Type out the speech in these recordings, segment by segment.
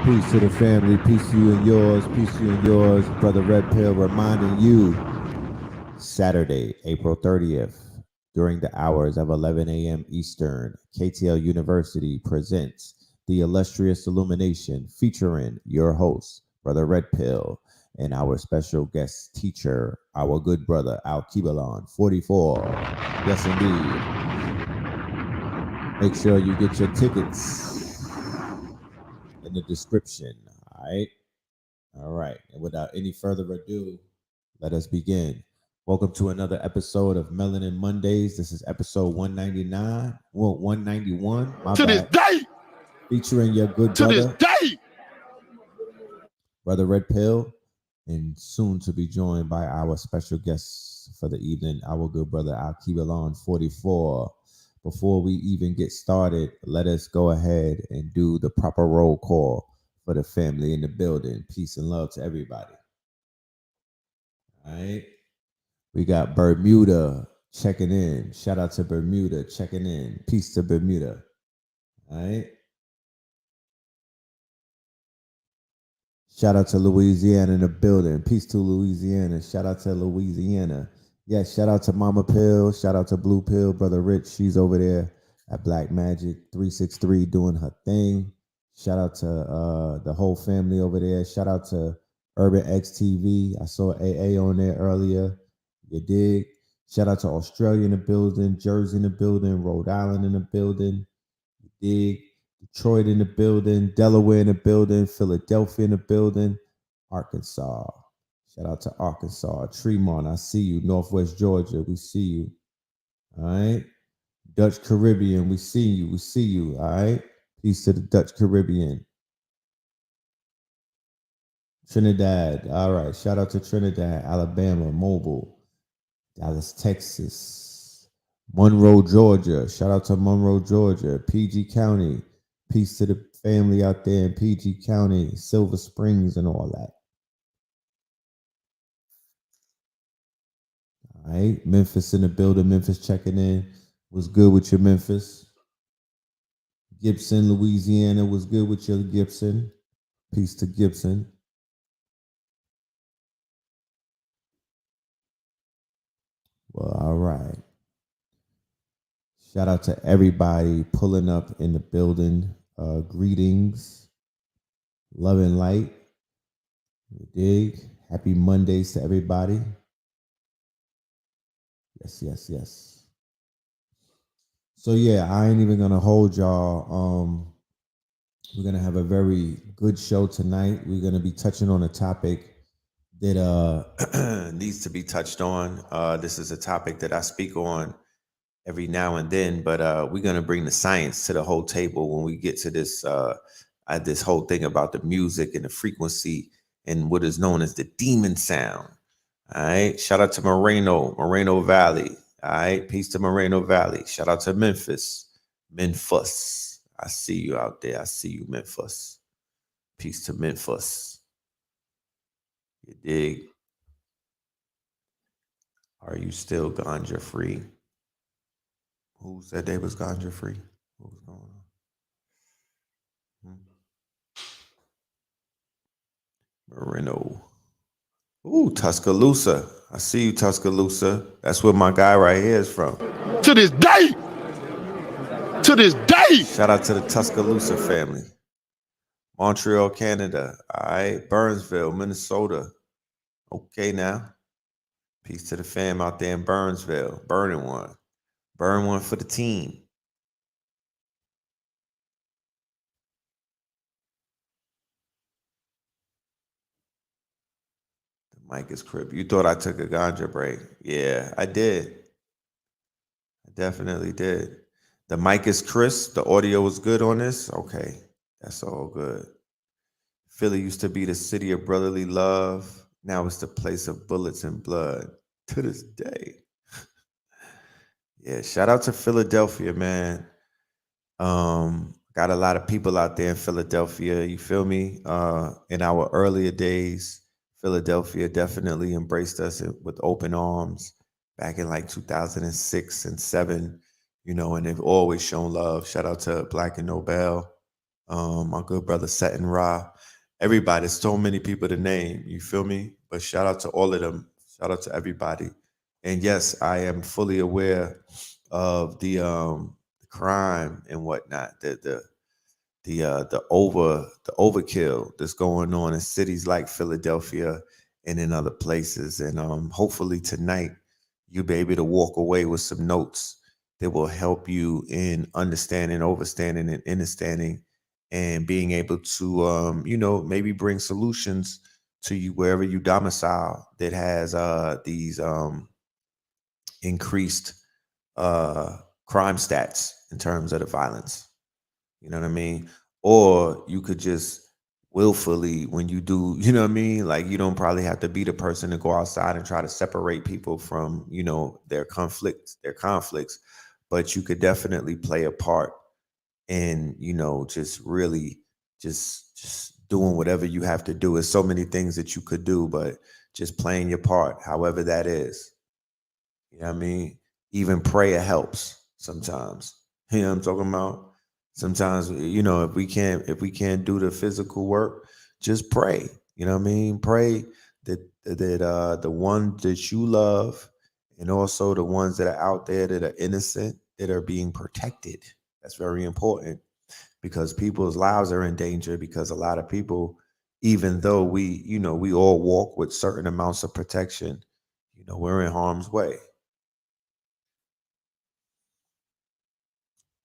Peace to the family, peace to you and yours, peace to you and yours. Brother Red Pill reminding you Saturday, April 30th, during the hours of 11 a.m. Eastern, KTL University presents the illustrious illumination featuring your host, Brother Red Pill, and our special guest teacher, our good brother, ALKEBULAN44. Yes, indeed. Make sure you get your tickets in the description. All right. All right. And without any further ado, let us begin. Welcome to another episode of Melanin Mondays. This is episode 199. Well, 191. My to bad. this day, Featuring your good to this brother, day. Brother Red Pill, and soon to be joined by our special guest for the evening, our good brother ALKEBULAN44. Before we even get started, let us go ahead and do the proper roll call for the family in the building. Peace and love to everybody. All right. We got Bermuda checking in. Shout out to Bermuda checking in. Peace to Bermuda. All right. Shout out to Louisiana in the building. Peace to Louisiana. Shout out to Louisiana. Yes, shout out to Mama Pill. Shout out to Blue Pill. Brother Rich, she's over there at Black Magic 363 doing her thing. Shout out to the whole family over there. Shout out to Urban X TV. I saw AA on there earlier. You dig? Shout out to Australia in the building, Jersey in the building, Rhode Island in the building. You dig? Detroit in the building, Delaware in the building, Philadelphia in the building, Arkansas. Shout out to Arkansas. Tremont, I see you. Northwest Georgia, we see you. All right. Dutch Caribbean, we see you. We see you. All right. Peace to the Dutch Caribbean. Trinidad. All right. Shout out to Trinidad, Alabama, Mobile, Dallas, Texas, Monroe, Georgia. Shout out to Monroe, Georgia, PG County. Peace to the family out there in PG County, Silver Springs, and all that. All right. Memphis in the building. Memphis checking in. What's good with your Memphis? Gibson, Louisiana. What's good with your Gibson? Peace to Gibson. Well, all right. Shout out to everybody pulling up in the building. Greetings. Love and light. You dig? Happy Mondays to everybody. Yes, yes, yes. So yeah, I ain't even gonna hold y'all. We're gonna have a very good show tonight. We're gonna be touching on a topic that needs to be touched on. This is a topic that I speak on every now and then, but we're gonna bring the science to the whole table when we get to this this whole thing about the music and the frequency and what is known as the demon sound. All right. Shout out to Moreno Valley. All right. Peace to Moreno Valley. Shout out to Memphis. Memphis. I see you out there. I see you, Memphis. Peace to Memphis. You dig? Are you still ganja free? Who said they was ganja free? What was going on? Moreno. Ooh, Tuscaloosa. I see you, Tuscaloosa. That's where my guy right here is from. To this day, to this day. Shout out to the Tuscaloosa family. Montreal, Canada. All right. Burnsville, Minnesota. Okay, now. Peace to the fam out there in Burnsville. Burning one. Burn one for the team. The mic is crib. You thought I took a ganja break. Yeah, I did. I definitely did. The mic is crisp. The audio was good on this. Okay, that's all good. Philly used to be the city of brotherly love. Now it's the place of bullets and blood. To this day. Yeah, shout out to Philadelphia, man. Got a lot of people out there in Philadelphia. You feel me? In our earlier days, Philadelphia definitely embraced us with open arms back in like 2006 and 7, and they've always shown love. Shout out to Black and Nobel. My good brother Set and Ra, everybody. So many people to name. You feel me? But shout out to all of them. Shout out to everybody. And yes, I am fully aware of the crime and whatnot. The overkill that's going on in cities like Philadelphia and in other places. And hopefully tonight you'll be able to walk away with some notes that will help you in understanding, overstanding, and understanding, and being able to maybe bring solutions to you wherever you domicile that has these increased uh crime stats in terms of the violence. You know what I mean? Or you could just willfully, when you do, you know what I mean? Like you don't probably have to be the person to go outside and try to separate people from, their conflicts, but you could definitely play a part in, just really just doing whatever you have to do. There's so many things that you could do, but just playing your part, however that is. You know what I mean? Even prayer helps sometimes. You know what I'm talking about? Sometimes, if we can't do the physical work, just pray. You know what I mean? Pray that the ones that you love and also the ones that are out there that are innocent, that are being protected. That's very important because people's lives are in danger because a lot of people, even though we all walk with certain amounts of protection, we're in harm's way.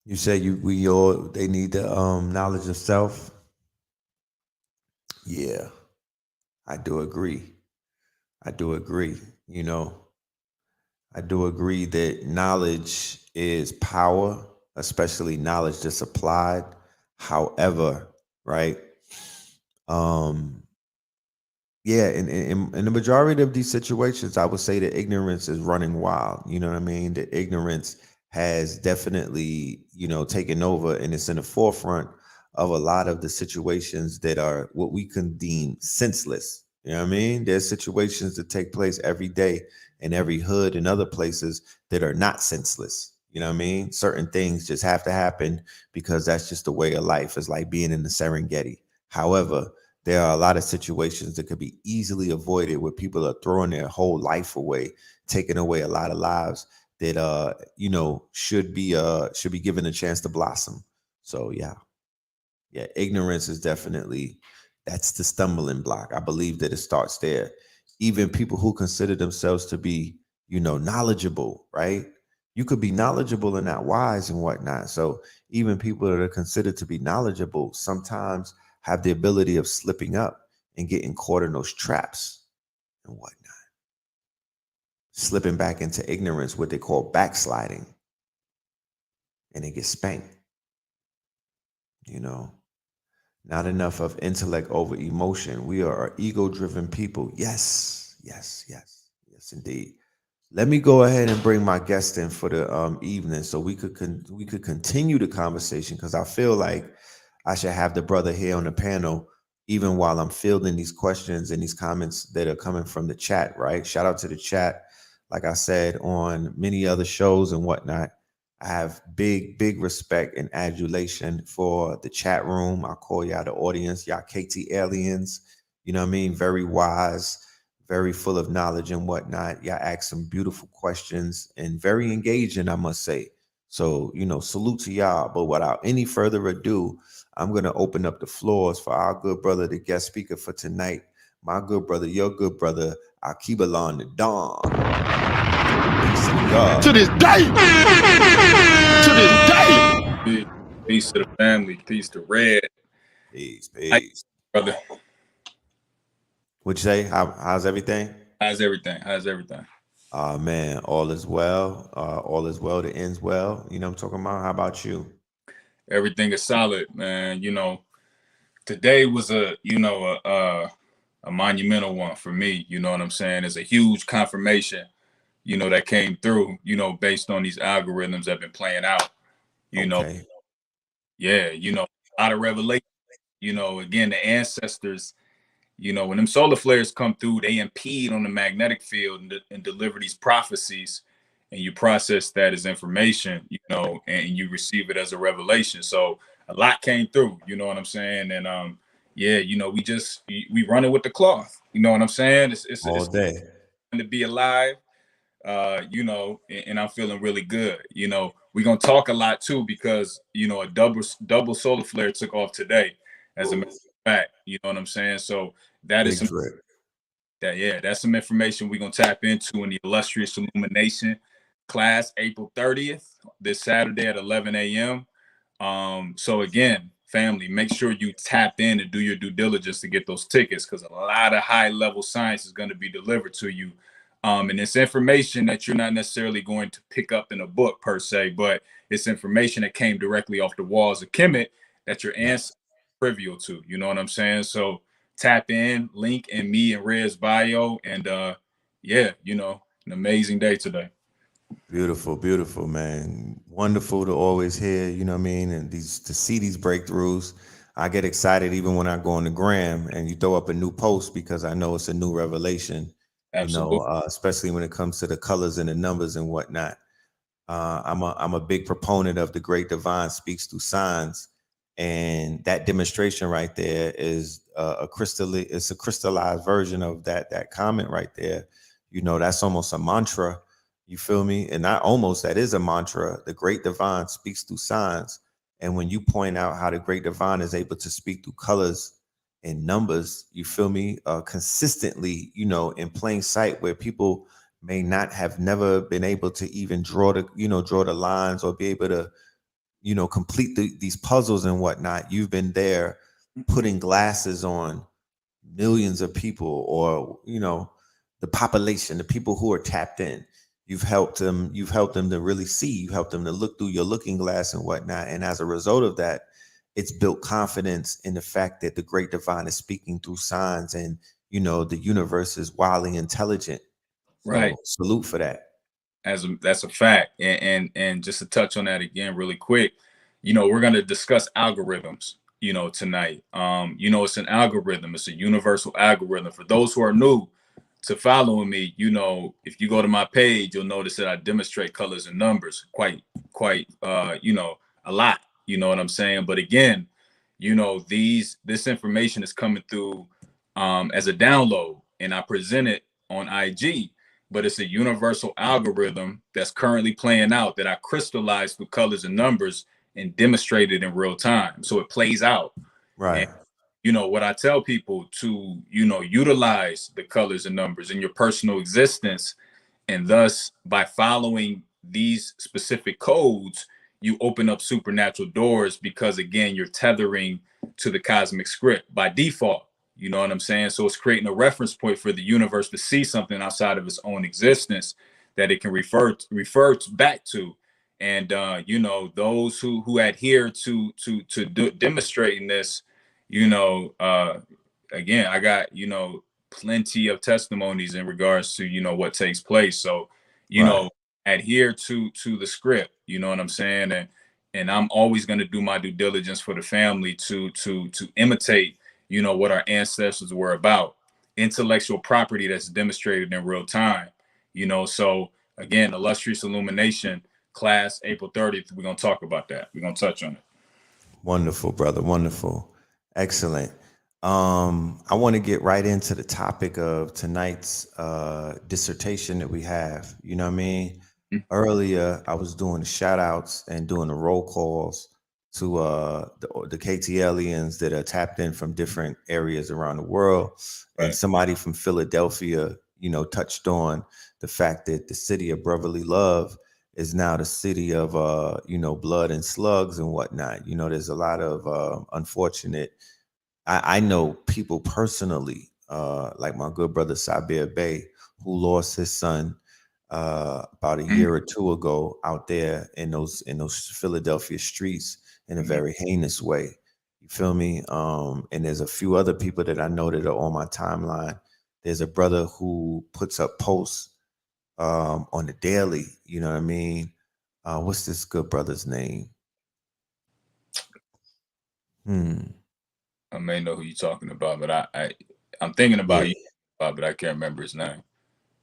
You say they need the knowledge of self. Yeah, I do agree. I do agree. You know, I do agree that knowledge is power, especially knowledge that's applied. However, right? Um, Yeah, in the majority of these situations, I would say that ignorance is running wild. You know what I mean? That ignorance has definitely, taken over, and it's in the forefront of a lot of the situations that are what we can deem senseless. You know what I mean? There's situations that take place every day in every hood and other places that are not senseless. You know what I mean? Certain things just have to happen because that's just the way of life. It's like being in the Serengeti. However, there are a lot of situations that could be easily avoided where people are throwing their whole life away, taking away a lot of lives that should be given a chance to blossom. So yeah, ignorance is definitely that's the stumbling block. I believe that it starts there. Even people who consider themselves to be, knowledgeable, right? You could be knowledgeable and not wise and whatnot. So even people that are considered to be knowledgeable sometimes have the ability of slipping up and getting caught in those traps and whatnot, slipping back into ignorance, what they call backsliding, and they get spanked, you know. Not enough of intellect over emotion. We are ego driven people. Yes, yes, yes, yes, indeed. Let me go ahead and bring my guest in for the evening, so we could continue the conversation because I feel like I should have the brother here on the panel even while I'm fielding these questions and these comments that are coming from the chat. Right? Shout out to the chat. Like I said on many other shows and whatnot, I have big respect and adulation for the chat room. I call y'all the audience, y'all KT aliens. You know what I mean? Very wise, very full of knowledge and whatnot. Y'all ask some beautiful questions and very engaging, I must say. So, salute to y'all. But without any further ado, I'm going to open up the floors for our good brother, the guest speaker for tonight. My good brother, your good brother, ALKEBULAN the Don. Peace to God. To this day. To this day. Peace to the family. Peace to Red. Peace, How you, peace. brother? What you say? How's everything? How's everything? How's everything? Man, all is well. All is well that ends well. You know what I'm talking about? How about you? Everything is solid, man. Today was a monumental one for me. You know what I'm saying? It's a huge confirmation, that came through, based on these algorithms that have been playing out. You know, Okay. yeah, a lot of revelation. Again, the ancestors. When them solar flares come through, they impede on the magnetic field and deliver these prophecies, and you process that as information, and you receive it as a revelation. So a lot came through. You know what I'm saying? And yeah, you know, we run it with the cloth. You know what I'm saying? All It's day. to be alive. You know, and I'm feeling really good. You know, we're gonna talk a lot too because you know a double solar flare took off today. As a matter of fact, you know what I'm saying. So that is Big some drip. that's some information we're gonna tap into in the illustrious illumination class, April 30th, this Saturday at 11 a.m. So again, family, make sure you tap in and do your due diligence to get those tickets because a lot of high level science is going to be delivered to you. And it's information that you're not necessarily going to pick up in a book per se, but it's information that came directly off the walls of Kemet that your ancestors are trivial to. You know what I'm saying? So tap in, link in me and Red's bio, and yeah, you know, an amazing day today. Beautiful, beautiful, man. Wonderful to always hear, you know what I mean? And to see these breakthroughs. I get excited even when I go on the gram and you throw up a new post because I know it's a new revelation, Absolutely. especially when it comes to the colors and the numbers and whatnot. I'm a big proponent of the great divine speaks through signs, and that demonstration right there is it's a crystallized version of that comment right there. You know, that's almost a mantra. You feel me? And not almost, that is a mantra. The great divine speaks through signs, and when you point out how the great divine is able to speak through colors and numbers, you feel me? Consistently, you know, in plain sight, where people may not have never been able to even draw the lines or be able to, you know, complete these puzzles and whatnot. You've been there putting glasses on millions of people, or, you know, the population, the people who are tapped in. You've helped them to really see. You helped them to look through your looking glass and whatnot. And as a result of that, it's built confidence in the fact that the great divine is speaking through signs, and, you know, the universe is wildly intelligent. Right. So salute for that. That's a fact. And just to touch on that again really quick, you know, we're going to discuss algorithms, you know, tonight. You know, it's an algorithm, it's a universal algorithm. For those who are new to following me, you know, if you go to my page, you'll notice that I demonstrate colors and numbers quite you know, a lot. You know what I'm saying? But again, you know, this information is coming through as a download, and I present it on IG, but it's a universal algorithm that's currently playing out that I crystallized through colors and numbers and demonstrated in real time. So it plays out. And Right. you know what I tell people to, you know, utilize the colors and numbers in your personal existence, and thus by following these specific codes, you open up supernatural doors because again, you're tethering to the cosmic script by default. You know what I'm saying? So it's creating a reference point for the universe to see something outside of its own existence that it can refer back to. And you know, those who adhere to demonstrating this, you know, again, I got, you know, plenty of testimonies in regards to, you know, what takes place. So, you Right. know, adhere to the script, you know what I'm saying? And I'm always going to do my due diligence for the family to imitate, you know, what our ancestors were about. Intellectual property that's demonstrated in real time, you know. So again, illustrious illumination class, April 30th, we're going to talk about that. We're going to touch on it. Wonderful, brother. Wonderful. Excellent. I want to get right into the topic of tonight's dissertation that we have. You know what I mean? Earlier, I was doing the shout outs and doing the roll calls to the KTLians that are tapped in from different areas around the world. And Right. somebody from Philadelphia, you know, touched on the fact that the city of brotherly love is now the city of you know, blood and slugs and whatnot. You know, there's a lot of unfortunate. I know people personally, like my good brother Sabir Bey, who lost his son about a year or two ago out there in those Philadelphia streets in a very heinous way. You feel me? And there's a few other people that I know that are on my timeline. There's a brother who puts up posts on the daily. You know what I mean? What's this good brother's name? I may know who you're talking about, but I'm thinking about Yeah. you, but I can't remember his name.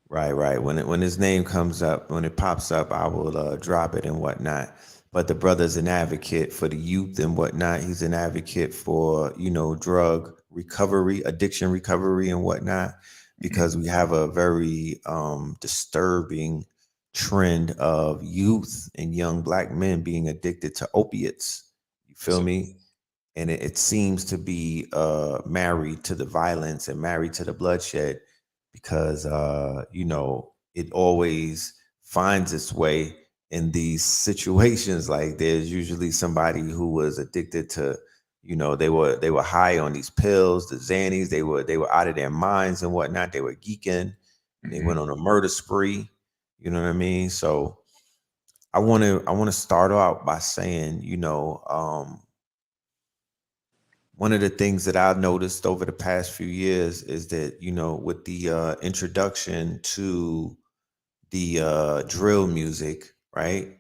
Right. When his name comes up, when it pops up, I will drop it and whatnot. but the brother's an advocate for the youth and whatnot. He's an advocate for, drug recovery, addiction recovery and whatnot, Mhm. because we have a very disturbing trend of youth and young black men being addicted to opiates. You feel So, me? And it seems to be married to the violence and married to the bloodshed, because it always finds its way in these situations. Like there's usually somebody who was addicted to, they were high on these pills, the Xannies. They were out of their minds and whatnot. They were geeking and they mhm. went on a murder spree. You know what I mean? So I want to start out by saying, one of the things that I've noticed over the past few years is that, with the introduction to the drill music, right?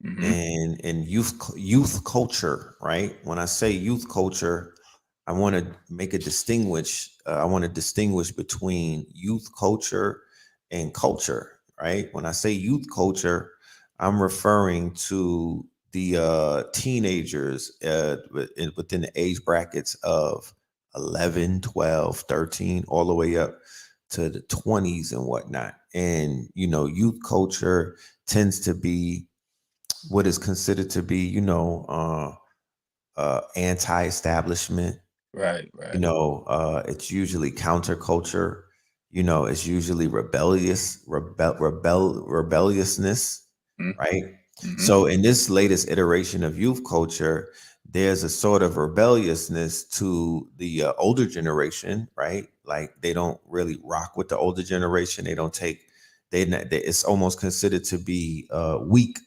Mhm. And youth culture, right? When I say youth culture, I want to make a distinguish. I want to distinguish between youth culture and culture, right? When I say youth culture, I'm referring to the teenagers within the age brackets of 11, 12, 13, all the way up to the 20s and whatnot. And, youth culture tends to be what is considered to be, anti-establishment. Right, right. It's usually counterculture. It's usually rebelliousness, Mhm. right? Mhm. So in this latest iteration of youth culture, there's a sort of rebelliousness to the older generation, right? Like they don't really rock with the older generation. They don't take it's almost considered to be weak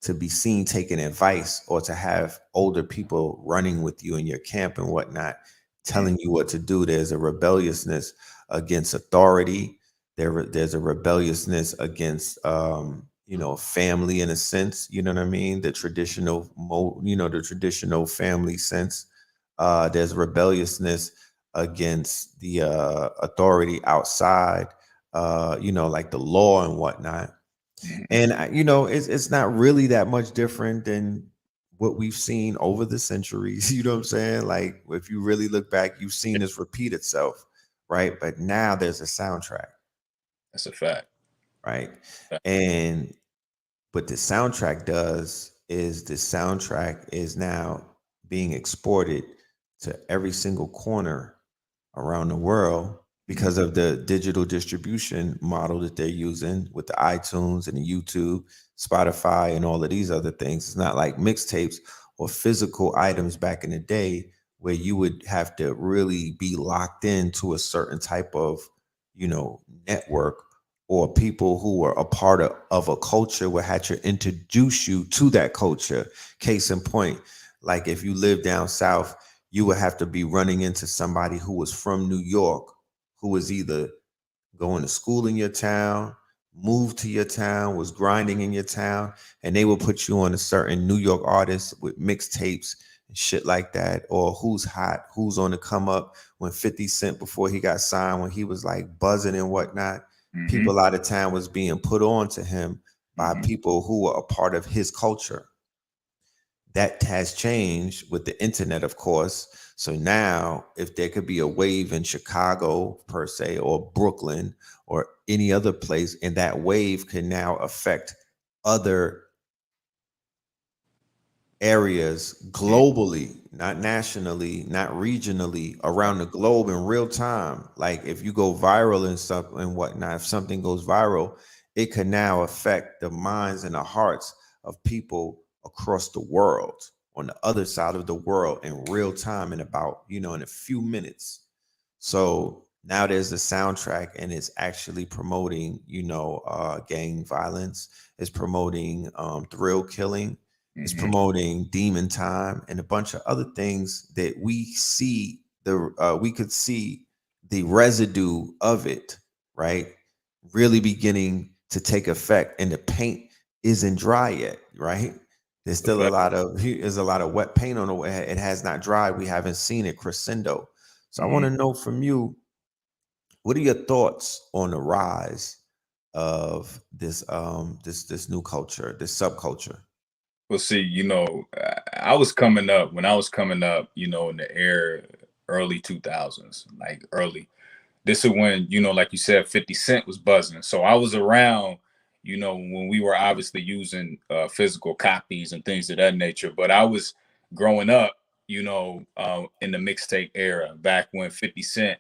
to be seen taking advice, or to have older people running with you in your camp and whatnot, Mhm. telling you what to do. There's a rebelliousness against authority. There's a rebelliousness against family, in a sense. You know what I mean? The traditional family sense. There's rebelliousness against the authority outside, like the law and whatnot. Mhm. And it's not really that much different than what we've seen over the centuries. You know what I'm saying? Like if you really look back, you've seen this repeat itself, right? But now there's a soundtrack, That's a fact. right? Fact. And what the soundtrack does is the soundtrack is now being exported to every single corner around the world Mhm. because of the digital distribution model that they're using with the iTunes and the YouTube, Spotify, and all of these other things. It's not like mixtapes or physical items back in the day where you would have to really be locked into a certain type of, network, or people who were a part of a culture would have to introduce you to that culture. Case in point, like if you live down south, you would have to be running into somebody who was from New York, who was either going to school in your town, moved to your town, was grinding in your town, and they will put you on a certain New York artist with mixtapes and shit like that, or who's hot, who's on the come up. When 50 Cent, before he got signed, when he was like buzzing and whatnot, Mhm. people out of town was being put on to him by Mhm. people who were a part of his culture. That has changed with the internet, of course. So now, if there could be a wave in Chicago, per se, or Brooklyn, or any other place, and that wave can now affect other areas Mhm. globally, not nationally, not regionally, Right. around the globe in real time. Like if you go viral and stuff and whatnot, if something goes viral, it can now affect the minds and the hearts of people across the world, on the other side of the world, in real time, in about, in a few minutes. So now there's the soundtrack, and it's actually promoting, gang violence. It's promoting thrill killing. It's Mhm. promoting demon time and a bunch of other things that we could see the residue of it, right? Really beginning to take effect, and the paint isn't dry yet, right? There's That's a still fact. there's a lot of wet paint on the way. It has not dried. We haven't seen it crescendo. So I want Mhm. to know from you, what are your thoughts on the rise of this new culture, this subculture? Well, see, I was coming up when I was coming up, in the era early 2000s, like early. This is when, like you said, 50 Cent was buzzing. So I was around, when we were obviously using physical copies and things of that nature. But I was growing up, in the mixtape era back when 50 Cent,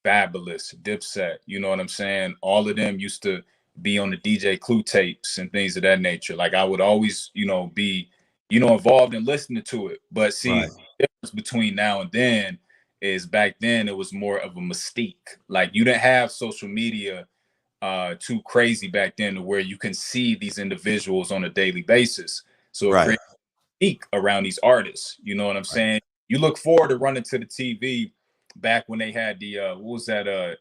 Fabulous, Dipset, you know what I'm saying? All of them used to be on the DJ Clue tapes and things of that nature. Like I would always, be, involved in listening to it. But see, Right. the difference between now and then is back then it was more of a mystique. Like you didn't have social media too crazy back then to where you can see these individuals on a daily basis. So it Right. creates mystique around these artists. You know what I'm Right. saying? You look forward to running to the TV back when they had the what was that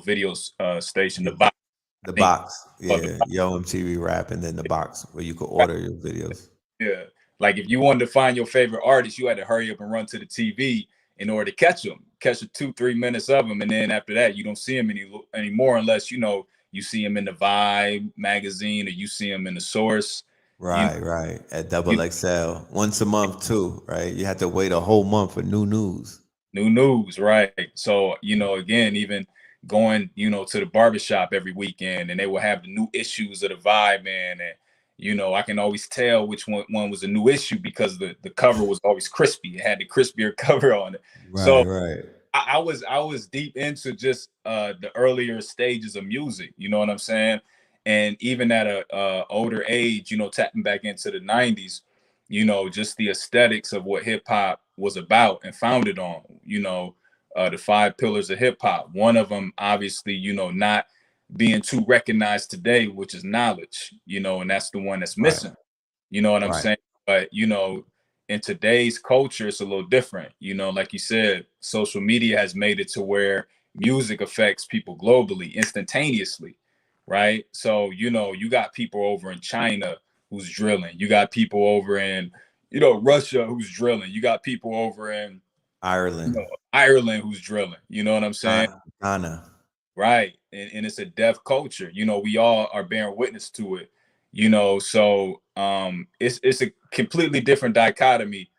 video station, the The, box, I the think box. called the Yeah. box. Yo MTV Rap, and then the box where you could order your videos. Yeah. Like if you wanted to find your favorite artist, you had to hurry up and run to the TV in order to catch them, catch the 2-3 minutes of them, and then after that, you don't see them anymore unless you see them in the Vibe magazine or you see them in the Source. You Right, right. At you Double XL. Once a month too, right? You had to wait a whole month for new news. New news, right? So, again, even going, to the barbershop every weekend and they will have the new issues of the Vibe, man. And, I can always tell which one was a new issue because the cover was always crispy. It had the crispier cover on it. Right, So right. I was deep into just the earlier stages of music, you know what I'm saying? And even at a older age, tapping back into the 90s, just the aesthetics of what hip hop was about and founded on, the five pillars of hip hop. One of them, obviously, not being too recognized today, which is knowledge, and that's the one that's Right, missing. You know what I'm right, saying? But in today's culture, it's a little different. Like you said, social media has made it to where music affects people globally, instantaneously, right? So, you got people over in China who's drilling. You got people over in, Russia who's drilling. You got people over in, Ireland, Ireland who's drilling. You know what I'm saying? Ghana. Right. And it's a deaf culture. We all are bearing witness to it. So it's a completely different dichotomy,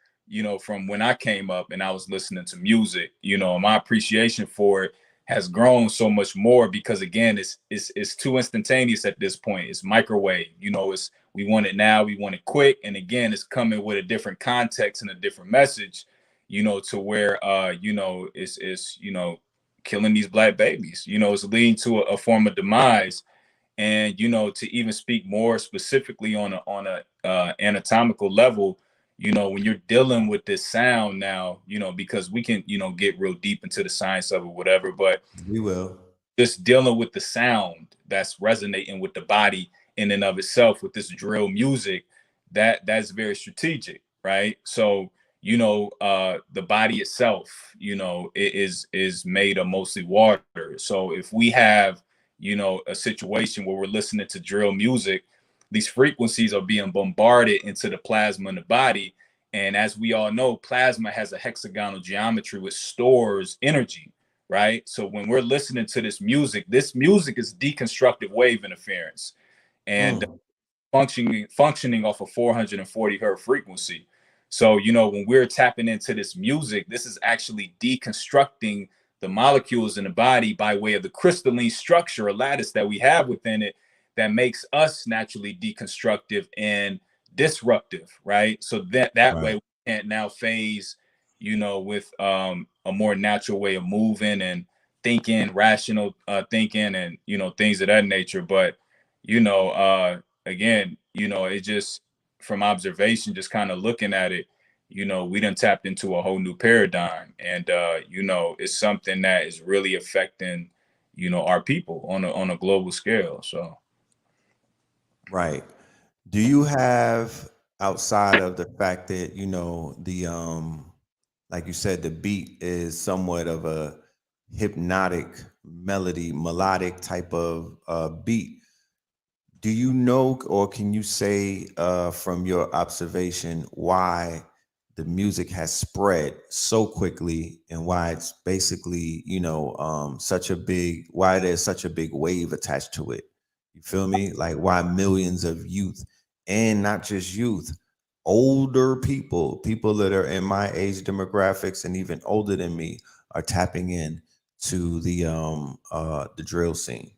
from when I came up and I was listening to music. My appreciation for it has grown so much more because again, it's too instantaneous at this point. It's microwave, it's we want it now, we want it quick. And again, it's coming with a different context and a different message, to where it's killing these black babies. It's leading to a form of demise. And to even speak more specifically on a anatomical level, when you're dealing with this sound now, because we can get real deep into the science of it, whatever, but We will. just dealing with the sound that's resonating with the body in and of itself with this drill music, that's very strategic, right? So the body itself, is made of mostly water. So if we have a situation where we're listening to drill music, these frequencies are being bombarded into the plasma in the body. And as we all know, plasma has a hexagonal geometry which stores energy, right? So when we're listening to this music is deconstructive wave interference and Mm, functioning off a 440 hertz frequency. So, when we're tapping into this music, this is actually deconstructing the molecules in the body by way of the crystalline structure or lattice that we have within it that makes us naturally deconstructive and disruptive, right? So that way right. we can't now phase, with a more natural way of moving and thinking, rational thinking, and things of that nature. But again, it just from observation, just kind of looking at it, we done tapped into a whole new paradigm. And it's something that is really affecting, our people on a global scale. So Right. Do you have, outside of the fact that, the like you said, the beat is somewhat of a hypnotic melody, melodic type of beat. Do you know, or can you say from your observation why the music has spread so quickly and why it's basically, such a big, why there's such a big wave attached to it? You feel me? Like why millions of youth, and not just youth, older people that are in my age demographics and even older than me are tapping in to the drill scene.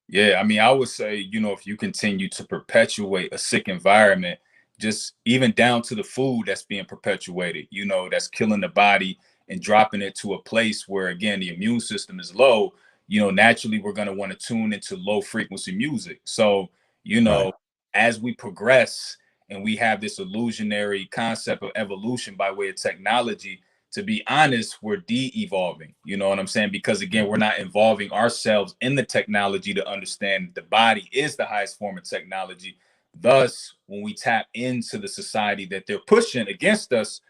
Yeah, I mean, I would say, if you continue to perpetuate a sick environment, just even down to the food that's being perpetuated, that's killing the body and dropping it to a place where, again, the immune system is low, naturally we're going to want to tune into low frequency music. So, you Right. know, as we progress and we have this illusionary concept of evolution by way of technology, to be honest, we're de-evolving. You know what I'm saying? Because again, we're not involving ourselves in the technology to understand the body is the highest form of technology. Thus, when we tap into the society that they're pushing against us,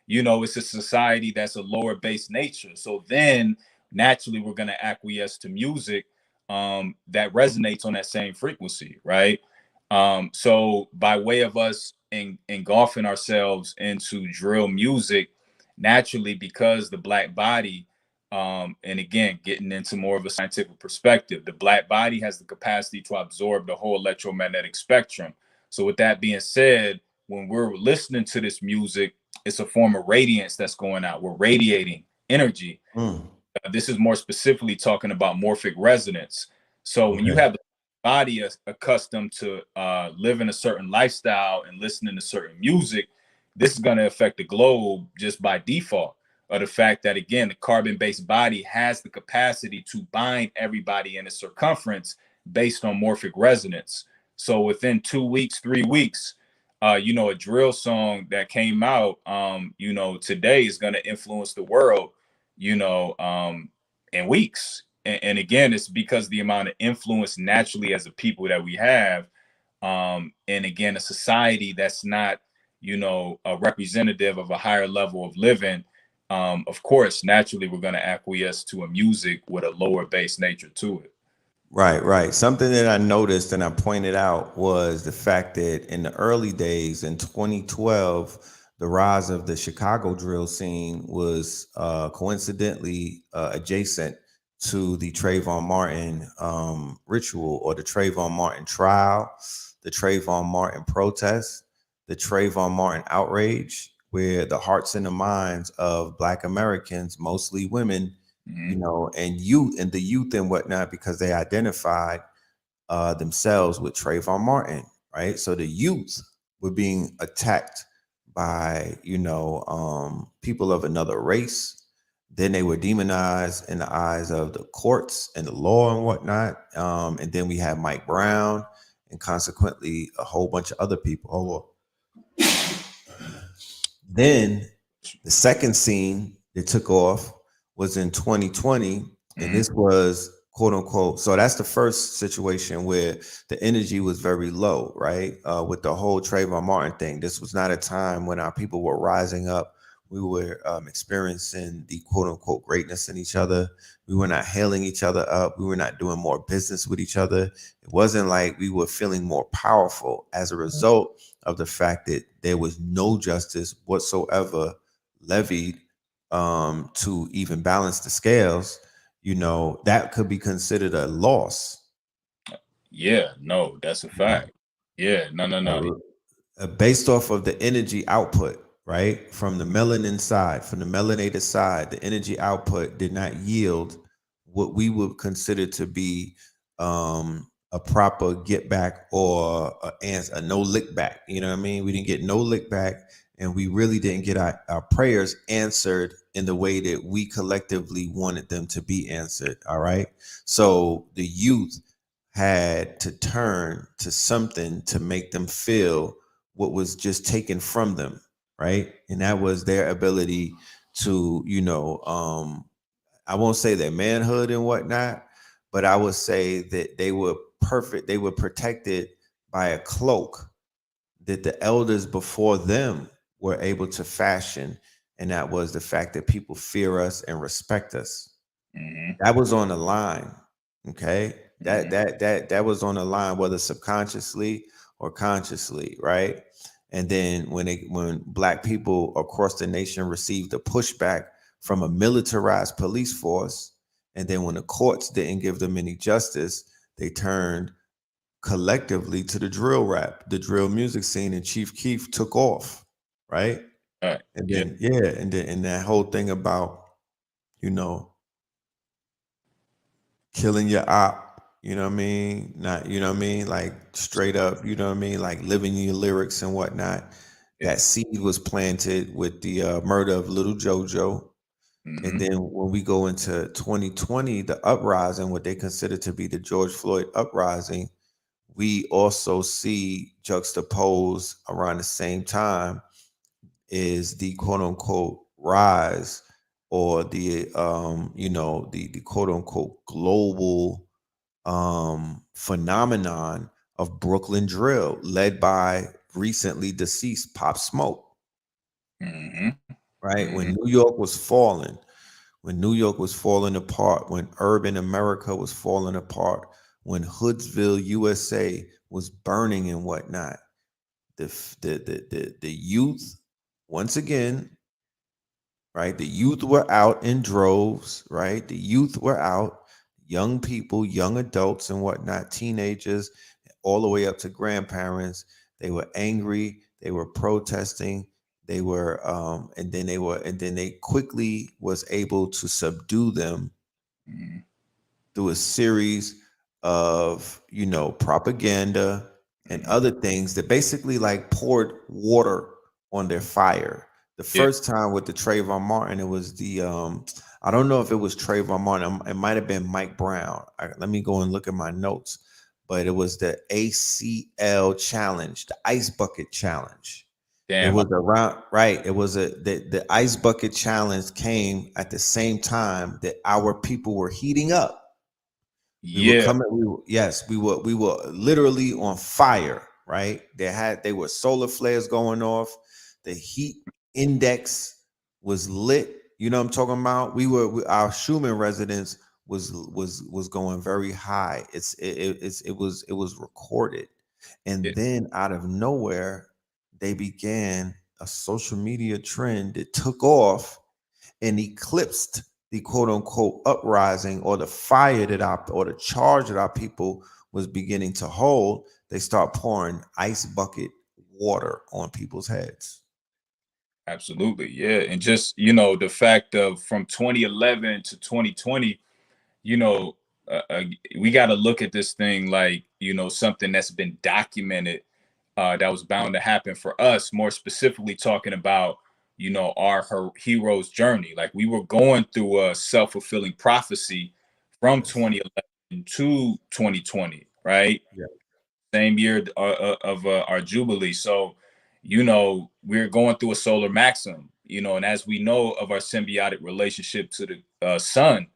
it's a society that's a lower base nature. So then naturally we're going to acquiesce to music that resonates on that same frequency, right? So by way of us engulfing ourselves into drill music, naturally, because the black body, and again, getting into more of a scientific perspective, the black body has the capacity to absorb the whole electromagnetic spectrum. So with that being said, when we're listening to this music, it's a form of radiance that's going out. We're radiating energy. Mm, This is more specifically talking about morphic resonance. So when you okay. have the body accustomed to living a certain lifestyle and listening to certain music, this is going to affect the globe just by default. Or the fact that, again, the carbon-based body has the capacity to bind everybody in a circumference based on morphic resonance. So within 2 weeks, 3 weeks, a drill song that came out, today is going to influence the world, in weeks. And again, it's because the amount of influence naturally as a people that we have, and again, a society that's not, a representative of a higher level of living. Of course, naturally, we're going to acquiesce to a music with a lower base nature to it. Right, right. Something that I noticed and I pointed out was the fact that in the early days in 2012, the rise of the Chicago drill scene was coincidentally adjacent to the Trayvon Martin ritual or the Trayvon Martin trial, the Trayvon Martin protest, the Trayvon Martin outrage, where the hearts and the minds of Black Americans, mostly women, Mm-hmm. and youth and whatnot, because they identified themselves with Trayvon Martin, right? So the youth were being attacked by, people of another race. Then they were demonized in the eyes of the courts and the law and whatnot. And then we had Mike Brown and consequently a whole bunch of other people. Hold on. Then the second scene that took off was in 2020, and Mm-hmm. this was quote unquote. So that's the first situation where the energy was very low, right? With the whole Trayvon Martin thing. This was not a time when our people were rising up. We were experiencing the quote unquote greatness in each other. We were not hailing each other up. We were not doing more business with each other. It wasn't like we were feeling more powerful as a result of the fact that there was no justice whatsoever levied to even balance the scales. That could be considered a loss. Yeah, no, that's a fact. Yeah, no, no, no. Based off of the energy output, right? From the melanin side, from the melanated side, the energy output did not yield what we would consider to be a proper get back or a no lick back. You know what I mean? We didn't get no lick back, and we really didn't get our prayers answered in the way that we collectively wanted them to be answered. All right. So the youth had to turn to something to make them feel what was just taken from them, right? And that was their ability to, I won't say their manhood and whatnot, but I would say that they were perfect. They were protected by a cloak that the elders before them were able to fashion. And that was the fact that people fear us and respect us. Mm-hmm. That was on the line. Okay. That Mm-hmm. that that that was on the line, whether subconsciously or consciously, right? And then when black people across the nation received a pushback from a militarized police force, and then when the courts didn't give them any justice, they turned collectively to the drill rap, the drill music scene, and Chief Keef took off. right? And Yeah. then and that whole thing about, you know, killing your op, you know what I mean? Not, you know what I mean? Like straight up, you know what I mean? Like living your lyrics and whatnot. Yeah. That seed was planted with the murder of little JoJo. And then when we go into 2020, the uprising, what they consider to be the George Floyd uprising, we also see juxtaposed around the same time is the quote unquote rise or the you know, the quote unquote global phenomenon of Brooklyn drill led by recently deceased Pop Smoke, Mm-hmm. right? Mm-hmm. When New York was falling, when New York was falling apart, when urban America was falling apart, when Hoodsville, USA was burning and whatnot, the youth, once again, right? The youth were out in droves, right? The youth were out, young people, young adults and whatnot, teenagers, all the way up to grandparents. They were angry, they were protesting, they were and then they quickly was able to subdue them Mm-hmm. through a series of, you know, propaganda and Mm-hmm. other things that basically like poured water on their fire. The Yeah. first time with the Trayvon Martin, it was the I don't know if it was Trayvon Martin. It might have been Mike Brown. Let me go and look at my notes. But it was the ACL challenge, the ice bucket challenge. It Damn. was around, right. It was the ice bucket challenge came at the same time that our people were heating up. We were Yeah. coming. Yes, we were literally on fire. Right? They were solar flares going off. The heat index was lit. You know what I'm talking about? Our Schumann residence was going very high. It was recorded, Yeah. and then out of nowhere, they began a social media trend that took off and eclipsed the quote unquote uprising or the fire that or the charge that our people was beginning to hold. They start pouring ice bucket water on people's heads. Absolutely. Yeah. And just, you know, the fact of from 2011 to 2020, you know, we got to look at this thing like, you know, something that's been documented, that was bound to happen for us, more specifically talking about, you know, her hero's journey. Like we were going through a self-fulfilling prophecy from Yes. 2011 to 2020, right? Yeah. Same year of our Jubilee. So, you know, we're going through a solar maximum, you know, and as we know of our symbiotic relationship to the sun,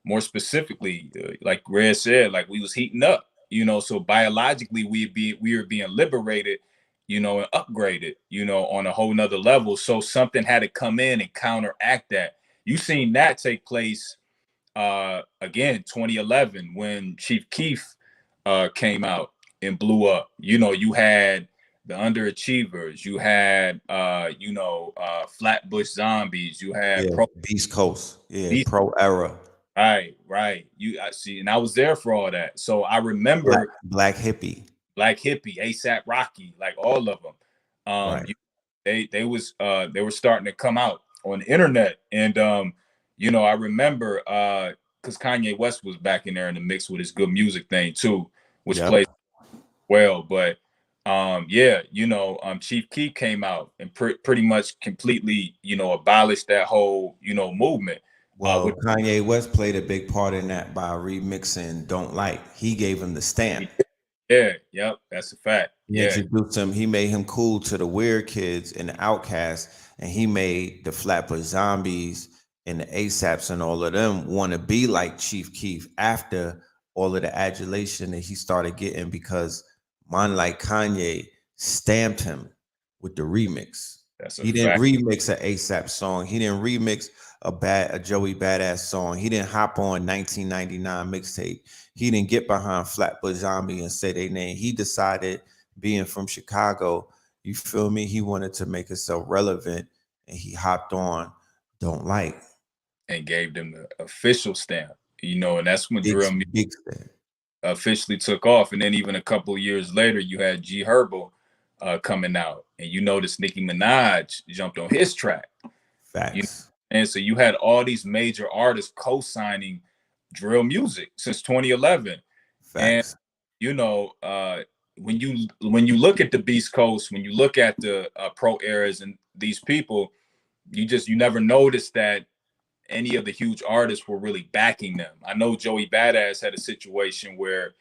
more specifically, like Red said, like we was heating up, you know, so biologically we were being liberated, you know, and upgraded, you know, on a whole nother level. So something had to come in and counteract that. You seen that take place again 2011 when Chief Keef came out and blew up. You know, you had the underachievers, you had you know, Flatbush Zombies, you had Yeah. Pro Beast Coast. Yeah. Beast. Pro era. Right. I see, and I was there for all that. So I Black remember Black Hippie. Black Hippie, ASAP Rocky, like all of them. Right. They were starting to come out on the internet, and you know, I remember because Kanye West was back in there in the mix with his good music thing too, which Yep. plays well. But yeah, you know, Chief Keef came out and pretty much completely, you know, abolished that whole, you know, movement. Well, With Kanye West played a big part in that by remixing "Don't Like." He gave him the stamp. yeah, yep, that's a fact. He Yeah, introduced him. He made him cool to the weird kids and the outcasts, and he made the Flatbush Zombies and the ASAPs and all of them want to be like Chief Keef after all of the adulation that he started getting because man like Kanye stamped him with the remix. that's a He didn't fact. remix an ASAP song. He didn't remix a Joey Badass song. He didn't hop on 1999 mixtape. He didn't get behind Flatbush Zombie and say their name. He decided, being from Chicago, you feel me? He wanted to make himself relevant and he hopped on Don't Like. And gave them the official stamp, you know, and that's when Big, drill music big thing. officially took off. And then even a couple of years later, you had G Herbo, coming out, and you notice Nicki Minaj jumped on his track. Facts. And so you had all these major artists co-signing drill music since 2011. And Facts. you know, when you look at the Beast Coast, when you look at the pro eras and these people, you never notice that any of the huge artists were really backing them. I know Joey Badass had a situation where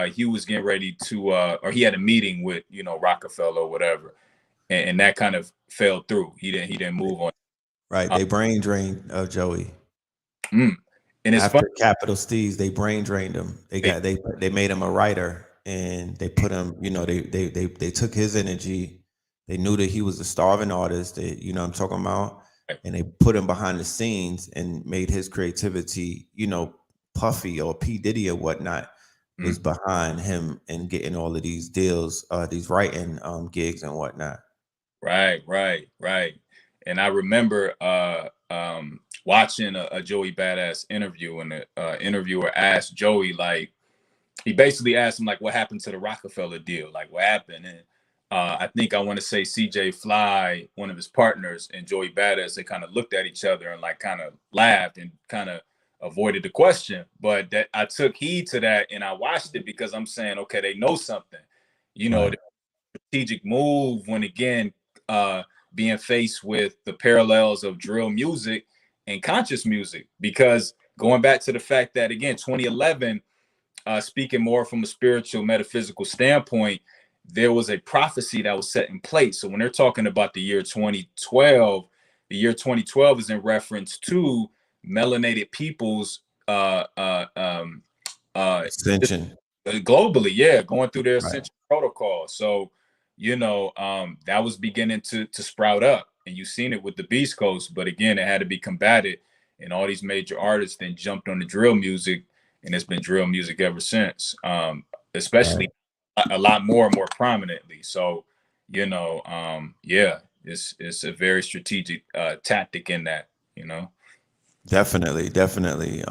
he was getting ready to, or he had a meeting with, you know, Rockefeller or whatever, and that kind of fell through. He didn't move on. Right. They brain drained Joey. And it's After funny. Capital Steez, they brain drained him. They made him a writer, and they put him, you know, they took his energy. They knew that he was a starving artist, that, you know what I'm talking about, and they put him behind the scenes and made his creativity, you know, Puffy or P. Diddy or whatnot was behind him and getting all of these deals, these writing gigs and whatnot. Right. And I remember watching a Joey Badass interview, and the interviewer asked Joey, like, he basically asked him, like, what happened to the Rockefeller deal? Like, what happened? And I think I want to say CJ Fly, one of his partners, and Joey Badass, they kind of looked at each other and like kind of laughed and kind of avoided the question. But that I took heed to that, and I watched it because I'm saying, okay, they know something. You know, Right. the strategic move when, again, being faced with the parallels of drill music and conscious music, because going back to the fact that, again, 2011, speaking more from a spiritual metaphysical standpoint, there was a prophecy that was set in place. So when they're talking about the year 2012, the year 2012 is in reference to melanated people's Ascension. globally, yeah, going through their Right. ascension protocol. So, you know, that was beginning to sprout up, and you've seen it with the Beast Coast. But again, it had to be combated, and all these major artists then jumped on the drill music, and it's been drill music ever since. Especially a lot more and more prominently. So, you know, yeah, it's a very strategic tactic in that, you know. Definitely, definitely.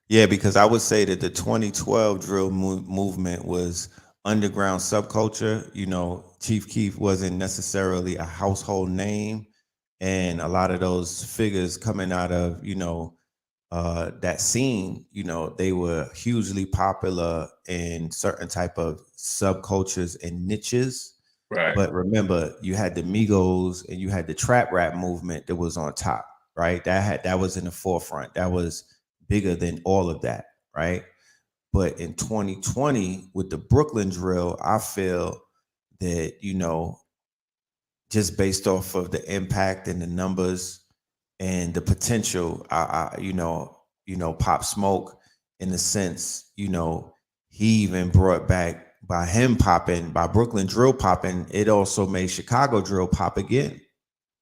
Yeah, because I would say that the 2012 drill movement was underground subculture. You know, Chief Keef wasn't necessarily a household name, and a lot of those figures coming out of, you know, that scene, you know, they were hugely popular in certain type of subcultures and niches. Right. But remember, you had the Migos and you had the trap rap movement that was on top, right? That was in the forefront. That was bigger than all of that, right? But in 2020, with the Brooklyn drill, I feel that, you know, just based off of the impact and the numbers and the potential, you know, Pop Smoke, in a sense, you know, he even brought back, by him popping, by Brooklyn drill popping, it also made Chicago drill pop again.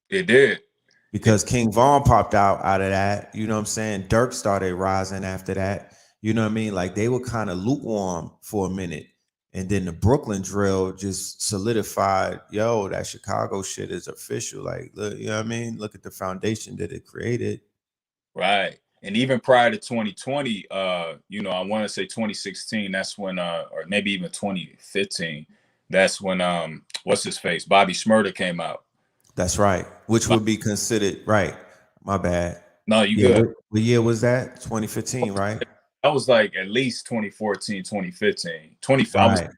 It did. Because King Von popped out of that, you know what I'm saying? Dirk started rising after that. You know what I mean? Like, they were kind of lukewarm for a minute. And then the Brooklyn drill just solidified, yo, that Chicago shit is official. Like, look, you know what I mean? Look at the foundation that it created. Right. And even prior to 2020, you know, I want to say 2016, that's when, or maybe even 2015, that's when, what's his face? Bobby Shmurda came out. That's right. Which would be considered, right. My bad. No, you Yeah. good. What year was that? 2015, right? I was like at least 2014, 2015, 20. I was, Right.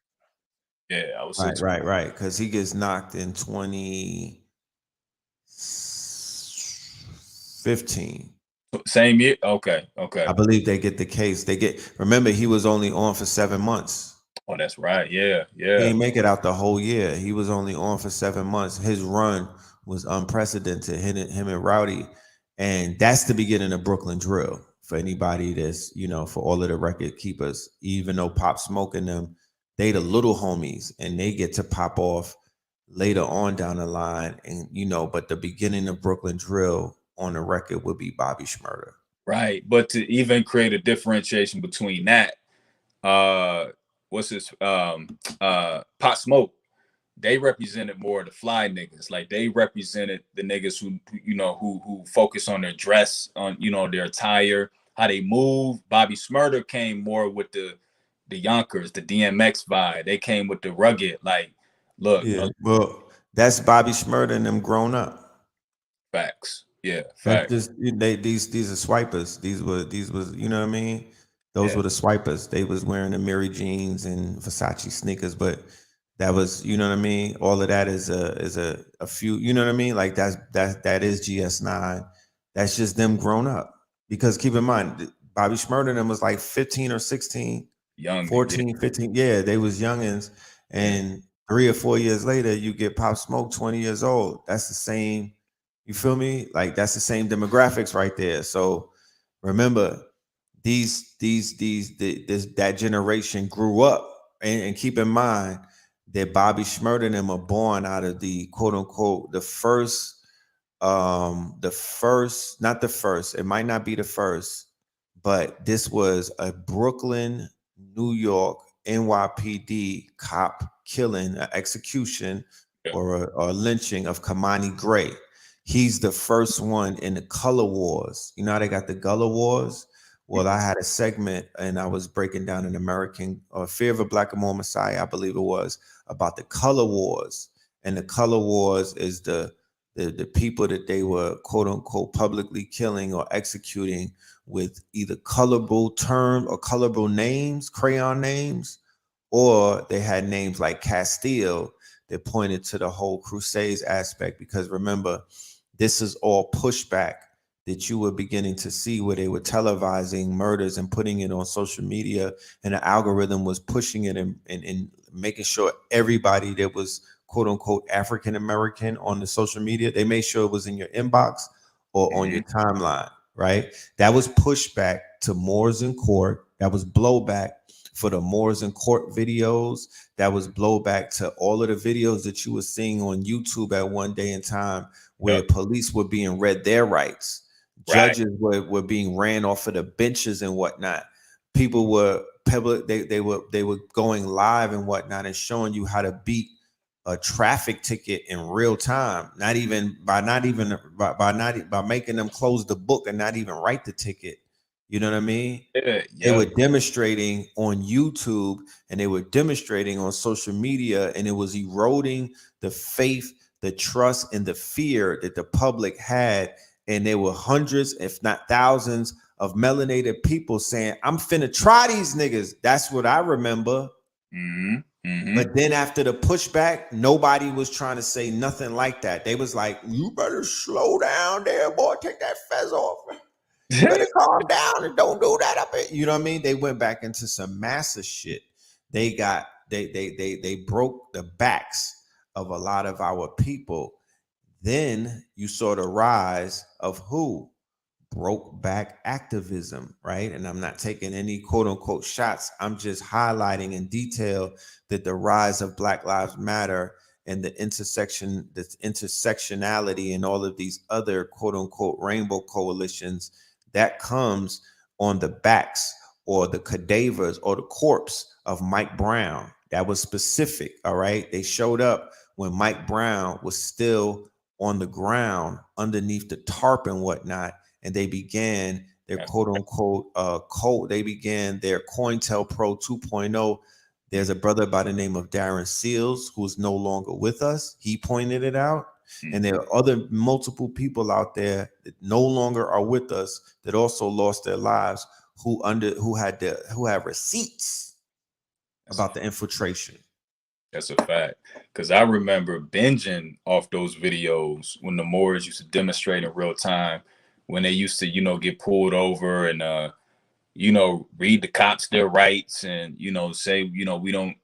yeah, I would say Right. Because he gets knocked in 2015. same year. Okay. I believe they get the case. Remember, he was only on for 7 months. Oh, that's right. Yeah. He Yeah. didn't make it out the whole year. He was only on for 7 months. His run was unprecedented, him and Rowdy. And that's the beginning of Brooklyn drill. For anybody that's, you know, for all of the record keepers, even though Pop Smoke and them, they the little homies, and they get to pop off later on down the line. And, you know, but the beginning of Brooklyn drill on the record would be Bobby Shmurda. Right. But to even create a differentiation between that, what's his, Pop Smoke, they represented more of the fly niggas. Like, they represented the niggas who, you know, who focus on their dress, on, you know, their attire, how they move. Bobby Shmurda came more with the Yonkers, the DMX vibe. They came with the rugged, like, Look, Yeah. Well, that's Bobby Shmurda and them grown up. facts. Yeah, That's facts. just these are swipers. These was you know what I mean? Those Yeah, were the swipers. They was wearing the Mary jeans and Versace sneakers, but that was you know what I mean? All of that is a few, you know what I mean? Like that is GS9. That's just them grown up. Because keep in mind, Bobby Shmurda and them was like 15 or 16, youngin. Yeah, 14, 15. Yeah, they was youngins. yeah, And 3 or 4 years later, you get Pop Smoke 20 years old. That's the same, you feel me? Like that's the same demographics right there. So remember, that generation grew up. And keep in mind that Bobby Shmurda and them are born out of the quote unquote the first, not the first, it might not be the first, but this was a Brooklyn, New York, NYPD cop killing, execution, yeah. or lynching of Kamani Gray. He's the first one in the color wars. You know how they got the Gullah Wars? Well, I had a segment and I was breaking down an American or Fear of a Black and More Messiah, I believe it was, about the color wars. And the color wars is the people that they were quote unquote publicly killing or executing with either colorable term or colorable names, crayon names, or they had names like Castile that pointed to the whole Crusades aspect. Because remember, this is all pushback that you were beginning to see where they were televising murders and putting it on social media, and the algorithm was pushing it and making sure everybody that was quote unquote African American on the social media, they made sure it was in your inbox or on Mm-hmm. your timeline, right? That was pushback to Moors in Court. That was blowback for the Moors in Court videos. That was blowback to all of the videos that you were seeing on YouTube at one day in time where Yep. police were being read their rights. Right. Judges were being ran off of the benches and whatnot. People were public, they were going live and whatnot and showing you how to beat a traffic ticket in real time, not even by making them close the book and not even write the ticket. You know what I mean? Yeah. They were Yep. demonstrating on YouTube and they were demonstrating on social media, and it was eroding the faith, the trust, and the fear that the public had. And there were hundreds, if not thousands, of melanated people saying, I'm finna try these niggas. That's what I remember. Mm-hmm. Mm-hmm. But then after the pushback, nobody was trying to say nothing like that. They was like, you better slow down there, boy. Take that fez off. You better calm down and don't do that up there. You know what I mean? They went back into some massive shit. They broke the backs of a lot of our people. Then you saw the rise of who? Broke back activism, right? And I'm not taking any quote unquote shots. I'm just highlighting in detail that the rise of Black Lives Matter and the intersectionality and all of these other quote unquote rainbow coalitions, that comes on the backs or the cadavers or the corpse of Mike Brown. That was specific, all right? They showed up when Mike Brown was still on the ground underneath the tarp and whatnot, and they began their quote unquote cult. They began their COINTELPRO 2.0. There's a brother by the name of Darren Seals who's no longer with us. He pointed it out. And there are other multiple people out there that no longer are with us that also lost their lives who have receipts about the infiltration. That's a fact. Because I remember binging off those videos when the Moors used to demonstrate in real time, when they used to, get pulled over and, read the cops their rights and, say, we don't,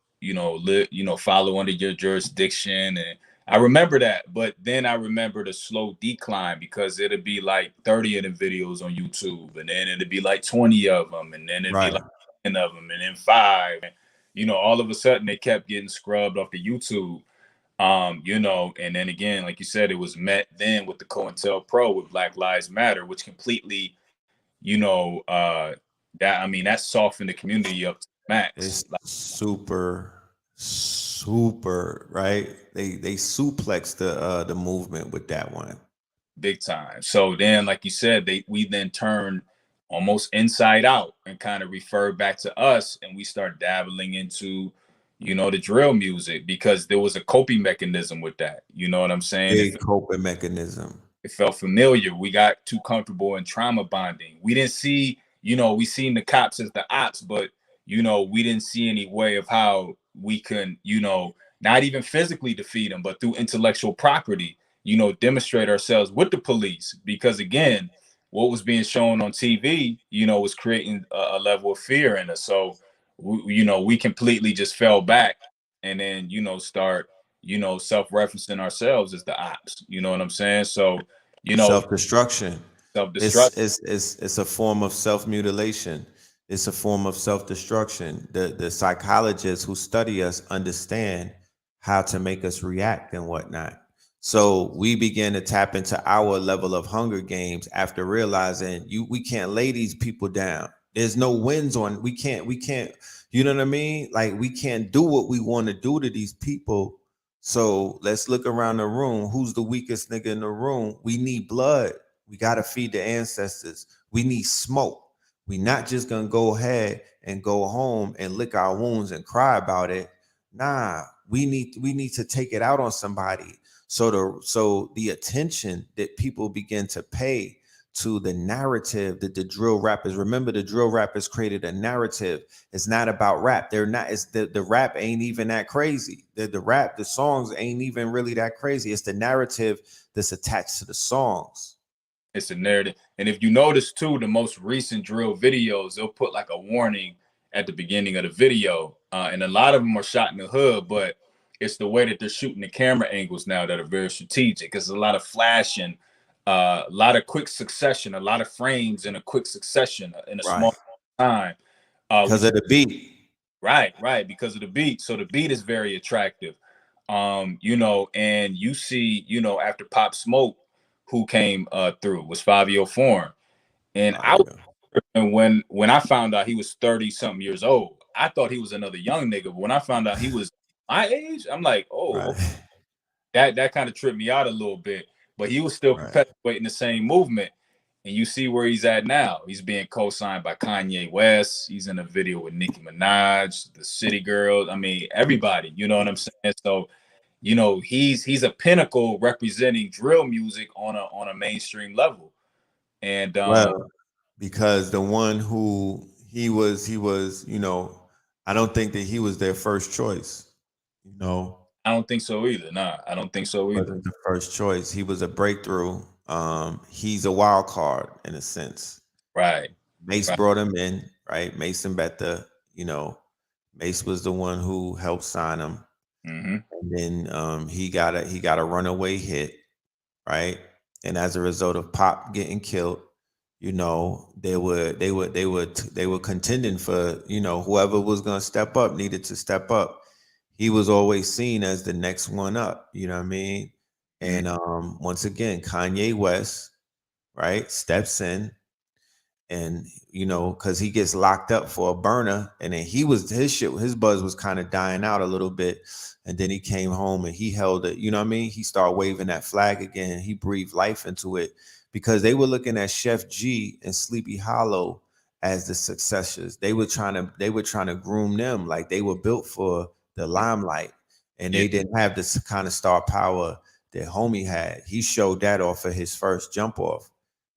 follow under your jurisdiction. And I remember that. But then I remember the slow decline because it'd be like 30 of the videos on YouTube, and then it'd be like 20 of them, and then it'd be Right. like 10 of them, and then 5. All of a sudden they kept getting scrubbed off the YouTube. And then again, like you said, it was met then with the COINTELPRO with Black Lives Matter, which completely, that softened the community up to max. It's super, right? They suplexed the movement with that one. Big time. So then, like you said, we then turned almost inside out and kind of referred back to us, and we start dabbling into, you know, the drill music, because there was a coping mechanism with that. You know what I'm saying? Big coping mechanism. It felt familiar. We got too comfortable in trauma bonding. We didn't see, you know, we seen the cops as the ops, but, you know, we didn't see any way of how we can, you know, not even physically defeat them, but through intellectual property, you know, demonstrate ourselves with the police. Because again, what was being shown on TV, you know, was creating a level of fear in us. So, you know, we completely just fell back and then, you know, start, you know, self-referencing ourselves as the ops. You know what I'm saying? So, you know, Self-destruction. self-destruct. It's a form of self-mutilation. It's a form of self-destruction. The psychologists who study us understand how to make us react and whatnot. So we began to tap into our level of Hunger Games after realizing we can't lay these people down. There's no wins on. We can't. You know what I mean? Like we can't do what we want to do to these people. So let's look around the room. Who's the weakest nigga in the room? We need blood. We got to feed the ancestors. We need smoke. We not just gonna go ahead and go home and lick our wounds and cry about it. Nah, we need to take it out on somebody. So the attention that people begin to pay to the narrative that the drill rappers, remember, the drill rappers created a narrative. It's not about rap. They're not. It's the rap ain't even that crazy. The songs ain't even really that crazy. It's the narrative that's attached to the songs. It's a narrative. And if you notice too, the most recent drill videos, they'll put like a warning at the beginning of the video. And a lot of them are shot in the hood, but it's the way that they're shooting the camera angles now that are very strategic. Because a lot of flashing, a lot of quick succession, a lot of frames in a quick succession in a Right. small time. Because of the beat. Right, because of the beat. So the beat is very attractive. You know, and you see, you know, after Pop Smoke, who came through was Fabio Foreign. And I was, and when I found out he was 30 something years old, I thought he was another young nigga. But when I found out he was my age, I'm like, oh, Right. okay. That kind of tripped me out a little bit. But he was still Right. perpetuating the same movement. And you see where he's at now. He's being co-signed by Kanye West. He's in a video with Nicki Minaj, the City Girls. I mean, everybody. You know what I'm saying? So, you know, he's a pinnacle representing drill music on a mainstream level. And Well, because the one who he was, I don't think that he was their first choice. You know, I don't think so either. Nah, I don't think so either. wasn't the first choice. He was a breakthrough. He's a wild card in a sense. Right. Mace Right. brought him in, right? Mason Betha, Mace was the one who helped sign him. Mm-hmm. And then he got a runaway hit, right? And as a result of Pop getting killed, they were contending for, whoever was gonna step up needed to step up. He was always seen as the next one up, you know what I mean? And once again, Kanye West, right, steps in, and because he gets locked up for a burner, and then his buzz was kind of dying out a little bit, and then he came home and he held it, you know what I mean? He started waving that flag again. He breathed life into it, because they were looking at Chef G and Sleepy Hollow as the successors. They were trying to groom them like they were built for the limelight, and they didn't have this kind of star power that Homie had. He showed that off of his first jump off,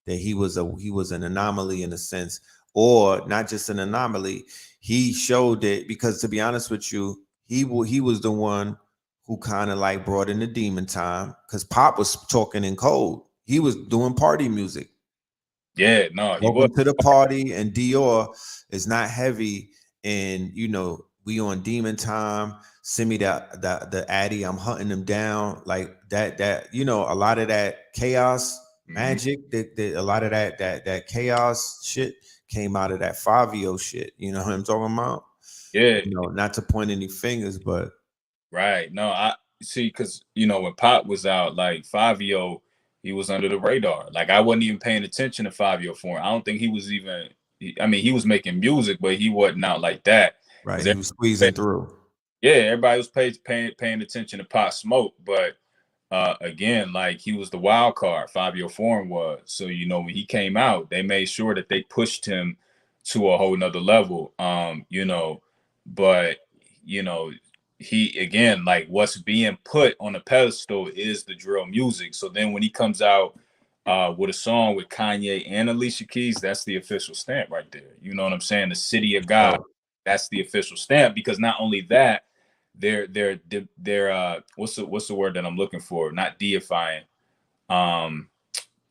that he was an anomaly in a sense, or not just an anomaly. He showed it because, to be honest with you, he was the one who kind of like brought in the demon time, because Pop was talking in code. He was doing party music. Yeah, no, he was. Welcome to the party, and Dior is not heavy, and we on demon time. Send me the Addy. I'm hunting them down like that. A lot of that chaos magic, that a lot of that chaos shit came out of that Favio shit. You know what I'm talking about? Yeah. Not to point any fingers, but Right. No, I see, because when Pop was out, like Fabio, he was under the radar. Like I wasn't even paying attention to Fabio for him. I don't think he was even. I mean, he was making music, but he wasn't out like that. right, he was squeezing through. Yeah, everybody was paying attention to Pop Smoke, but again, like he was the wild card. Fabio Foreign was. So when he came out, they made sure that they pushed him to a whole nother level. But he again, like what's being put on the pedestal is the drill music. So then when he comes out with a song with Kanye and Alicia Keys, that's the official stamp right there. You know what I'm saying? The City of God, that's the official stamp, because not only that, they're what's the word that I'm looking for? Not deifying.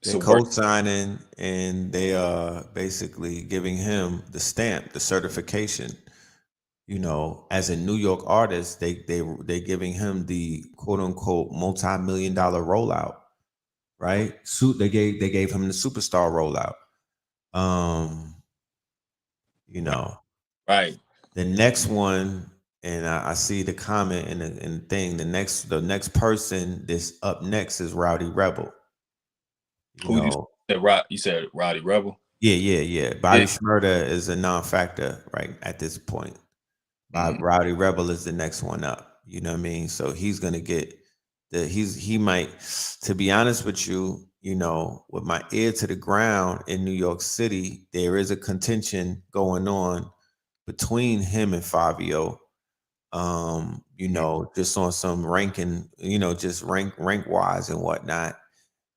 It's They're a word. co-signing, and they are basically giving him the stamp, the certification. You know, as a New York artist, they're giving him the quote unquote multi-million-dollar rollout, right? They gave him the superstar rollout. Um, you know, Right. the next one, and I see the comment and the thing. The next person that's up next is Rowdy Rebel. You Who know, you said Roddy Rebel? yeah. Bobby Yeah. Shmurda is a non-factor right at this point. Mhm. Rowdy Rebel is the next one up. You know what I mean? So he's gonna get he might, to be honest with you, you know, with my ear to the ground in New York City, there is a contention going on between him and Fabio. You know, just on some ranking, you know, just rank wise and whatnot.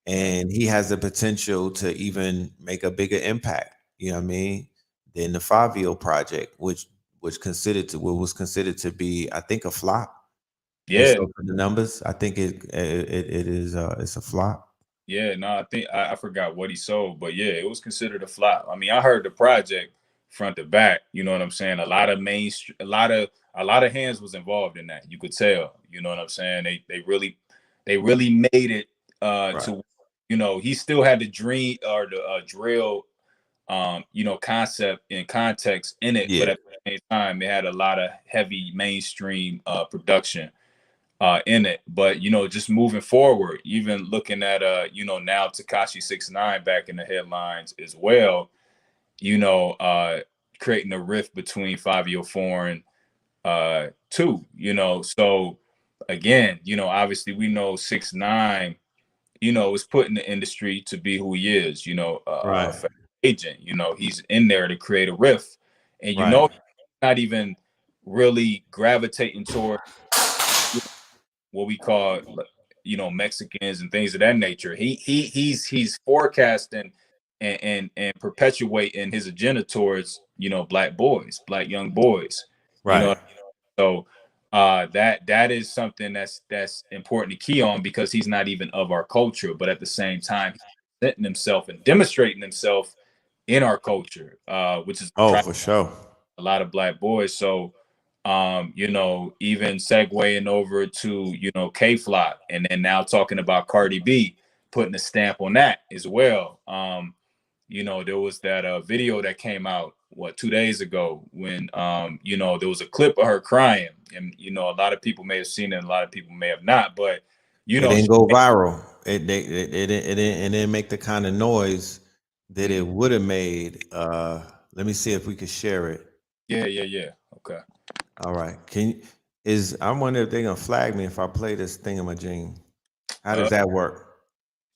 And he has the potential to even make a bigger impact, you know what I mean, than the Fabio project, which what was considered to be, I think, a flop based Yeah. off of the numbers. I think it is it's a flop. Yeah, no, I think I forgot what he sold, but yeah, it was considered a flop. I mean, I heard the project front to back. You know what I'm saying? A lot of mainstream, a lot of hands was involved in that. You could tell. You know what I'm saying? They really made it Right. to, he still had the dream or the drill, concept and context in it, but Yeah. at the same time, it had a lot of heavy mainstream production in it. But just moving forward, even looking at now Takashi 69 back in the headlines as well, creating a rift between Fabio Foreign two, so again, obviously we know 6 9 is put in the industry to be who he is, Right. agent, he's in there to create a rift, and Right. not even really gravitating toward what we call Mexicans and things of that nature. He's forecasting and perpetuating his agenda towards black boys, black young boys. You know, Right. so that is something that's important to key on, because he's not even of our culture, but at the same time, he's presenting himself and demonstrating himself in our culture, which is Oh, for sure. a lot of black boys. So, even segueing over to, K Flock, and then now talking about Cardi B, putting a stamp on that as well. There was that video that came out, 2 days ago, when, there was a clip of her crying, and, a lot of people may have seen it, and a lot of people may have not, but, It she, didn't go viral. It didn't make the kind of noise that it mm, would have made. Let me see if we could share it. yeah. Okay. All right. I wonder if they're gonna flag me if I play this thingamajig. How Uh, does that work?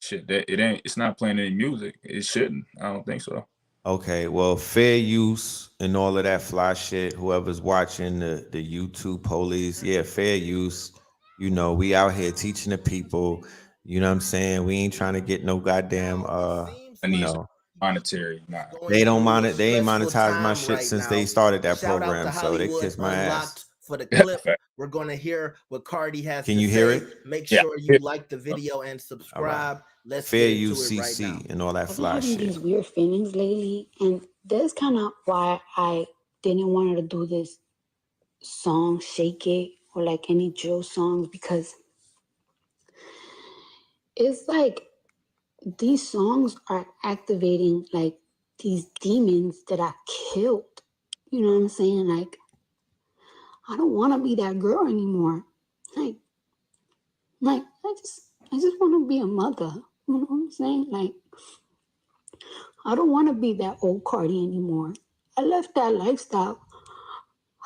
Shit, that it's not playing any music. It shouldn't. I don't think so. Okay, well, fair use and all of that fly shit. Whoever's watching the YouTube police, yeah, fair use. You know, we out here teaching the people. You know what I'm saying? We ain't trying to get no goddamn I you need some know, monetary. Nah. they don't they ain't monetized my shit since they started that program, so they kiss my ass. Fact. Can you hear it? Yeah. All right. Fair use CC and all that I've been fly having shit. these weird feelings lately, and that's kind of why I didn't want to do this song, Shake It, or like any drill songs, because it's like these songs are activating like these demons that I killed. You know what I'm saying? Like, I don't want to be that girl anymore. Like, I just want to be a mother. You know what I'm saying? Like, I don't want to be that old Cardi anymore. I left that lifestyle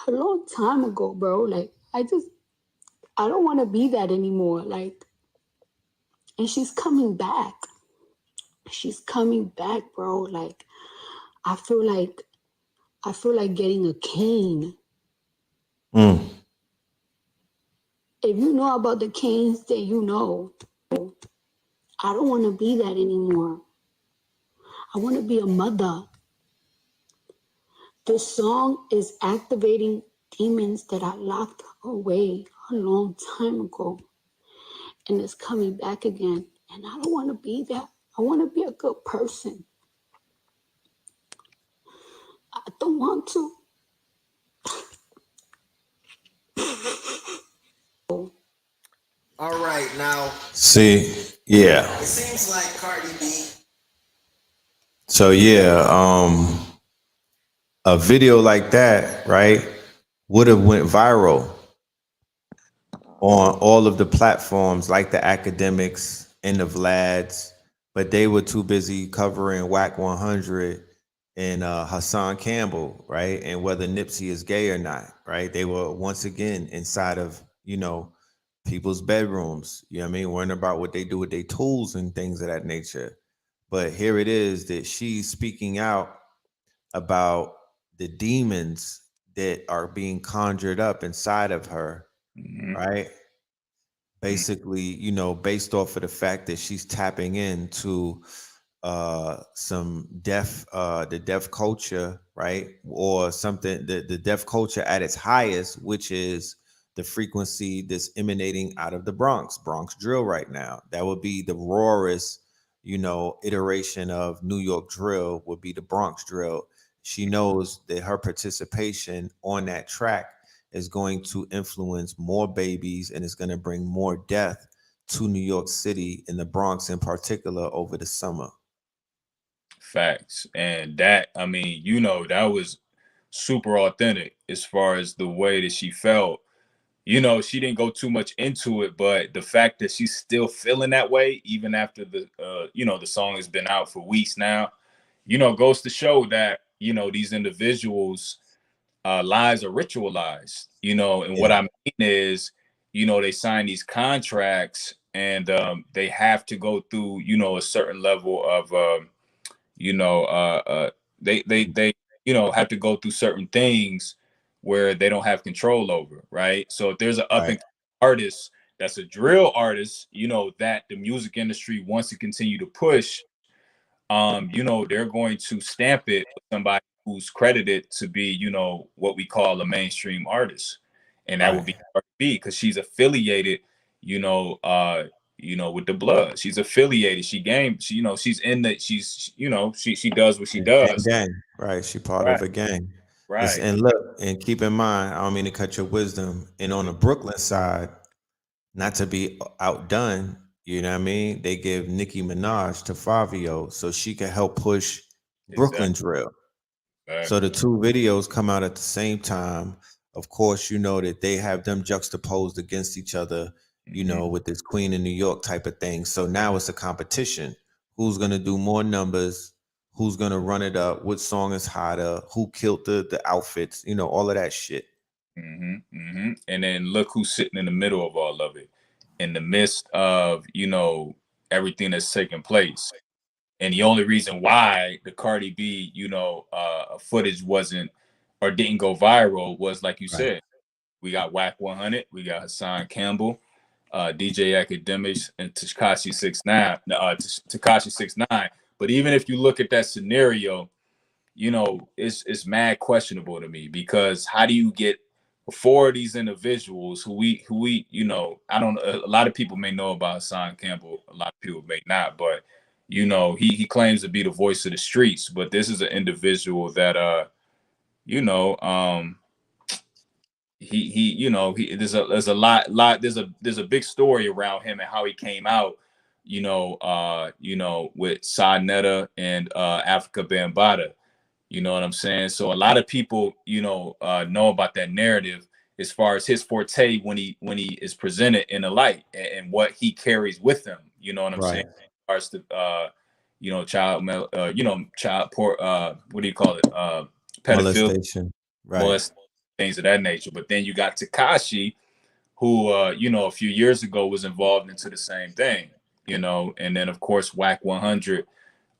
a long time ago, bro. Like, I don't want to be that anymore. Like, and she's coming back. She's coming back, bro. Like, I feel like getting a cane. Mm. If you know about the Canes, then you know. I don't want to be that anymore. I want to be a mother. This song is activating demons that I locked away a long time ago. And it's coming back again. And I don't want to be that. I want to be a good person. I don't want to. All right, now See, yeah. it seems like Cardi B. So yeah, a video like that, right, would have went viral on all of the platforms like the academics and the Vlads, but they were too busy covering Whack 100 and Hassan Campbell, right? And whether Nipsey is gay or not, right? They were once again inside of, people's bedrooms, you know what I mean? Worrying about what they do with their tools and things of that nature. But here it is that she's speaking out about the demons that are being conjured up inside of her, right? Basically, based off of the fact that she's tapping into some the deaf culture, right? Or something, the deaf culture at its highest, which is the frequency that's emanating out of the Bronx drill right now. That would be the rawest, iteration of New York drill would be the Bronx drill. She knows that her participation on that track is going to influence more babies and is going to bring more death to New York City and the Bronx in particular over the summer. Facts. And that, I mean, that was super authentic as far as the way that she felt. She didn't go too much into it, but the fact that she's still feeling that way, even after the song has been out for weeks now, goes to show that, these individuals' lives are ritualized, and what I mean is, they sign these contracts and they have to go through, a certain level of, they have to go through certain things where they don't have control over, right? So if there's an up and artist that's a drill artist, that the music industry wants to continue to push, they're going to stamp it with somebody who's credited to be, what we call a mainstream artist. And that would be Cardi B, because she's affiliated, with the blood. She's affiliated. She's in the, she does what she does. Gang, right? She part of Right. a gang. Right. And look, and keep in mind, I don't mean to cut your wisdom. And on the Brooklyn side, not to be outdone, you know what I mean? They give Nicki Minaj to Fabio so she can help push Brooklyn drill. So the two videos come out at the same time. Of course, you know that they have them juxtaposed against each other, with this Queen in New York type of thing. So now it's a competition. Who's gonna do more numbers? Who's gonna run it up? What song is hotter? Who killed the outfits? All of that shit. And then look who's sitting in the middle of all of it, in the midst of everything that's taking place. And the only reason why the Cardi B, footage wasn't or didn't go viral was, like you said, we got Whack 100, we got Hassan Campbell, DJ Academics, and Tekashi 69, Tekashi 69. But even if you look at that scenario, it's mad questionable to me, because how do you get four of these individuals who we I don't, a lot of people may know about Hassan Campbell, a lot of people may not, but he claims to be the voice of the streets, but this is an individual that there's a lot there's a big story around him and how he came out, with Sa Netta and Africa Bambaataa. You know what I'm saying? So a lot of people, know about that narrative as far as his forte when he is presented in the light, and what he carries with him. You know what I'm saying? As far as the child poor, what do you call it? Pedophilia, Molestation, things of that nature. But then you got Tekashi, who a few years ago was involved into the same thing, and then of course Whack 100,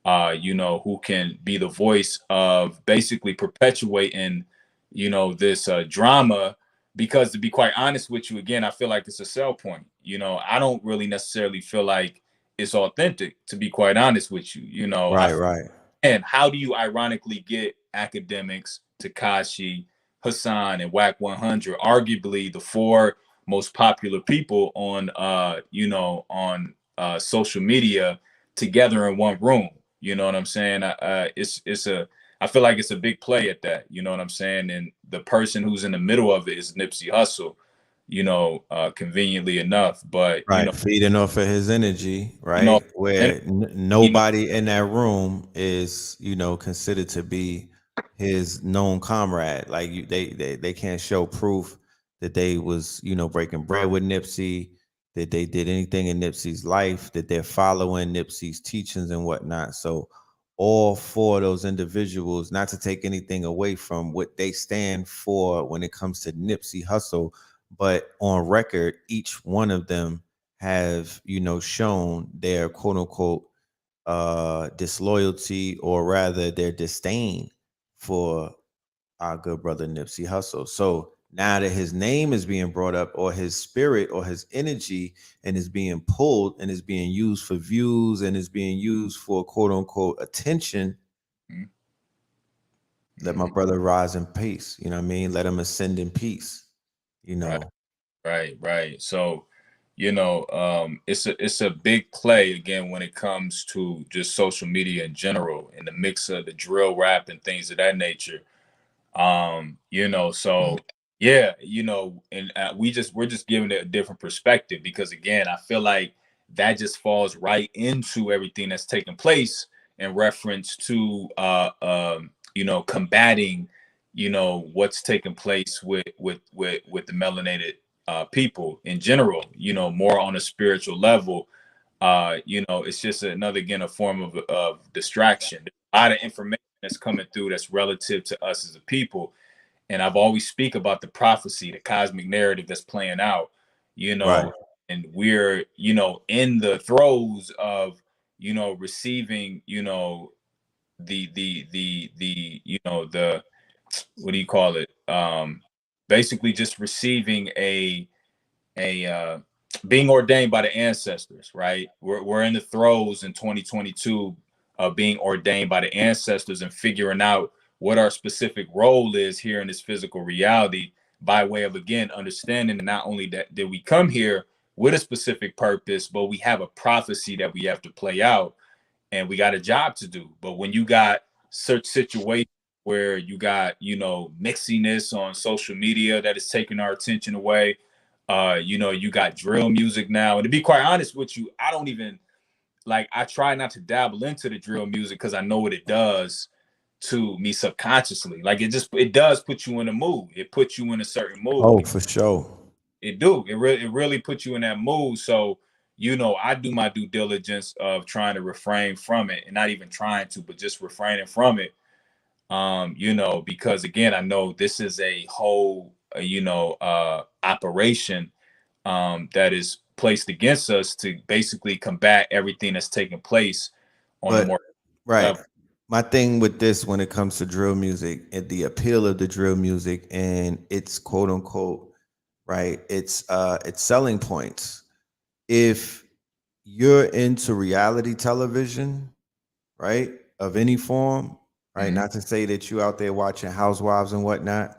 who can be the voice of basically perpetuating, this drama because to be quite honest with you, again, I feel like it's a sell point. You know, I don't really necessarily feel like it's authentic, to be quite honest with you. You know, Right. and how do you ironically get academics, Takashi, Hassan, and Whack 100, arguably the four most popular people on social media, together in one room? You know what I'm saying? I feel like it's a big play at that. You know what I'm saying? And the person who's in the middle of it is Nipsey Hussle, conveniently enough. But Right, feeding off of his energy, you know, right? Where you know, nobody in that room is, considered to be his known comrade. Like they can't show proof that they was, breaking bread with Nipsey, that they did anything in Nipsey's life, that they're following Nipsey's teachings and whatnot. So all four of those individuals, not to take anything away from what they stand for when it comes to Nipsey Hussle, but on record, each one of them have shown their quote unquote disloyalty, or rather their disdain for our good brother Nipsey Hussle. So now that his name is being brought up, or his spirit or his energy, and is being pulled and is being used for views and is being used for quote unquote attention, let my brother rise in peace. You know what I mean? Let him ascend in peace. Right. So, it's a big play again when it comes to just social media in general, in the mix of the drill rap and things of that nature. So yeah, and we're just giving it a different perspective, because again, I feel like that just falls right into everything that's taking place in reference to combating what's taking place with the melanated people in general, more on a spiritual level. It's just another, again, a form of distraction. There's a lot of information that's coming through that's relative to us as a people. And I've always speak about the prophecy, the cosmic narrative that's playing out, Right. and we're, in the throes of, receiving, the what do you call it? Basically just receiving a being ordained by the ancestors, right? We're in the throes in 2022 of being ordained by the ancestors and figuring out what our specific role is here in this physical reality, by way of, again, understanding that not only that did we come here with a specific purpose, but we have a prophecy that we have to play out, and we got a job to do. But when you got such situations where you got, mixiness on social media that is taking our attention away, you got drill music now. And to be quite honest with you, I don't even I try not to dabble into the drill music, because I know what it does to me subconsciously. It does put you in a mood. It puts you in a certain mood. Oh, for sure. It really puts you in that mood. So, I do my due diligence of trying to refrain from it, and not even trying to, but just refraining from it. Because again, I know this is a whole, operation that is placed against us to basically combat everything that's taking place on a But more right. level. My thing with this, when it comes to drill music and the appeal of the drill music and its quote unquote, right, it's selling points. If you're into reality television, right, of any form, right, Mhm. not to say that you out there watching Housewives and whatnot,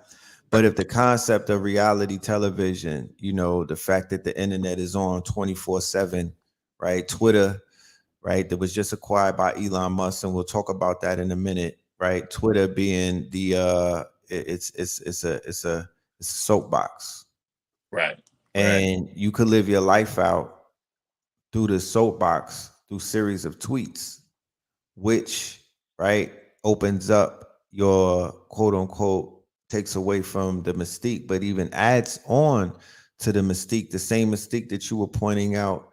but if the concept of reality television, the fact that the internet is on 24/7, right, Twitter, right, that was just acquired by Elon Musk, and we'll talk about that in a minute, right? Twitter being the it's a soapbox, Right. and you could live your life out through the soapbox through series of tweets, which, right, opens up your quote unquote, takes away from the mystique, but even adds on to the mystique, the same mystique that you were pointing out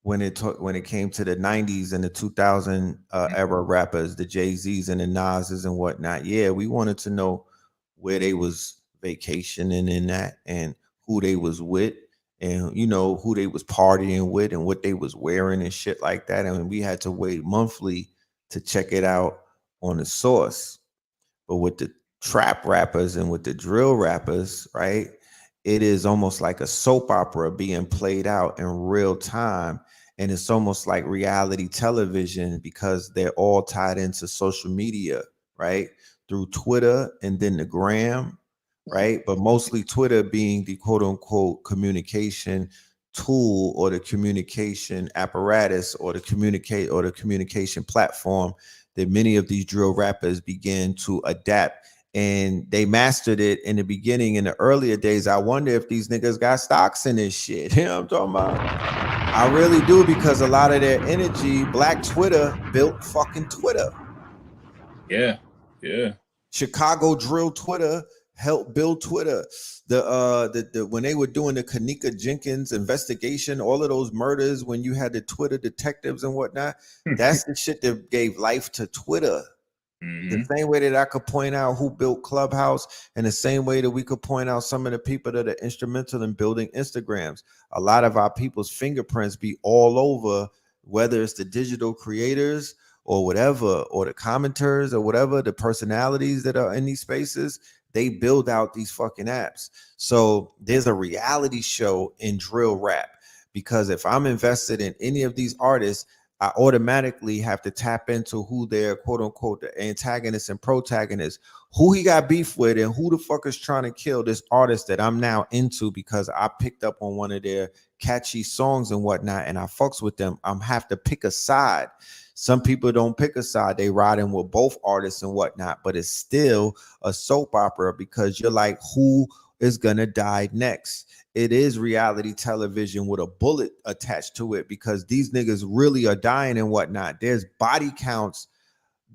when it came to the 90s and the 2000 era rappers, the Jay-Z's and the Nas's and whatnot. Yeah, we wanted to know where they was vacationing in that, and who they was with, and who they was partying with, and what they was wearing and shit like that. And we had to wait monthly to check it out on the source. But with the trap rappers and with the drill rappers, right, it is almost like a soap opera being played out in real time. And it's almost like reality television because they're all tied into social media, right? Through Twitter and then the gram, right? But mostly Twitter being the quote unquote communication tool or the communication apparatus or the communication platform that many of these drill rappers began to adapt, and they mastered it in the beginning. In the earlier days, I wonder if these niggas got stocks in this shit. You know what I'm talking about? I really do, because a lot of their energy, Black Twitter built fucking Twitter. Yeah, yeah. Chicago drill Twitter helped build Twitter. The when they were doing the Kanika Jenkins investigation, all of those murders, when you had the Twitter detectives and whatnot, that's the shit that gave life to Twitter. The same way that I could point out who built Clubhouse, and the same way that we could point out some of the people that are instrumental in building Instagrams. A lot of our people's fingerprints be all over, whether it's the digital creators or whatever, or the commenters or whatever, the personalities that are in these spaces, they build out these fucking apps. So there's a reality show in drill rap, because if I'm invested in any of these artists, I automatically have to tap into who their quote unquote the antagonists and protagonists, who he got beef with, and who the fuck is trying to kill this artist that I'm now into because I picked up on one of their catchy songs and whatnot, and I fucks with them. I'm have to pick a side. Some people don't pick a side, they ride in with both artists and whatnot, but it's still a soap opera because you're like, who is gonna die next? It is reality television with a bullet attached to it, because these niggas really are dying and whatnot. There's body counts.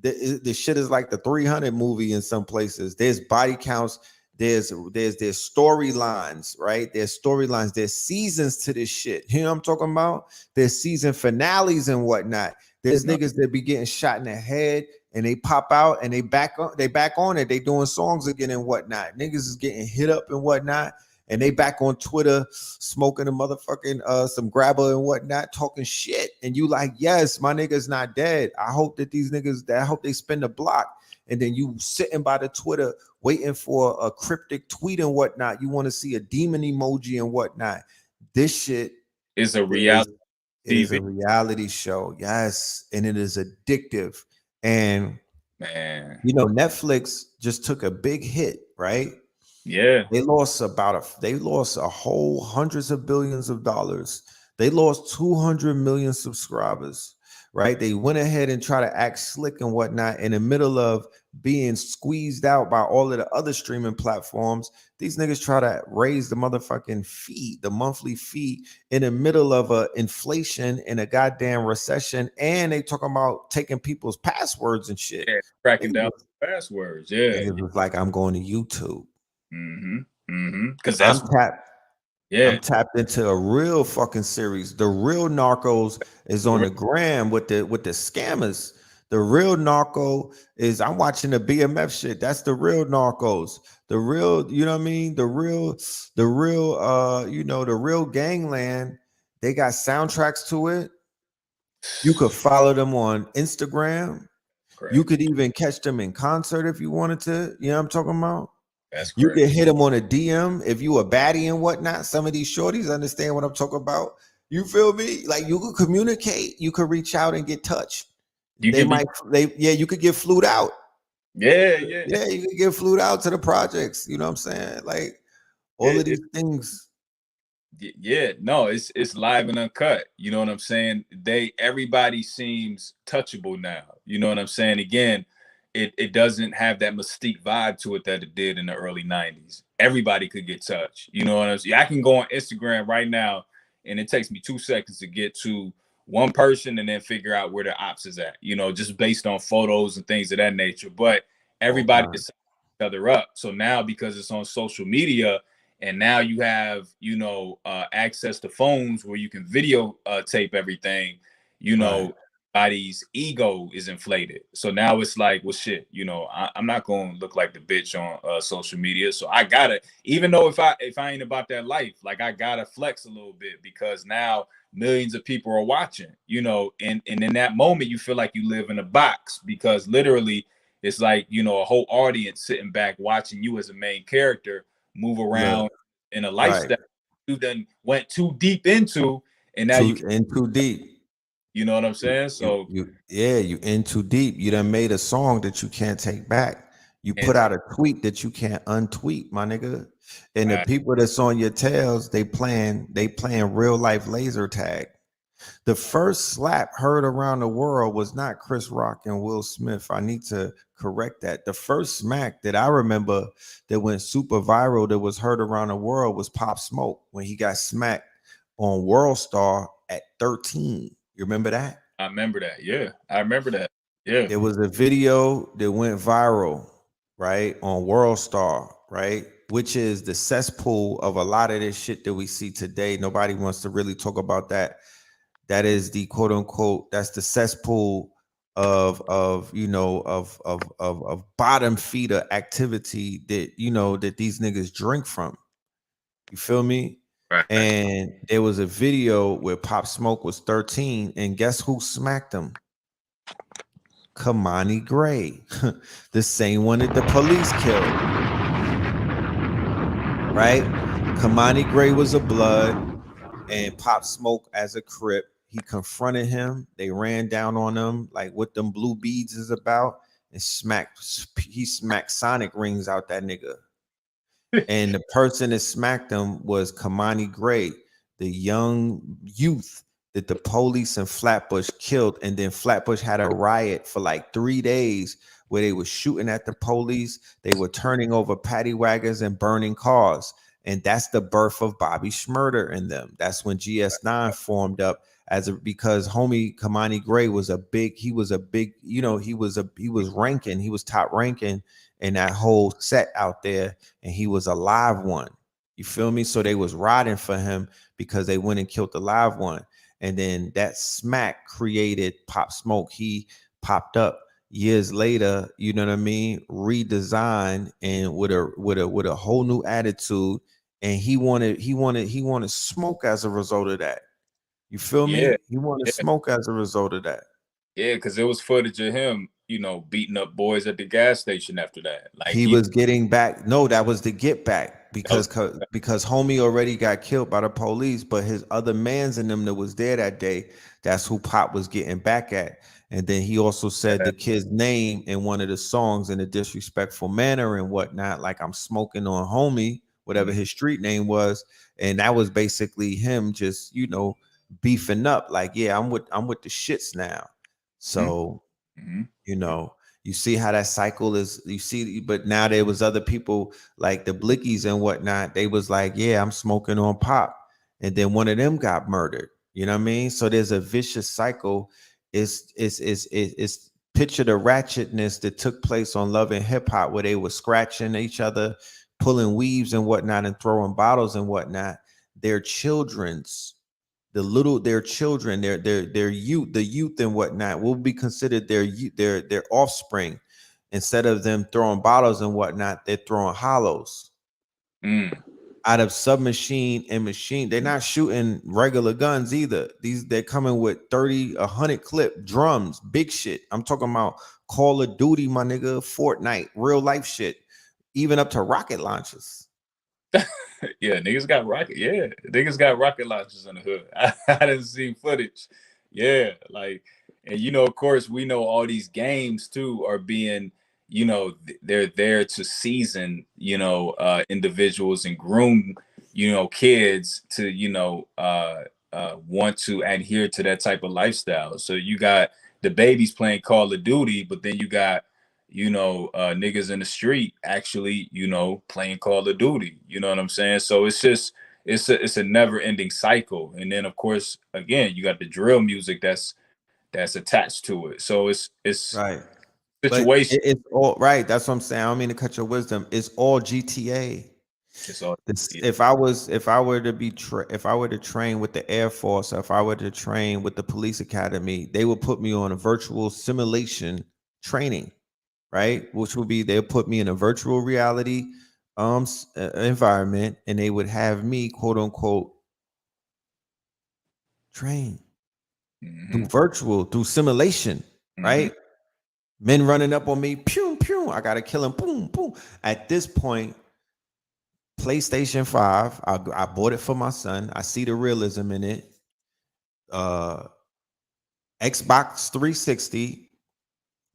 The shit is like the 300 movie in some places. There's body counts. There's storylines, right? There's storylines. There's seasons to this shit. You know what I'm talking about? There's season finales and whatnot. There's niggas that be getting shot in the head and they pop out and they back on it. They doing songs again and whatnot. Niggas is getting hit up and whatnot. And they back on Twitter smoking a motherfucking some grabber and whatnot, talking shit. And you like, yes, my nigga's not dead. I hope that these niggas, I hope they spin the block. And then you sitting by the Twitter waiting for a cryptic tweet and whatnot. You want to see a demon emoji and whatnot. This shit is a reality. It is a reality show. Yes. And it is addictive. And man, you know, Netflix just took a big hit, right? Yeah. They lost a whole hundreds of billions of dollars. They lost 200 million subscribers, right? They went ahead and try to act slick and whatnot in the middle of being squeezed out by all of the other streaming platforms. These niggas try to raise the motherfucking fee, the monthly fee, in the middle of a inflation and a goddamn recession. And they talking about taking people's passwords and shit. Yeah, cracking down passwords. Yeah. It was like, I'm going to YouTube. Because that's I'm tapped into a real fucking series. The real Narcos is on the gram with the scammers. The real Narco is, I'm watching the BMF shit. That's the real Narcos. The real, you know what I mean? The real, you know, the real gangland. They got soundtracks to it. You could follow them on Instagram. Correct. You could even catch them in concert if you wanted to. You know what I'm talking about? That's correct. You can hit them on a DM if you a baddie and whatnot. Some of these shorties understand what I'm talking about. You feel me? Like, you could communicate. You could reach out and get touched. You could get flued out. Yeah, you could get flued out to the projects. You know what I'm saying? Like, all of these things. Yeah, no, it's live and uncut. You know what I'm saying? Everybody seems touchable now. You know what I'm saying? Again, it doesn't have that mystique vibe to it that it did in the early 90s. Everybody could get touched. You know what I'm saying? I can go on Instagram right now and it takes me 2 seconds to get to one person and then figure out where the ops is at, you know, just based on photos and things of that nature. But everybody is each other up. So now, because it's on social media, and now you have, you know, access to phones where you can video tape everything, you know, body's ego is inflated. So now it's like, well, shit, you know, I'm not going to look like the bitch on social media. So I got to, even though if I ain't about that life, like, I got to flex a little bit, because now millions of people are watching, you know, and in that moment, you feel like you live in a box, because literally it's like, you know, a whole audience sitting back watching you as a main character move around in a Right. lifestyle you then went too deep into, and now Too deep. you know what I'm saying? So You in too deep. You done made a song that you can't take back. You and put out a tweet that you can't untweet, my nigga. And the right, people that's on your tails, they playing real life laser tag. The first slap heard around the world was not Chris Rock and Will Smith. I need to correct that. The first smack that I remember that went super viral that was heard around the world was Pop Smoke when he got smacked on World Star at 13. You remember that? I remember that. Yeah, I remember that. Yeah, There was a video that went viral, right, on World Star, right, which is the cesspool of a lot of this shit that we see today. Nobody wants to really talk about that. That is the quote unquote, that's the cesspool of you know of bottom feeder activity that you know that these niggas drink from. You feel me? right. And there was a video where Pop Smoke was 13, and guess who smacked him? Kamani Gray, the same one that the police killed. Right? Kamani Gray was a blood, and Pop Smoke as a Crip. He confronted him. They ran down on him like what them blue beads is about, and he smacked Sonic rings out that nigga. And the person that smacked him was Kamani Gray, the young youth that the police in Flatbush killed. And then Flatbush had a riot for like 3 days where they were shooting at the police. They were turning over paddy wagons and burning cars. And that's the birth of Bobby Shmurda in them. That's when GS9 formed up because homie Kamani Gray was a big, you know, he was ranking, he was top ranking in that whole set out there, and he was a live one. You feel me? So they was riding for him because they went and killed the live one. And then that smack created Pop Smoke. He popped up years later, you know what I mean, redesigned and with a whole new attitude. And he wanted smoke as a result of that. You feel Yeah, me? He wanted yeah, smoke as a result of that. yeah. Because there was footage of him, you know, beating up boys at the gas station after that. Like He he was getting back. No, that was the get back that was because homie already got killed by the police, but his other mans in them that was there that day, that's who Pop was getting back at. And then he also said the kid's name in one of the songs in a disrespectful manner and whatnot, like I'm smoking on homie, whatever his street name was. And that was basically him just, you know, beefing up, like, yeah, I'm with the shits now. So, mm-hmm. you know, you see how that cycle is, you see, but now there was other people like the Blickies and whatnot. They was like, yeah, I'm smoking on Pop. And then one of them got murdered. You know what I mean? So there's a vicious cycle. It's picture the ratchetness that took place on Love and Hip Hop where they were scratching each other, pulling weaves and whatnot, and throwing bottles and whatnot. Their children, their youth, the youth and whatnot will be considered their offspring. Instead of them throwing bottles and whatnot, they're throwing hollows out of submachine and machine. They're not shooting regular guns either. They're coming with 30, 100 clip drums, big shit. I'm talking about Call of Duty, my nigga, Fortnite, real life shit, even up to rocket launchers. Yeah, niggas got rocket launchers in the hood. I didn't see footage. Yeah, like, and you know, of course, we know all these games too are being, you know, they're there to season, you know, individuals and groom, you know, kids to, you know, want to adhere to that type of lifestyle. So you got the babies playing Call of Duty, but then you got, you know, niggas in the street actually, you know, playing Call of Duty. You know what I'm saying? So it's just it's a never ending cycle. And then of course, again, you got the drill music that's attached to it. So it's Right. But situation. it's all right. That's what I'm saying. I don't mean to cut your wisdom. It's all GTA. It's all If I were to train with the Air Force, or if I were to train with the police academy, they would put me on a virtual simulation training, right? Which would be they'll put me in a virtual reality environment, and they would have me quote unquote train through simulation, right? Men running up on me, pew pew. I gotta kill him, boom boom. At this point, PlayStation 5. I bought it for my son. I see the realism in it. Xbox 360.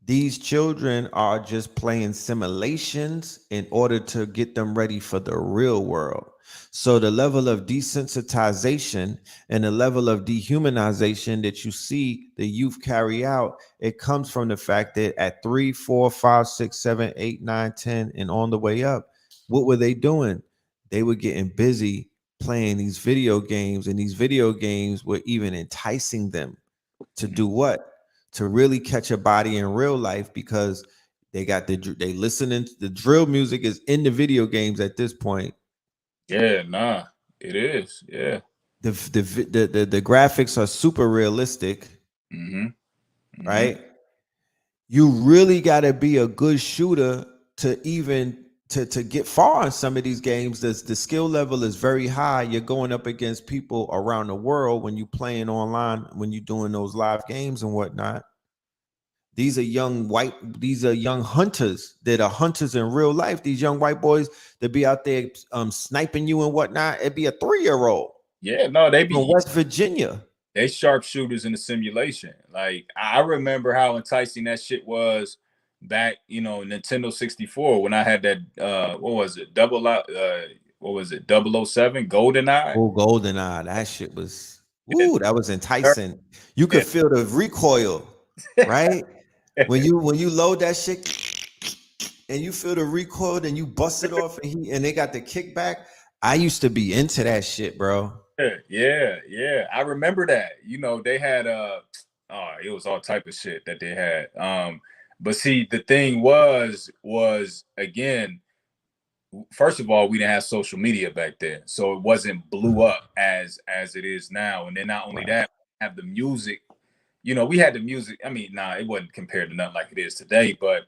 These children are just playing simulations in order to get them ready for the real world. So the level of desensitization and the level of dehumanization that you see the youth carry out, it comes from the fact that at 3, 4, 5, 6, 7, 8, 9, 10, and on the way up, what were they doing? They were getting busy playing these video games, and these video games were even enticing them to do what? To really catch a body in real life, because they listening to the drill music is in the video games at this point. Yeah, nah, it is. Yeah. The graphics are super realistic, right? You really got to be a good shooter to even to get far in some of these games. The skill level is very high. You're going up against people around the world when you're playing online, when you're doing those live games and whatnot. These are young hunters that are hunters in real life. These young white boys that be out there sniping you and whatnot. It'd be a 3-year-old. Yeah, no, they be from West Virginia. They sharpshooters in the simulation. Like, I remember how enticing that shit was back, Nintendo 64, when I had that what was it? 007 GoldenEye? Oh, GoldenEye. That shit was that was enticing. You could feel the recoil, right? When you load that shit and you feel the recoil, then you bust it off and they got the kickback. I used to be into that shit, bro. Yeah. I remember that. They had it was all type of shit that they had. But see, the thing was again, first of all, we didn't have social media back then, so it wasn't blew up as it is now. And then not only that, we have the music. We had the music. I mean, it wasn't compared to nothing like it is today, but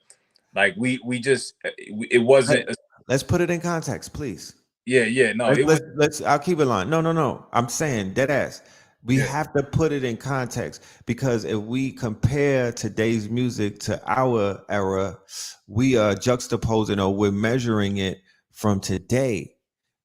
like we just it wasn't. Let's put it in context, please. Yeah. No, let's. I'll keep it on. No. I'm saying dead ass. We have to put it in context, because if we compare today's music to our era, we are juxtaposing, or we're measuring it from today.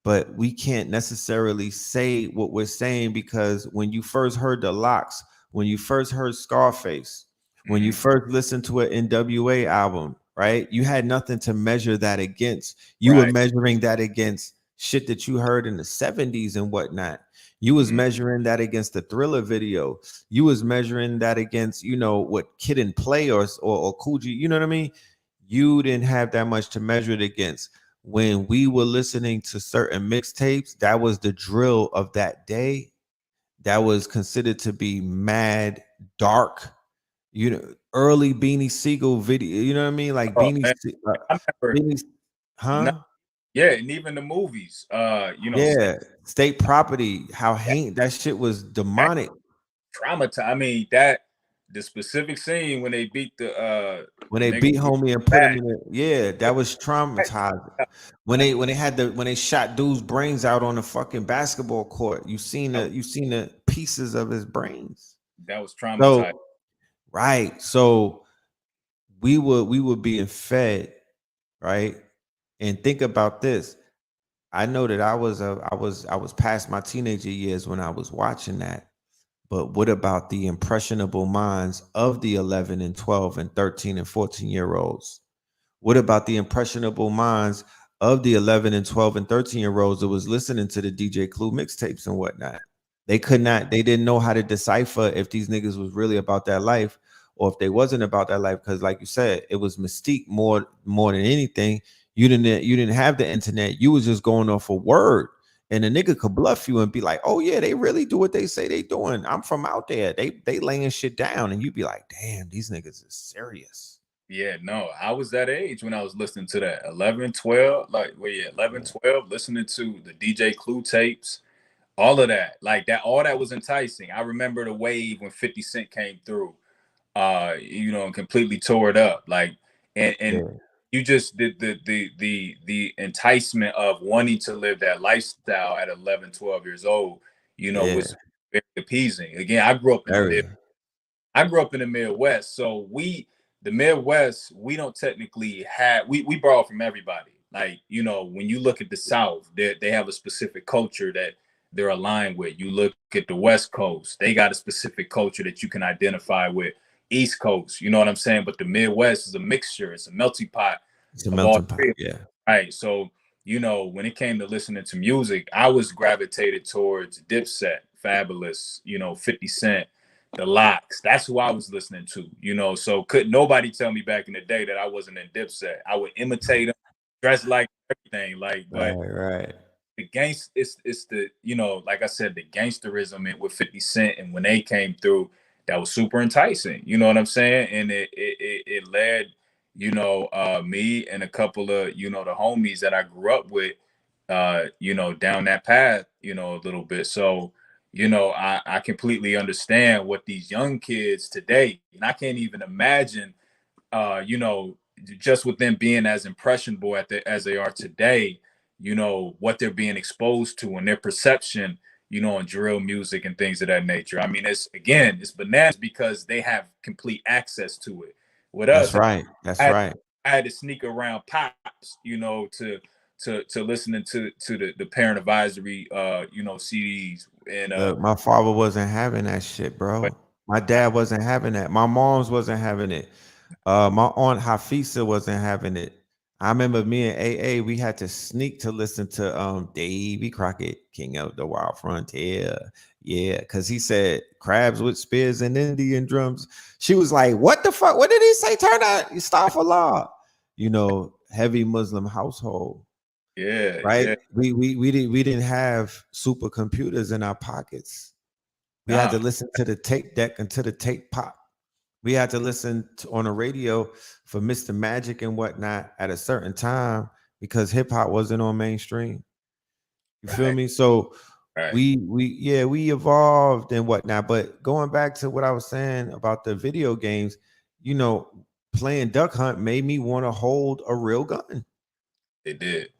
But we can't necessarily say what we're saying, because when you first heard the Locks, when you first heard Scarface, when you first listened to an NWA album, right? You had nothing to measure that against. You were measuring that against shit that you heard in the 70s and whatnot. You was measuring that against the Thriller video. You was measuring that against, what Kid and Play or Cool G, you know what I mean? You didn't have that much to measure it against. When we were listening to certain mixtapes, that was the drill of that day. That was considered to be mad dark. Early Beanie Siegel video, you know what I mean? Like Beanie huh? Yeah, and even the movies, State Property, how that shit was demonic. Traumatized. I mean, the specific scene when they beat when they beat homie and put him in it, that was traumatizing. When they shot dude's brains out on the fucking basketball court, you seen the pieces of his brains. That was traumatizing. So we were being fed, right? And think about this. I know that I was past my teenager years when I was watching that. But what about the impressionable minds of the 11 and 12 and 13 and 14-year-olds? What about the impressionable minds of the 11 and 12 and 13-year-olds that was listening to the DJ Clue mixtapes and whatnot? They didn't know how to decipher if these niggas was really about that life or if they wasn't about that life, because like you said, it was mystique more than anything. You didn't have the internet. You was just going off a word. And a nigga could bluff you and be like, oh yeah, they really do what they say they doing. I'm from out there. They laying shit down. And you'd be like, damn, these niggas is serious. Yeah, no, I was that age when I was listening to that 11, 12, 12, listening to the DJ Clue tapes, all of that. Like that, all that was enticing. I remember the wave when 50 Cent came through, and completely tore it up. Like, and you just did the enticement of wanting to live that lifestyle at 11, 12 years old, was very appeasing. Again, I grew up in the Midwest. So the Midwest, we don't technically have, we borrow from everybody. Like, you know, when you look at the South, they have a specific culture that they're aligned with. You look at the West Coast, they got a specific culture that you can identify with. East Coast, you know what I'm saying? But the Midwest is a mixture, it's a melting pot It's a of all melting pot. three. Yeah. Right. So, you know, when it came to listening to music, I was gravitated towards Dipset, Fabulous, you know, 50 Cent, The Locks. That's who I was listening to, you know. So couldn't nobody tell me back in the day that I wasn't in Dipset. I would imitate them, dress like everything. Like, but Right. the gangst it's the, you know, like I said, the gangsterism with 50 Cent, and when they came through, that was super enticing. You know what I'm saying? And it led, you know, me and a couple of, you know, the homies that I grew up with, you know, down that path, you know, a little bit. So, you know, I completely understand what these young kids today, and I can't even imagine, you know, just with them being as impressionable as they are today, you know, what they're being exposed to and their perception, you know, on drill music and things of that nature. I mean, it's bananas because they have complete access to it. With That's us, right. That's I, right. I had to sneak around pops, you know, to listening to the parent advisory, you know, CDs and Look, my father wasn't having that shit, but bro. My dad wasn't having that. My mom's wasn't having it. My aunt Hafisa wasn't having it. I remember me and AA, we had to sneak to listen to Davy Crockett, King of the Wild Frontier. Yeah, because he said crabs with spears and Indian drums. She was like, what the fuck? What did he say? Turn out, Astaghfirullah. You know, heavy Muslim household. Right? yeah, We didn't have supercomputers in our pockets. We had to nah, listen to the tape deck until the tape pop. We had to listen on the radio for Mr. Magic and whatnot at a certain time because hip hop wasn't on mainstream. You feel right, me? So right, we evolved and whatnot. But going back to what I was saying about the video games, you know, playing Duck Hunt made me want to hold a real gun. it did.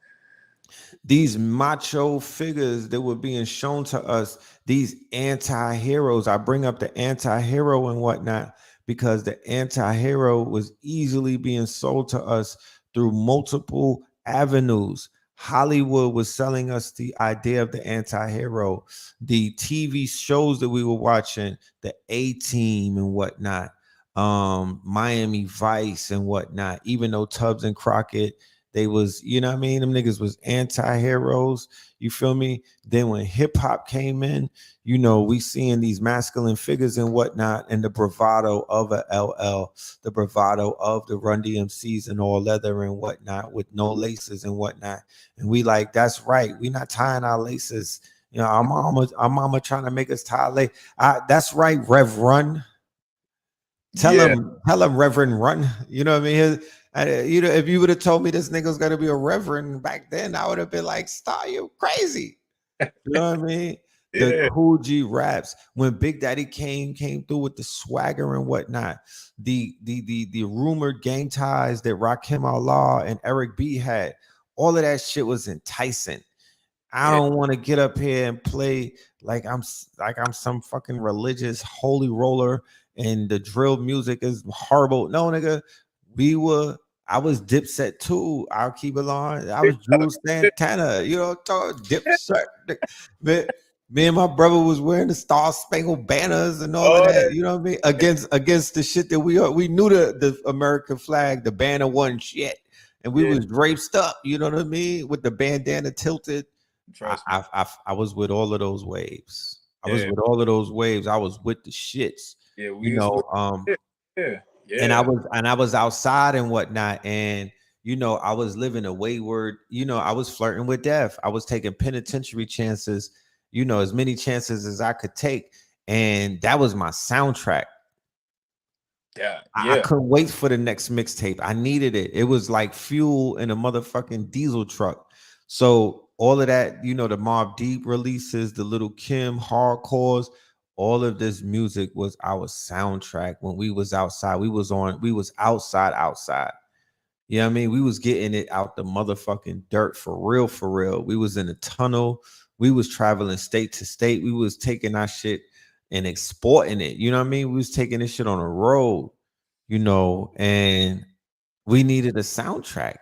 These macho figures that were being shown to us, these anti-heroes. I bring up the anti-hero and whatnot because the anti-hero was easily being sold to us through multiple avenues. Hollywood was selling us the idea of the anti-hero, the TV shows that we were watching, the A-Team and whatnot, Miami Vice and whatnot, even though Tubbs and Crockett, they was, you know what I mean? Them niggas was anti-heroes. You feel me? Then when hip hop came in, you know, we seeing these masculine figures and whatnot, and the bravado of a LL, the bravado of the Run DMCs and all leather and whatnot with no laces and whatnot. And we like, that's right. We not tying our laces. You know, our mama trying to make us tie lace. That's right, Rev Run. Tell Yeah, him, Reverend Run. You know what I mean? You know, if you would have told me this nigga's gonna be a reverend back then, I would have been like, "Star, you crazy." You know what I mean? The yeah, Cool G raps when Big Daddy came through with the swagger and whatnot. The rumored gang ties that Rakim Allah and Eric B had. All of that shit was enticing. I yeah, don't want to get up here and play like I'm some fucking religious holy roller and the drill music is horrible. No, nigga, we were. I was Dipset too. I'll keep it on. I was Jules Santana. You know, Dipset. Man, me and my brother was wearing the Star Spangled Banners and all of all that. that. You know what I mean? Against the shit that we knew the American flag, the banner wasn't shit, and we Yeah, was draped up. You know what I mean? With the bandana tilted. I, trust me. I was with all of those waves. I was Yeah, with all of those waves. I was with the shits, yeah, you we was know. with, yeah, And yeah, I was outside and whatnot, and you know, I was living a wayward. You know, I was flirting with death. I was taking penitentiary chances. You know, as many chances as I could take, and that was my soundtrack. yeah, I yeah, couldn't wait for the next mixtape. I needed it. It was like fuel in a motherfucking diesel truck. So all of that, you know, the Mobb Deep releases, the Little Kim hardcores, all of this music was our soundtrack when we was outside. We was outside. You know what I mean? We was getting it out the motherfucking dirt for real, for real. We was in a tunnel. We was traveling state to state. We was taking our shit and exporting it. You know what I mean? We was taking this shit on the road, you know, and we needed a soundtrack.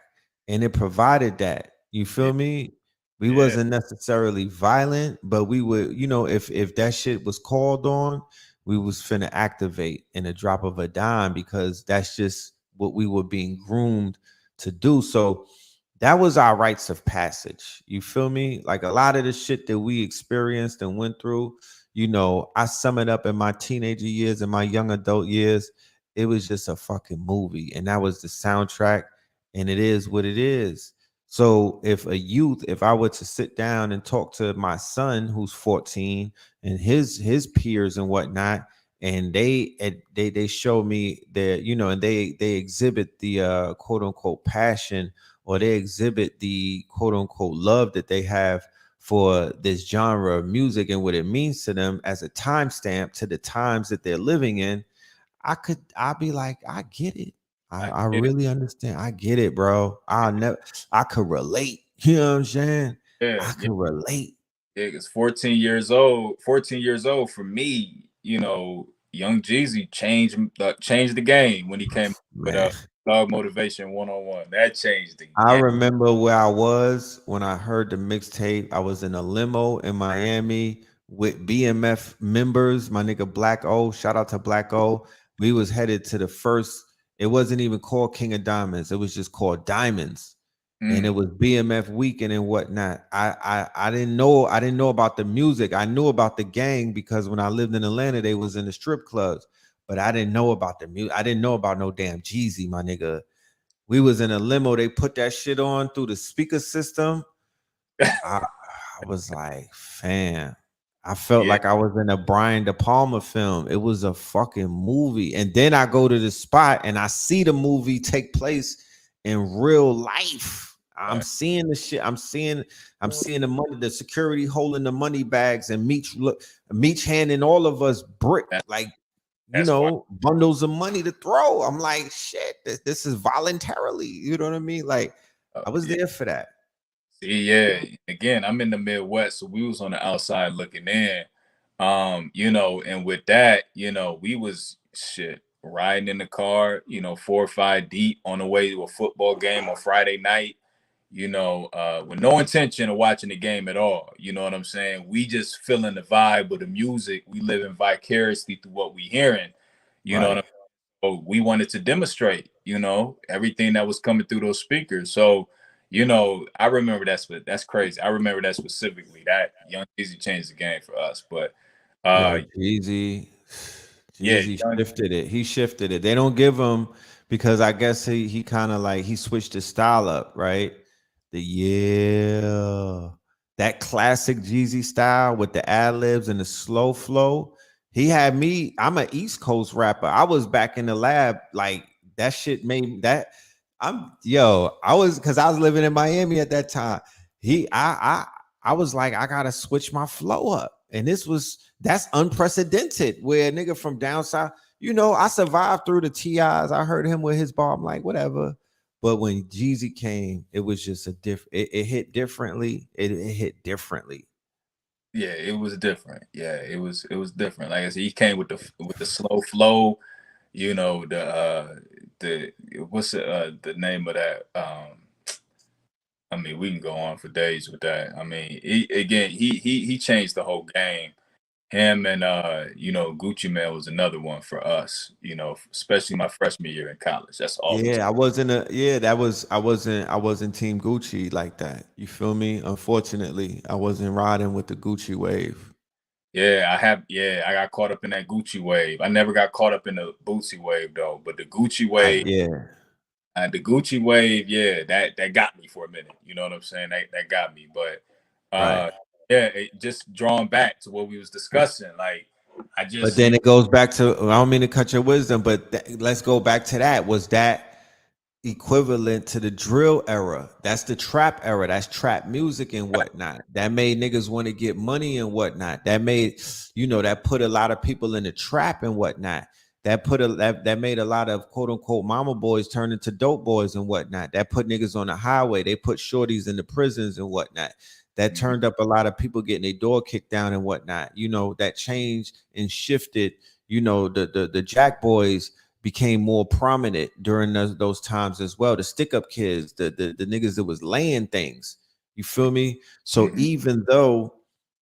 and it provided that. You feel me? We Yeah. wasn't necessarily violent, but we would, if that shit was called on, we was finna activate in a drop of a dime because that's just what we were being groomed to do. So that was our rites of passage. You feel me? Like a lot of the shit that we experienced and went through, I sum it up in my teenager years and my young adult years. It was just a fucking movie, and that was the soundtrack, and it is what it is. So if I were to sit down and talk to my son who's 14 and his peers and whatnot, and they show me that, and they exhibit the quote unquote passion, or they exhibit the quote unquote love that they have for this genre of music and what it means to them as a timestamp to the times that they're living in, I'll be like, I get it. I I get it. really understand. I get it, bro. I could relate. You know what I'm saying? Yeah, I yeah. could relate. It's 14 years old. 14 years old for me. Young Jeezy changed the game when he came with Man. Dog Motivation 101. That changed the I game. remember where I was when I heard the mixtape. I was in a limo in Miami with BMF members, my nigga Black O. Shout out to Black O. We was headed to the first, it wasn't even called King of Diamonds. It was just called Diamonds. And it Mm, was BMF weekend and whatnot. I didn't know about the music. I knew about the gang because when I lived in Atlanta, they was in the strip clubs. But I didn't know about the music. I didn't know about no damn Jeezy, my nigga. We was in a limo. They put that shit on through the speaker system. I was like, fam. I felt yeah, like I was in a Brian De Palma film. It was a fucking movie. And then I go to the spot and I see the movie take place in real life. I'm right. seeing the shit. I'm seeing the money, the security holding the money bags, and Meech handing all of us brick, That, like, that's why. bundles of money to throw. I'm like, shit, this is voluntarily. You know what I mean? Like, I was Yeah. there for that. See, yeah. Again, I'm in the Midwest, so we was on the outside looking in. And with that, we was shit riding in the car, 4 or 5 deep on the way to a football game on Friday night, with no intention of watching the game at all. You know what I'm saying? We just feeling the vibe of the music. We living vicariously through what we hearing. You know what Right. I'm we wanted to demonstrate, everything that was coming through those speakers. So, I remember that's crazy. I remember that specifically. That Young Jeezy changed the game for us. But Yo, uh Jeezy, yeah, Jeezy shifted it. He shifted it. They don't give him because I guess he kind of like he switched his style up, right? That classic Jeezy style with the ad libs and the slow flow. He had me. I'm an East Coast rapper. I was back in the lab, like that shit made that. I was because I was living in Miami at that time. He, I was like, I gotta switch my flow up, and that's unprecedented. Where a nigga from down south, I survived through the TIs. I heard him with his bar. I'm like, whatever. But when Jeezy came, it was just a different. It hit differently. It hit differently. yeah, it was different. Yeah, it was different. Like I said, he came with the slow flow, the what's the name of that? I mean, we can go on for days with that. I mean, he changed the whole game. Him and Gucci Man was another one for us, especially my freshman year in college. That's always Yeah, I wasn't a yeah, that was I wasn't team Gucci like that. You feel me? Unfortunately, I wasn't riding with the Gucci wave. I got caught up in that Gucci wave. I never got caught up in the Bootsy wave though, but Yeah, The Gucci wave, yeah, that got me for a minute. You know what I'm saying? That got me. But right. yeah, just drawing back to what we was discussing. Like I But just, then it goes back to I don't mean to cut your wisdom, but let's go back to that. Was that equivalent to the drill era? That's the trap era. That's trap music and whatnot. That made niggas want to get money and whatnot. That made, that put a lot of people in the trap and whatnot. That made a lot of quote unquote mama boys turn into dope boys and whatnot. That put niggas on the highway. They put shorties in the prisons and whatnot. That Mhm. turned up a lot of people getting their door kicked down and whatnot. That changed and shifted, the Jack boys became more prominent during those times as well. The stick up kids, the niggas that was laying things. You feel me? So even though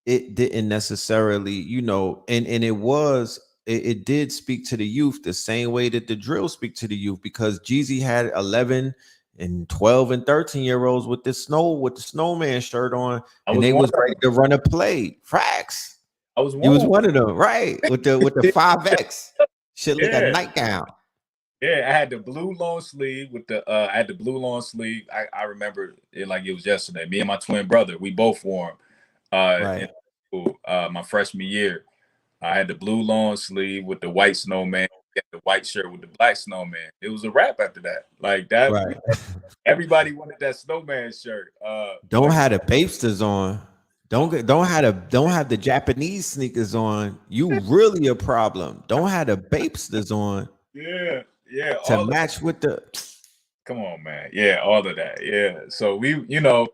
it didn't necessarily, you know, and it did speak to the youth the same way that the drill speak to the youth, because Jeezy had 11 and 12 and 13-year-olds with the snowman shirt on, and they was ready to run a play. Facts. You was one of them, right? With the 5X. Shit like a nightgown. Yeah, I had the blue long sleeve with the I had the blue long sleeve. I remember it like it was yesterday. Me and my twin brother, we both wore them in school, my freshman year. I had the blue long sleeve with the white snowman, the white shirt with the black snowman. It was a wrap after that. Like that, right. Everybody wanted that snowman shirt. Don't have the Bapesters on. Don't have the Japanese sneakers on. You really a problem. Don't have the Bapesters on. Yeah. To match with the. Come on, man. Yeah, all of that. Yeah. So we, you know,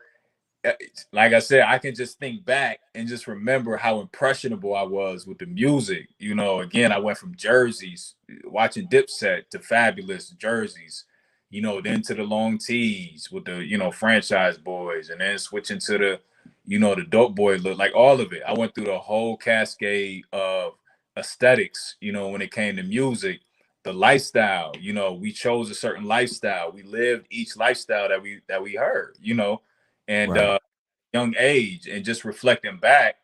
like I said, I can just think back and just remember how impressionable I was with the music. You know, again, I went from jerseys, watching Dipset, to Fabulous jerseys, you know, then to the long tees with the, you know, Franchise Boys, and then switching to the, you know, the Dope Boy look, like all of it. I went through the whole cascade of aesthetics, you know, when it came to music. The lifestyle, you know, we chose a certain lifestyle. We lived each lifestyle that we heard, you know, and young age, and just reflecting back,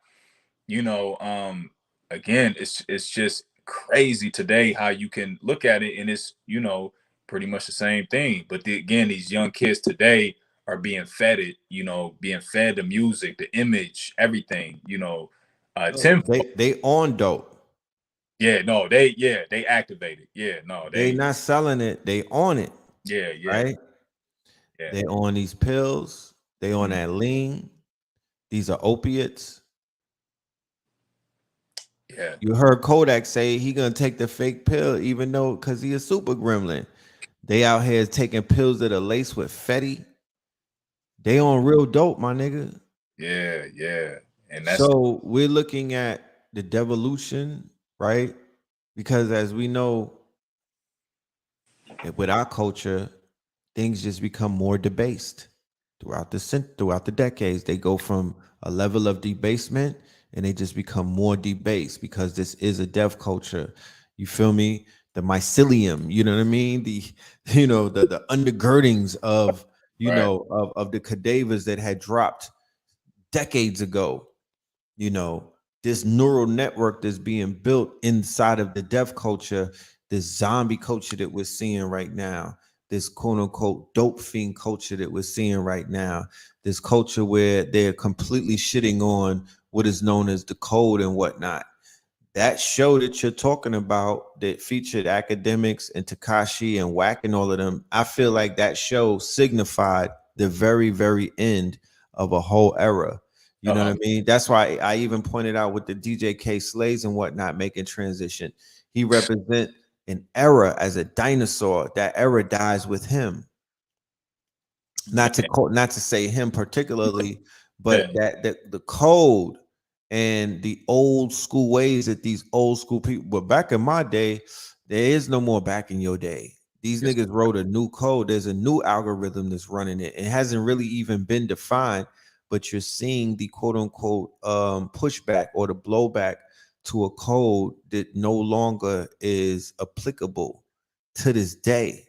you know, again, it's just crazy today how you can look at it and it's, you know, pretty much the same thing. But again, these young kids today are being fed it, you know, being fed the music, the image, everything, you know. Tim, they on dope. Yeah, no, they activated. Yeah, no, they not selling it, they on it. Yeah. Right? Yeah. They on these pills, they on that lean. These are opiates. Yeah. You heard Kodak say he gonna take the fake pill, even though because he a super gremlin. They out here taking pills that are laced with Fetty. They on real dope, my nigga. Yeah. And that's so we're looking at the devolution, right? Because as we know, with our culture, things just become more debased throughout the decades. They go from a level of debasement and they just become more debased because this is a deaf culture. You feel me? The mycelium, you know what I mean? The undergirdings of of the cadavers that had dropped decades ago. You know, this neural network that's being built inside of the deaf culture, this zombie culture that we're seeing right now, this quote unquote dope fiend culture that we're seeing right now, this culture where they're completely shitting on what is known as the code and whatnot. That show that you're talking about that featured academics and Takashi and Wack and all of them, I feel like that show signified the very, very end of a whole era. You know what I mean? That's why I even pointed out with the DJ K Slays and whatnot making transition. He represent an era as a dinosaur. That era dies with him. Not to say him particularly, but that the code and the old school ways that these old school people. But back in my day, there is no more back in your day. These niggas wrote a new code. There's a new algorithm that's running it. It hasn't really even been defined, but you're seeing the quote unquote pushback or the blowback to a code that no longer is applicable to this day.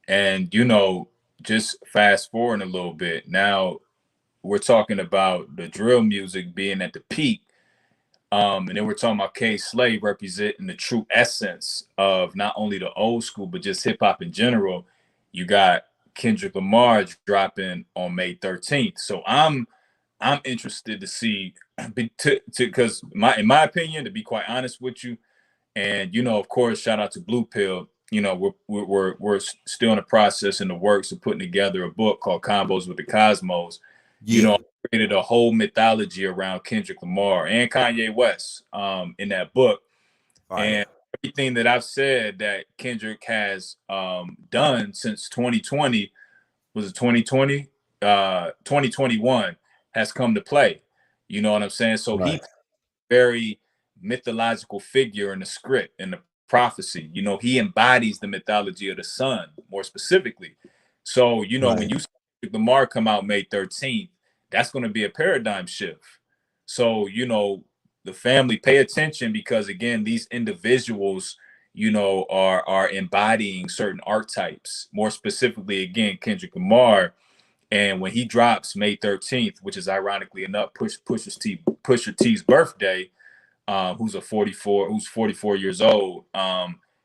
And you know, just fast forward a little bit. Now we're talking about the drill music being at the peak. And then we're talking about K Slay representing the true essence of not only the old school, but just hip hop in general. You got Kendrick Lamar dropping on May 13th. So I'm interested to see, because in my opinion, to be quite honest with you, and you know, of course, shout out to Blue Pill. You know, we're still in the process, in the works of putting together a book called Combos with the Cosmos. Yeah. You know, I created a whole mythology around Kendrick Lamar and Kanye West in that book. And everything that I've said that Kendrick has done since 2020, was it 2020? 2021 has come to play. You know what I'm saying? So he very mythological figure in the script and the prophecy. You know, he embodies the mythology of the sun more specifically. So, you know, when you see Lamar come out May 13th, that's going to be a paradigm shift. So, you know, the family, pay attention, because again, these individuals, you know, are embodying certain archetypes. More specifically, again, Kendrick Lamar. And when he drops May 13th, which is ironically enough Pusha T's birthday, who's 44 years old,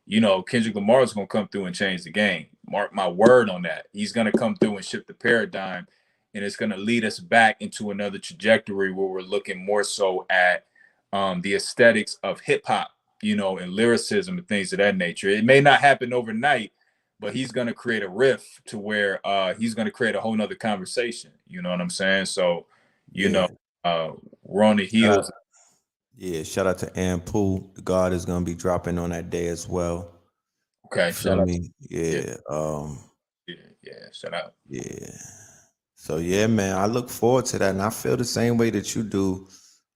you know, Kendrick Lamar is going to come through and change the game. Mark my word on that. He's going to come through and shift the paradigm, and it's going to lead us back into another trajectory where we're looking more so at the aesthetics of hip hop, you know, and lyricism and things of that nature. It may not happen overnight, but he's going to create a riff to where he's going to create a whole nother conversation. You know what I'm saying? So, you know, we're on the heels. Yeah, shout out to Ampu. God is gonna be dropping on that day as well. Okay, Feel me? Yeah. Shout out. Yeah. So yeah, man, I look forward to that, and I feel the same way that you do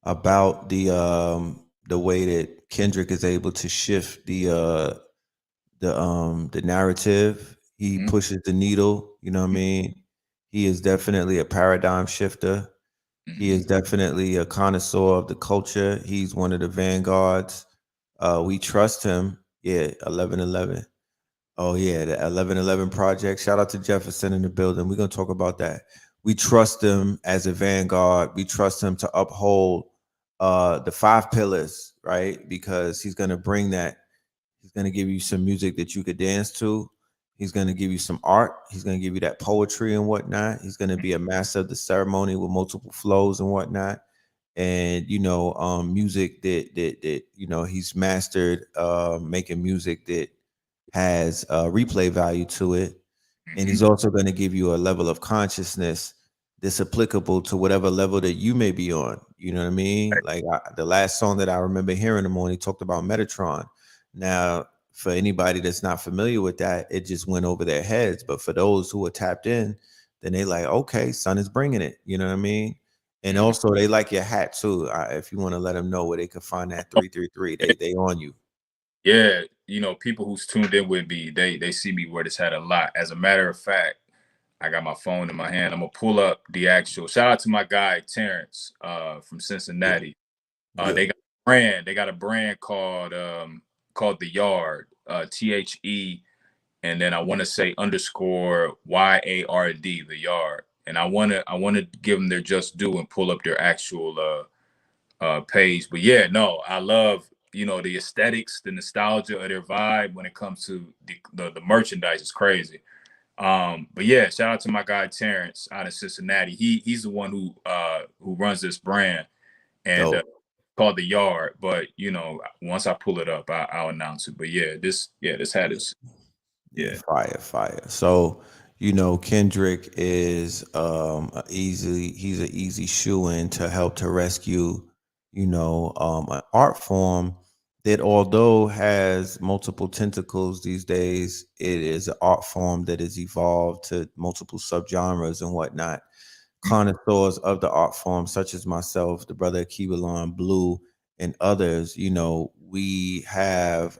about the way that Kendrick is able to shift the narrative. He pushes the needle. You know what I mean? He is definitely a paradigm shifter. He is definitely a connoisseur of the culture. He's one of the vanguards. We trust him. Yeah, 1111. Oh yeah, the 1111 project. Shout out to Jefferson in the building. We're gonna talk about that. We trust him as a vanguard. We trust him to uphold the 5 pillars, right? Because he's gonna bring that. He's gonna give you some music that you could dance to. He's going to give you some art. He's going to give you that poetry and whatnot. He's going to be a master of the ceremony with multiple flows and whatnot. And, you know, music that you know, he's mastered making music that has replay value to it. And he's also going to give you a level of consciousness that's applicable to whatever level that you may be on. You know what I mean? Like the last song that I remember hearing him on, he talked about Metatron. Now, for anybody that's not familiar with that, it just went over their heads. But for those who are tapped in, then they like, okay, Sun is bringing it. You know what I mean? And also, they like your hat too. If you want to let them know where they can find that 333, they on you. Yeah, you know, people who's tuned in with me, they see me wear this hat a lot. As a matter of fact, I got my phone in my hand. I'm gonna pull up the actual. Shout out to my guy Terrence from Cincinnati. They got a brand called The Yard, THE, and then I want to say underscore YARD, The Yard. And I wanna give them their just due and pull up their actual page. But yeah, no, I love, you know, the aesthetics, the nostalgia of their vibe when it comes to the merchandise. Is crazy. But yeah, shout out to my guy Terrence out of Cincinnati. He's the one who runs this brand, and called The Yard. But you know, once I pull it up, I'll announce it. But yeah, this hat is fire. So, you know, Kendrick is he's an easy shoe-in to help to rescue, you know, an art form that, although has multiple tentacles these days, it is an art form that has evolved to multiple subgenres and whatnot. Connoisseurs of the art form, such as myself, the brother ALKEBULAN, Blue, and others, you know, we have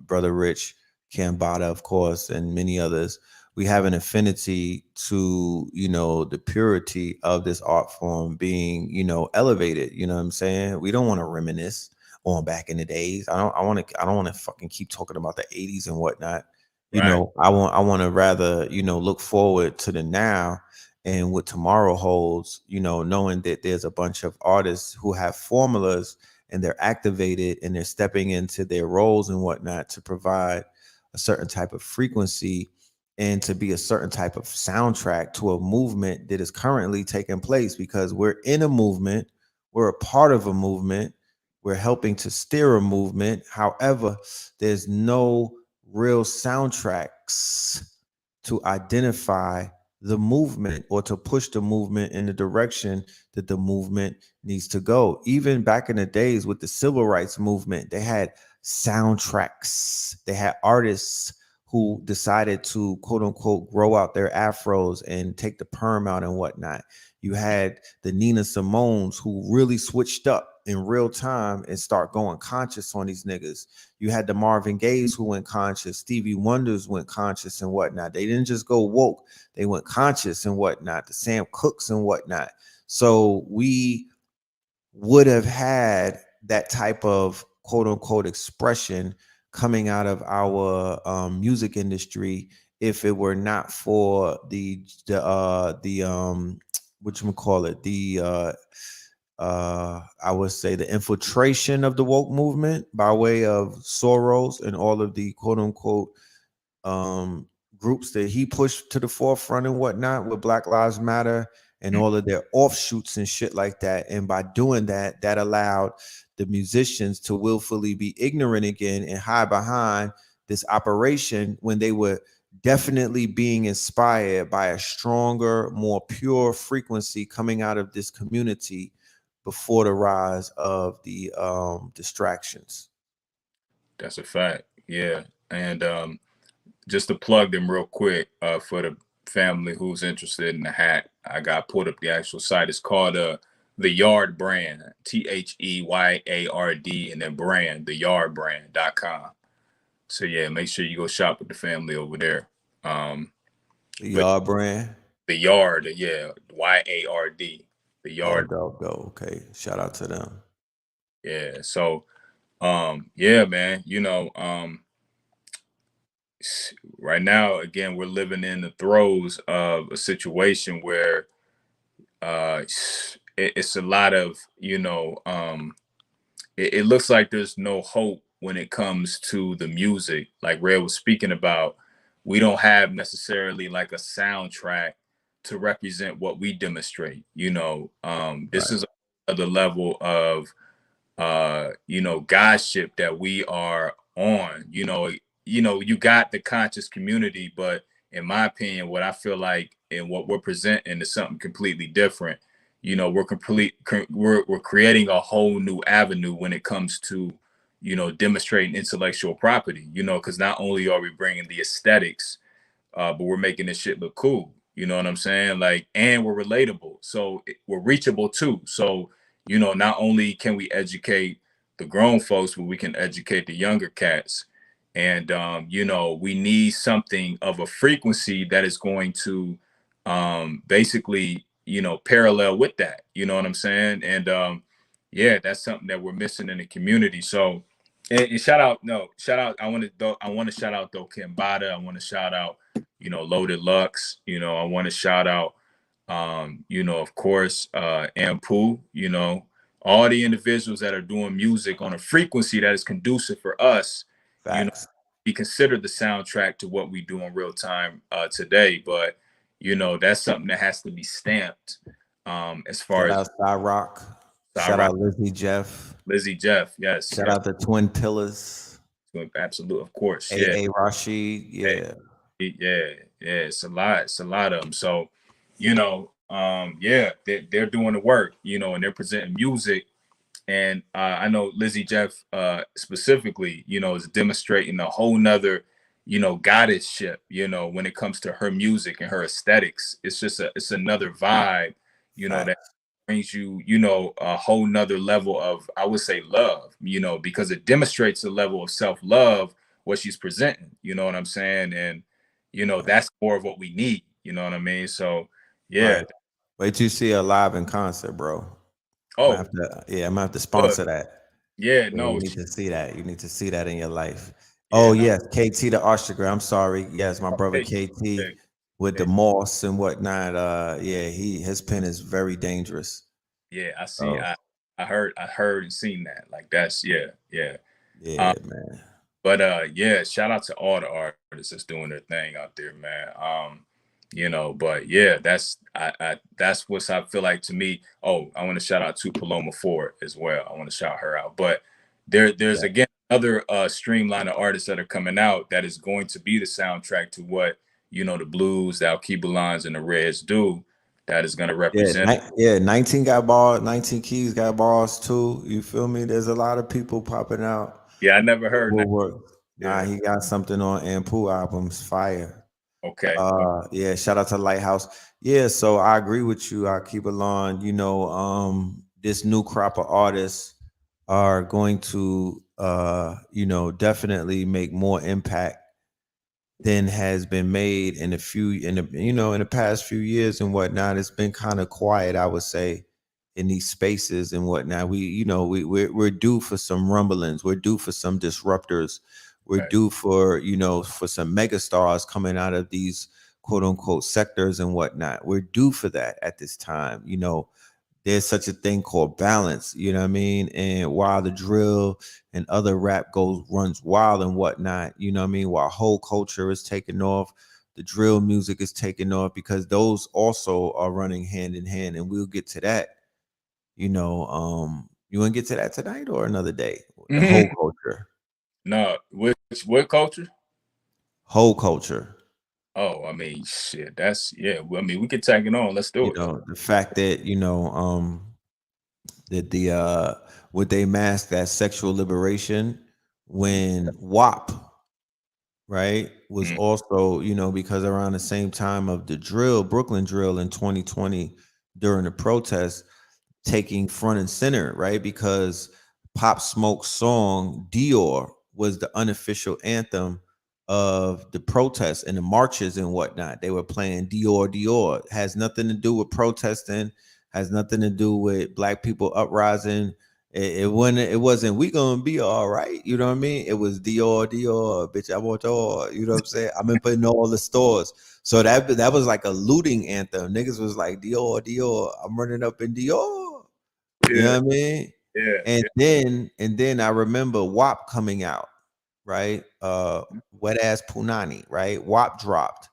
brother Rich Cambada, of course, and many others. We have an affinity to, you know, the purity of this art form being, you know, elevated. You know what I'm saying? We don't want to reminisce on back in the days. I don't want to fucking keep talking about the 80s and whatnot. You know, I want to rather, you know, look forward to the now and what tomorrow holds, you know, knowing that there's a bunch of artists who have formulas and they're activated and they're stepping into their roles and whatnot to provide a certain type of frequency and to be a certain type of soundtrack to a movement that is currently taking place, because we're in a movement, we're a part of a movement, we're helping to steer a movement. However, there's no real soundtracks to identify the movement or to push the movement in the direction that the movement needs to go. Even back in the days with the civil rights movement, they had soundtracks. They had artists who decided to, quote unquote, grow out their afros and take the perm out and whatnot. You had the Nina Simones who really switched up in real time and start going conscious on these niggas. You had the Marvin Gayes who went conscious, Stevie Wonders went conscious and whatnot. They didn't just go woke, they went conscious and whatnot, the Sam Cooks and whatnot. So we would have had that type of quote unquote expression coming out of our music industry if it were not for the whatchamacallit, I would say the infiltration of the woke movement by way of Soros and all of the quote unquote groups that he pushed to the forefront and whatnot with Black Lives Matter and all of their offshoots and shit like that. And by doing that, that allowed the musicians to willfully be ignorant again and hide behind this operation when they were definitely being inspired by a stronger, more pure frequency coming out of this community before the rise of the distractions. That's a fact. Yeah. And just to plug them real quick for the family who's interested in the hat, I got pulled up the actual site. It's called The Yard Brand, THEYARD, and then brand, theyardbrand.com. So yeah, make sure you go shop with the family over there. The Yard Brand. The Yard, yeah, YARD. The Yard. Go. Okay. Shout out to them. Yeah. So yeah, man, right now, again, we're living in the throes of a situation where it's a lot of, it looks like there's no hope when it comes to the music. Like Red was speaking about, we don't have necessarily like a soundtrack to represent what we demonstrate. This is another level of godship that we are on. You got the conscious community, but in my opinion, what I feel like and what we're presenting is something completely different. We're creating a whole new avenue when it comes to demonstrating intellectual property, because not only are we bringing the aesthetics, but we're making this shit look cool. You know what I'm saying? Like, and we're relatable. So we're reachable too. So, not only can we educate the grown folks, but we can educate the younger cats. And, we need something of a frequency that is going to basically, parallel with that. You know what I'm saying? And yeah, that's something that we're missing in the community. So, and shout out. I want to shout out though Kimbada. I want to shout out, Loaded Lux. I want to shout out, of course, Ampu. All the individuals that are doing music on a frequency that is conducive for us. Facts. Be considered the soundtrack to what we do in real time today. But that's something that has to be stamped. As far as Rock. Shout out Lizzie Jeff. Yes. Shout out the Twin Pillars. Absolutely, of course. A Rashid. Yeah. It's a lot of them. So, they're doing the work, and they're presenting music. And I know Lizzie Jeff specifically, is demonstrating a whole nother, goddess-ship, when it comes to her music and her aesthetics. It's another vibe, that brings you, a whole nother level of, I would say, love, because it demonstrates a level of self-love, what she's presenting, you know what I'm saying? And, that's more of what we need, you know what I mean? So, yeah. Right. Wait till you see her live in concert, bro. Oh, I'm gonna have to sponsor that. Yeah, you need to see that. You need to see that in your life. Yeah, yes, KT the Ostrager. I'm sorry. Yes, my brother KT with the moss and whatnot. His pen is very dangerous. Yeah, I see. I heard and seen that. Like that's yeah, man. But shout out to all the artists that's doing their thing out there, man. But yeah, that's what I feel like to me. Oh, I want to shout out to Paloma Ford as well. I want to shout her out. But there's again other streamline of artists that are coming out that is going to be the soundtrack to what the Blues, the Alkebulans, and the Reds do. That is going to represent. 19 got balls. 19 Keys got balls too. You feel me? There's a lot of people popping out. Yeah, I never heard that. Nah, he got something on Ampu albums. Fire. Okay. Shout out to Lighthouse. Yeah, so I agree with you. I keep along, this new crop of artists are going to definitely make more impact than has been made in the past few years and whatnot. It's been kind of quiet, I would say, in these spaces and whatnot. We're due for some rumblings. We're due for some disruptors. We're Right. due for for some megastars coming out of these quote unquote sectors and whatnot. We're due for that at this time. There's such a thing called balance, you know what I mean? And while the drill and other rap runs wild and whatnot, you know what I mean? While whole culture is taking off, the drill music is taking off because those also are running hand in hand. And we'll get to that. You want to get to that tonight or another day? The whole culture. No, what culture? Whole culture. Oh, I mean, shit. That's Well, I mean, we could tag it on. Let's do it. The fact that, that would they mask that sexual liberation when WAP, right, was Mm, also, because around the same time of the Brooklyn drill in 2020 during the protests, taking front and center, right? Because Pop Smoke's song Dior was the unofficial anthem of the protests and the marches and whatnot. They were playing Dior, Dior. It has nothing to do with protesting, has nothing to do with black people uprising. It wasn't we gonna be all right, you know what I mean? It was Dior, Dior, bitch, I want all, you know what I'm saying? I've been putting all the stores. So that was like a looting anthem. Niggas was like Dior, Dior, I'm running up in Dior. You yeah, know what I mean? yeah, And then I remember WAP coming out, right? Wet ass Punani, right? WAP dropped.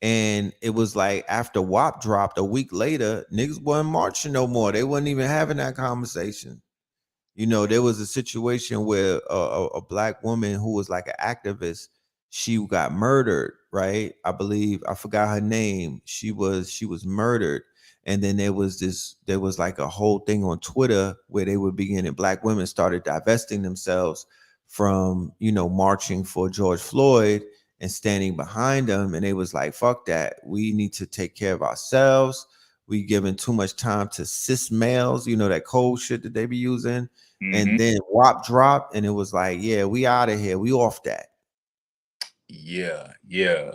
And it was like after WAP dropped a week later, niggas wasn't marching no more. They wasn't even having that conversation. There was a situation where a black woman who was like an activist, she got murdered, right? I believe I forgot her name. She was murdered, and then there was like a whole thing on Twitter where they were beginning. Black women started divesting themselves from marching for George Floyd and standing behind them, and they was like, "Fuck that! We need to take care of ourselves." We giving too much time to cis males, that cold shit that they be using. And hmm then WAP dropped, and it was like, yeah, we out of here. We off that. yeah, yeah.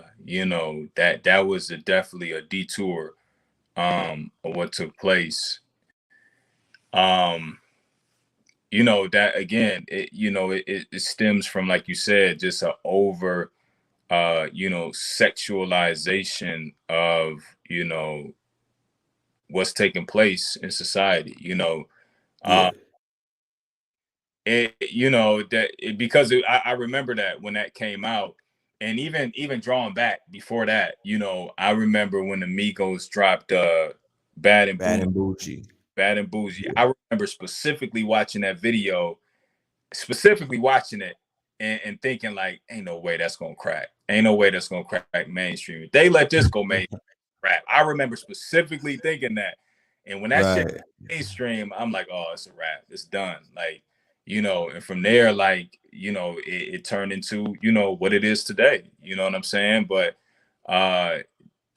That was definitely a detour of what took place. Um, that again, it stems from, like you said, just a over sexualization of what's taking place in society. Yeah, Uh, I remember that when that came out, and even drawing back before that, I remember when the Migos dropped Bad and bad Bougie. and bougie. Bad and Bougie. Yeah, I remember specifically watching that video, specifically watching it and thinking like, ain't no way that's gonna crack. Ain't no way that's gonna crack mainstream. They let this go mainstream rap. I remember specifically thinking that. And when that shit right. mainstream, I'm like, oh, it's a wrap. It's done. Like, and from there, like, it turned into, what it is today. You know what I'm saying? But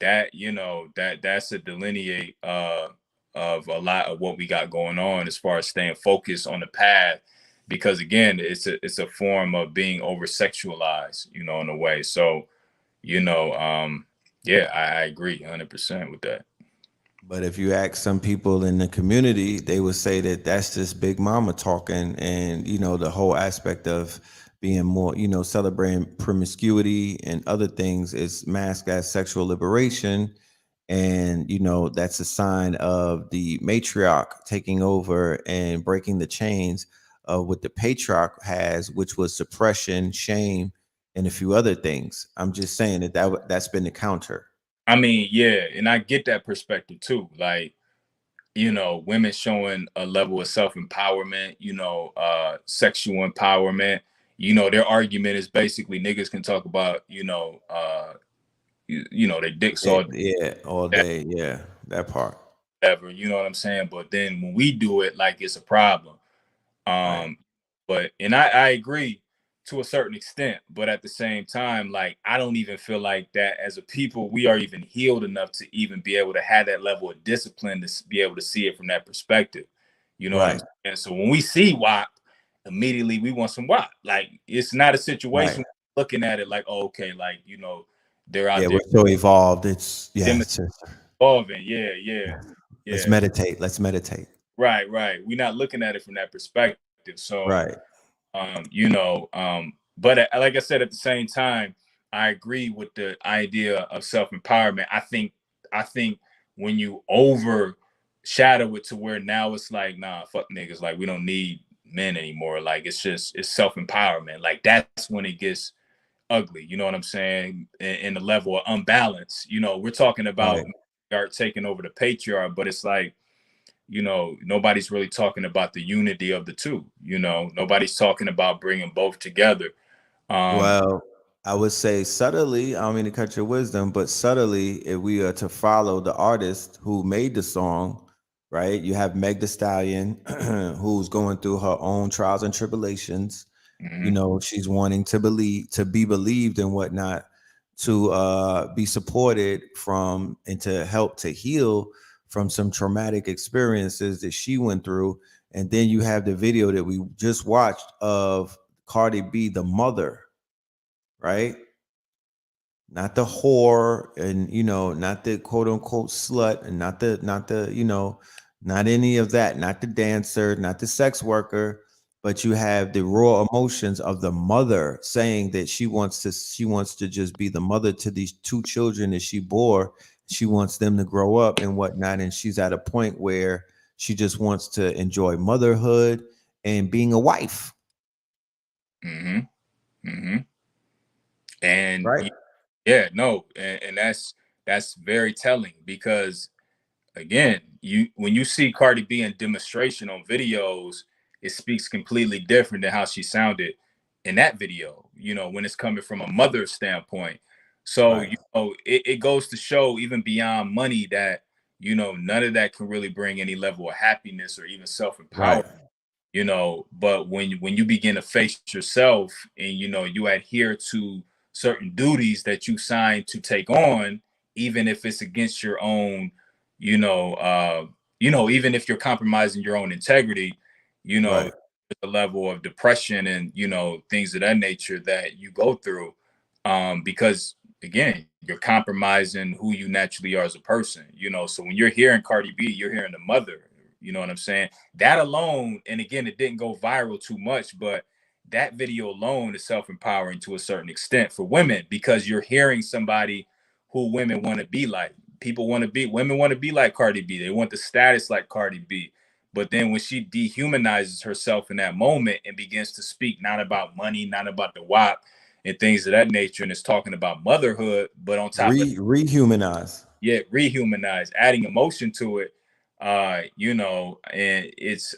that's a delineate of a lot of what we got going on as far as staying focused on the path, because again, it's a form of being over sexualized, in a way. So, yeah, I agree 100% with that. But if you ask some people in the community, they would say that that's just Big Mama talking, and the whole aspect of being more, celebrating promiscuity and other things is masked as sexual liberation, and that's a sign of the matriarch taking over and breaking the chains of what the patriarch has, which was suppression, shame, and a few other things. I'm just saying that's been the counter. I mean, yeah, and I get that perspective too. Like, women showing a level of self-empowerment, sexual empowerment. Their argument is basically niggas can talk about, their dicks all Yeah, all day, day. Yeah, that part. whatever, you know what I'm saying? But then when we do it, like it's a problem. Right. But and I agree to a certain extent, but at the same time, like I don't even feel like that as a people we are even healed enough to even be able to have that level of discipline to be able to see it from that perspective. You know what I'm Right. saying? So when we see WAP, immediately we want some WAP. Like, it's not a situation Right. looking at it like, oh, okay, like, you know, they're out Yeah, there we're so evolved. It's it's just, demonstrating. Yeah. let's meditate. Let's meditate. Right. We're not looking at it from that perspective. So, Right. you know, but like I said, at the same time, I agree with the idea of self-empowerment. I think when you overshadow it to where now it's like, nah, fuck niggas, like we don't need men anymore. Like it's self-empowerment. Like that's when it gets ugly. You know what I'm saying? In the level of unbalance. You know, we're talking about Right. art taking over the patriarch, but it's like, you know, nobody's really talking about the unity of the two. You know, nobody's talking about bringing both together. Um, Well, I would say subtly, I don't mean to cut your wisdom, but subtly, if we are to follow the artist who made the song, right? You have Meg the Stallion, who's going through her own trials and tribulations. You mhm, know, she's wanting to believe, to be believed and whatnot, to be supported from and to help to heal from some traumatic experiences that she went through. And then you have the video that we just watched of Cardi B, the mother, right? Not the whore, and not the quote unquote slut, and not the not any of that, not the dancer, not the sex worker, but you have the raw emotions of the mother saying that she wants to just be the mother to these two children that she bore. She wants them to grow up and whatnot, and she's at a point where she just wants to enjoy motherhood and being a wife, mhm, mhm. And right? yeah, no, and that's very telling because again, you when you see Cardi B in demonstration on videos, it speaks completely different than how she sounded in that video, you know, when it's coming from a mother's standpoint. So, Right, you know, it goes to show even beyond money that, you know, none of that can really bring any level of happiness or even self-empowerment, right, you know. But when you begin to face yourself and you know you adhere to certain duties that you signed to take on, even if it's against your own, you know, even if you're compromising your own integrity, you know, right. the level of depression and you know things of that nature that you go through, because again, you're compromising who you naturally are as a person, you know. So when you're hearing Cardi B, you're hearing the mother, you know what I'm saying? That alone, and again, it didn't go viral too much, but that video alone is self-empowering to a certain extent for women because you're hearing somebody who women want to be like. Women want to be like Cardi B. They want the status like Cardi B. But then when she dehumanizes herself in that moment and begins to speak not about money, not about the WAP and things of that nature, and is talking about motherhood, but on top of Rehumanize. yet rehumanize, adding emotion to it, you know, and it's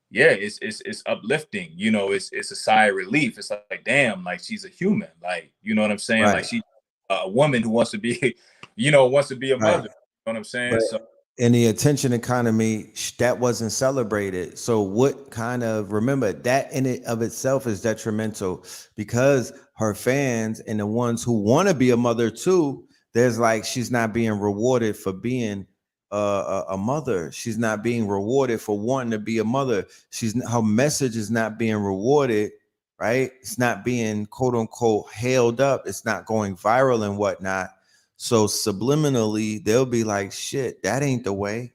yeah, it's uplifting, you know, it's a sigh of relief. It's like damn, like she's a human, like you know what I'm saying? Like Right, she a woman who wants to be, you know, wants to be a right. mother. You know what I'm saying? But So in the attention economy, that wasn't celebrated. So what kind of, remember that in it of itself is detrimental because her fans and the ones who want to be a mother too, there's like she's not being rewarded for being a mother. She's not being rewarded for wanting to be a mother. Her message is not being rewarded, right? It's not being quote unquote hailed up. It's not going viral and whatnot. So subliminally, they'll be like, shit, that ain't the way.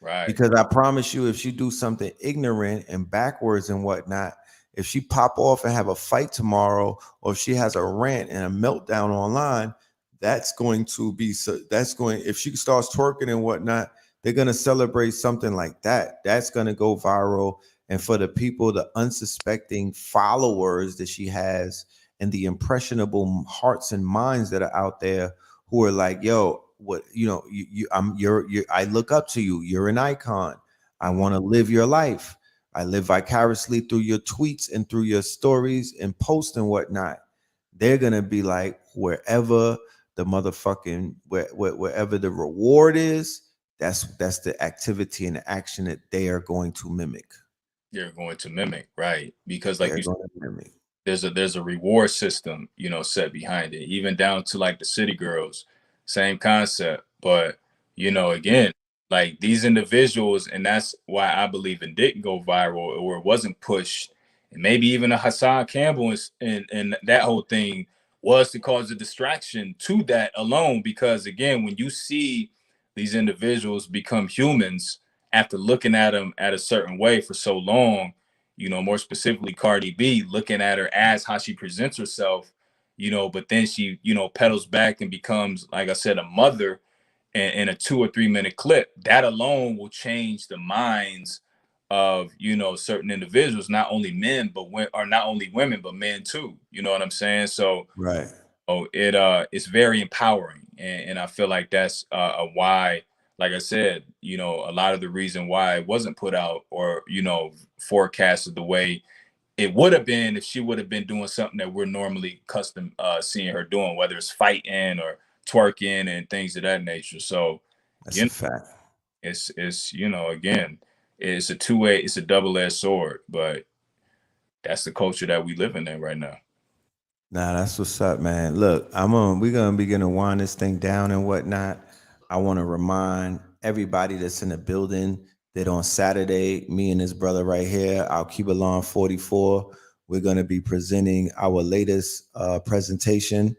right, Because I promise you, if she do something ignorant and backwards and whatnot, if she pop off and have a fight tomorrow, or if she has a rant and a meltdown online, that's going to be if she starts twerking and whatnot, they're gonna celebrate something like that. That's gonna go viral. And for the people, the unsuspecting followers that she has, and the impressionable hearts and minds that are out there who are like, yo, what I look up to you. You're an icon. I want to live your life. I live vicariously through your tweets and through your stories and posts and whatnot. They're gonna be like, wherever the motherfucking wherever the reward is, that's the activity and the action that they are going to mimic. you're going to mimic, right? Because like They're you said, going to mimic. there's a reward system, you know, set behind it, even down to like the city girls, same concept. But you know, again, Like these individuals, and that's why I believe it didn't go viral or it wasn't pushed. And maybe even a Hassan Campbell and that whole thing was to cause a distraction to that alone. Because again, when you see these individuals become humans after looking at them at a certain way for so long, more specifically Cardi B, looking at her as how she presents herself, but then she, pedals back and becomes, like I said, a mother in a 2 or 3 minute clip, that alone will change the minds of certain individuals, not only men, but or not only women, but men too. You know what I'm saying? So, Right. it's very empowering, and I feel like that's a why. Like I said, a lot of the reason why it wasn't put out or forecasted the way it would have been if she would have been doing something that we're normally custom seeing her doing, whether it's fighting or twerking and things of that nature. So, That's you a know, fact. it's again, it's a two-way, it's a double-edged sword, but that's the culture that we live in right now. Nah, that's what's up, man. Look, we're gonna begin to wind this thing down and whatnot. I want to remind everybody that's in the building that on Saturday, me and this brother right here, ALKEBULAN44, we're gonna be presenting our latest presentation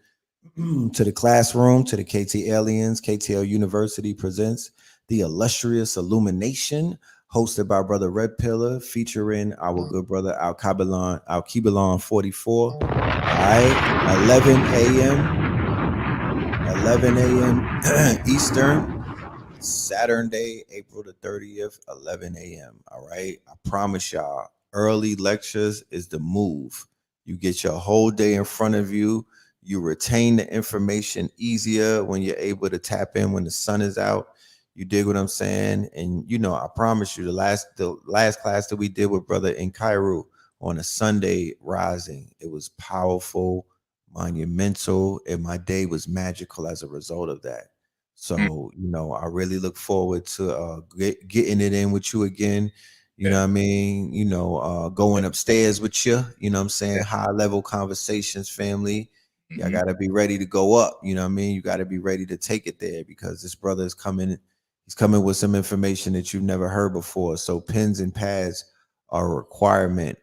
to the classroom, to the KT Aliens. KTL University presents the illustrious Illumination, hosted by Brother Red Pillar, featuring our good brother ALKEBULAN44. All right, 11 a.m. Eastern, Saturday, April the 30th, 11 a.m. All right, I promise y'all, early lectures is the move. You get your whole day in front of you. You retain the information easier when you're able to tap in when the sun is out. You dig what I'm saying? And I promise you, the last class that we did with brother in Cairo on a Sunday rising, it was powerful, monumental, and my day was magical as a result of that. So, I really look forward to getting it in with you again. You know what I mean? Going upstairs with you, you know what I'm saying? High level conversations, family. Y'all got to be ready to go up. You know what I mean? You got to be ready to take it there because this brother is coming. He's coming with some information that you've never heard before. So pens and pads are a requirement.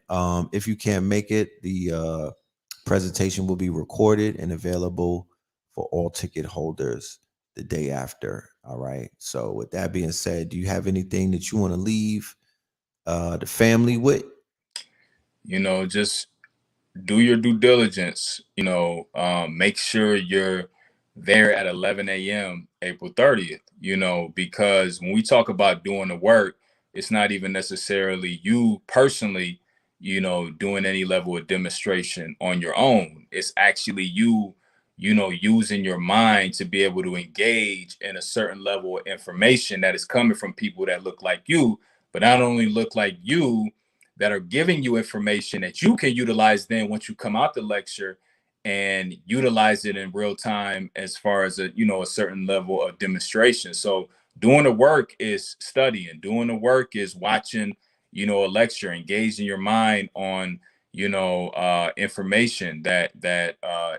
If you can't make it, the presentation will be recorded and available for all ticket holders the day after. All right. So with that being said, do you have anything that you want to leave the family with? Just do your due diligence. Make sure you're there at 11 a.m. April 30th. Because when we talk about doing the work, it's not even necessarily you personally, doing any level of demonstration on your own. It's actually you, using your mind to be able to engage in a certain level of information that is coming from people that look like you, but not only look like you, that are giving you information that you can utilize then once you come out the lecture and utilize it in real time as far as a certain level of demonstration. So doing the work is studying, doing the work is watching a lecture, engaging your mind on information that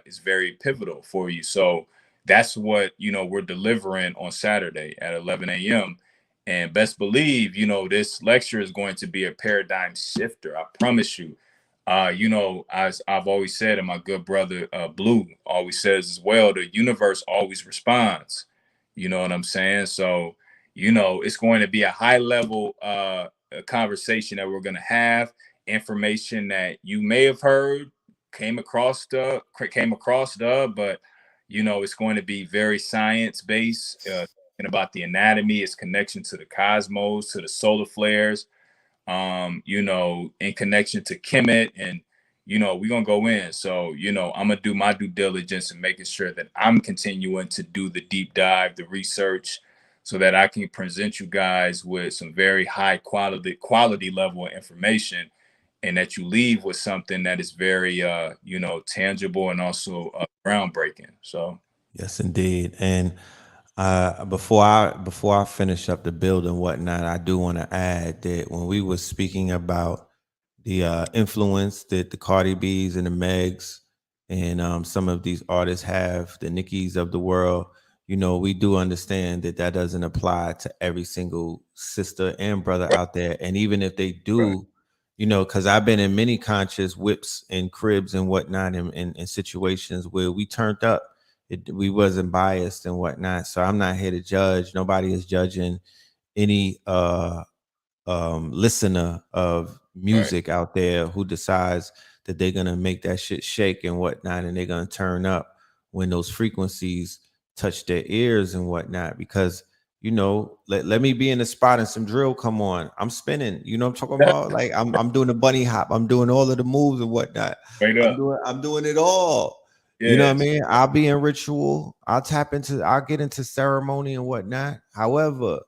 is very pivotal for you. So that's what we're delivering on Saturday at 11 a.m. And best believe, this lecture is going to be a paradigm shifter. I promise you. As I've always said, and my good brother Blue always says as well, the universe always responds. You know what I'm saying? So, it's going to be a high level conversation that we're going to have. Information that you may have heard, came across, but it's going to be very science based. And about the anatomy, its connection to the cosmos, to the solar flares, in connection to Kemet, and we're gonna go in. So, I'm gonna do my due diligence and making sure that I'm continuing to do the deep dive, the research, so that I can present you guys with some very high quality level of information, and that you leave with something that is very tangible and also groundbreaking. So Yes, indeed. And before I finish up the build and whatnot, I do want to add that when we were speaking about the influence that the Cardi B's and the Megs and some of these artists have, the Nickies of the world, we do understand that that doesn't apply to every single sister and brother out there. And even if they Right. do, because I've been in many conscious whips and cribs and whatnot in situations where we turned up. We wasn't biased and whatnot. So I'm not here to judge. Nobody is judging any listener of Right. music out there who decides that they're gonna make that shit shake and whatnot, and they're gonna turn up when those frequencies touch their ears and whatnot. Because let me be in the spot and some drill come on. I'm spinning. You know what I'm talking about? Like I'm doing the bunny hop. I'm doing all of the moves and whatnot. Straight up. I'm doing it all. You know what I Yes. mean? I'll be in ritual. I'll get into ceremony and whatnot. However,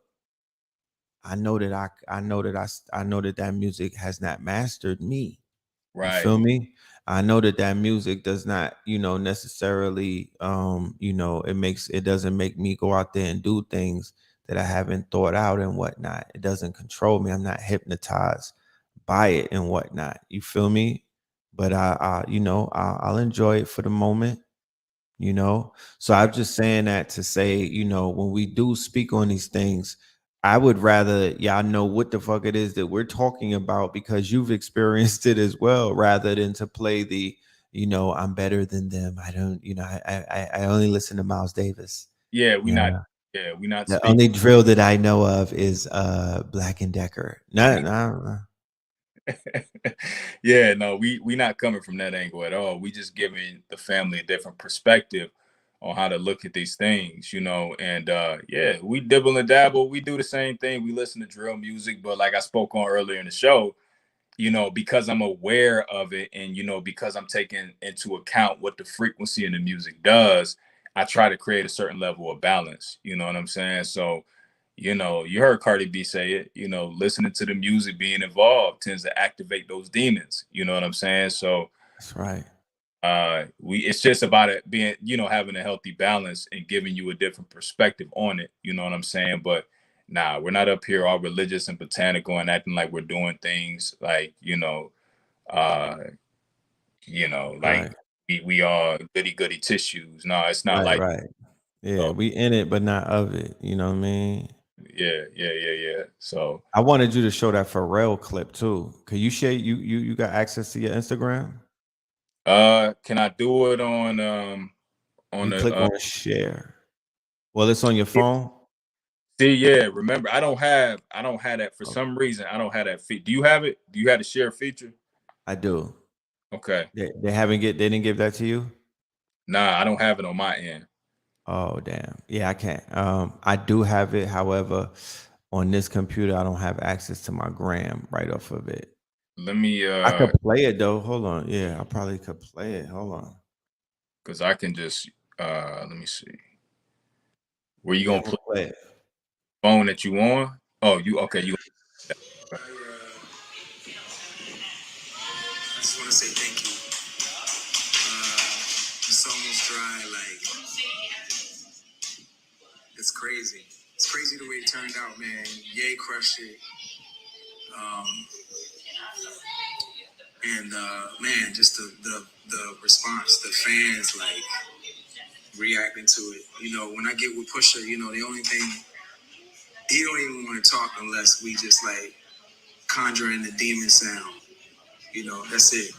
I know that that music has not mastered me. You Right. feel me? I know that that music does not, necessarily, it doesn't make me go out there and do things that I haven't thought out and whatnot. It doesn't control me. I'm not hypnotized by it and whatnot. You feel me? But I'll enjoy it for the moment. So I'm just saying that to say, when we do speak on these things, I would rather y'all know what the fuck it is that we're talking about because you've experienced it as well, rather than to play the, I'm better than them. I don't, I only listen to Miles Davis. Yeah, Yeah. we not The speaking. only drill that I know of is Black and Decker. No. Yeah, no, we not coming from that angle at all. We just giving the family a different perspective on how to look at these things, and yeah, we dibble and dabble. We do the same thing. We listen to drill music, but like I spoke on earlier in the show, because I'm aware of it and, because I'm taking into account what the frequency in the music does, I try to create a certain level of balance. You know what I'm saying? So, you heard Cardi B say it, listening to the music, being involved tends to activate those demons. You know what I'm saying? So, That's right. it's just about it being, having a healthy balance and giving you a different perspective on it. You know what I'm saying? But nah, we're not up here all religious and botanical and acting like we're doing things like, uh, like Right. we are goody goody tissues. No, it's not Right. like Right. Yeah. so. We in it, but not of it. You know what I mean? Yeah. So, I wanted you to show that Pharrell clip too. Can you share you got access to your Instagram? can I do it on You the click on share. Well, it's on your phone. see, yeah, remember, I don't have that for Oh, some reason. I don't have that feature. Do you have it? Do you have the share feature? I do. Okay. They didn't give that to you? Nah, I don't have it on my end. Oh damn. Yeah, I can't. I do have it. However, on this computer, I don't have access to my gram right off of it. Let me I could play it though. Hold on. Yeah, I probably could play it. Hold on. because I can just let me see. Where you Yeah, gonna I'm gonna play play it. the phone that you on? Oh, you okay, you I just want to say thank you. It's almost dry. Like, it's crazy. It's crazy the way it turned out, man. Yay crushed it. Um, and man, just the response, the fans like reacting to it. When I get with Pusha, the only thing he don't even want to talk unless we just like conjuring the demon sound. That's it.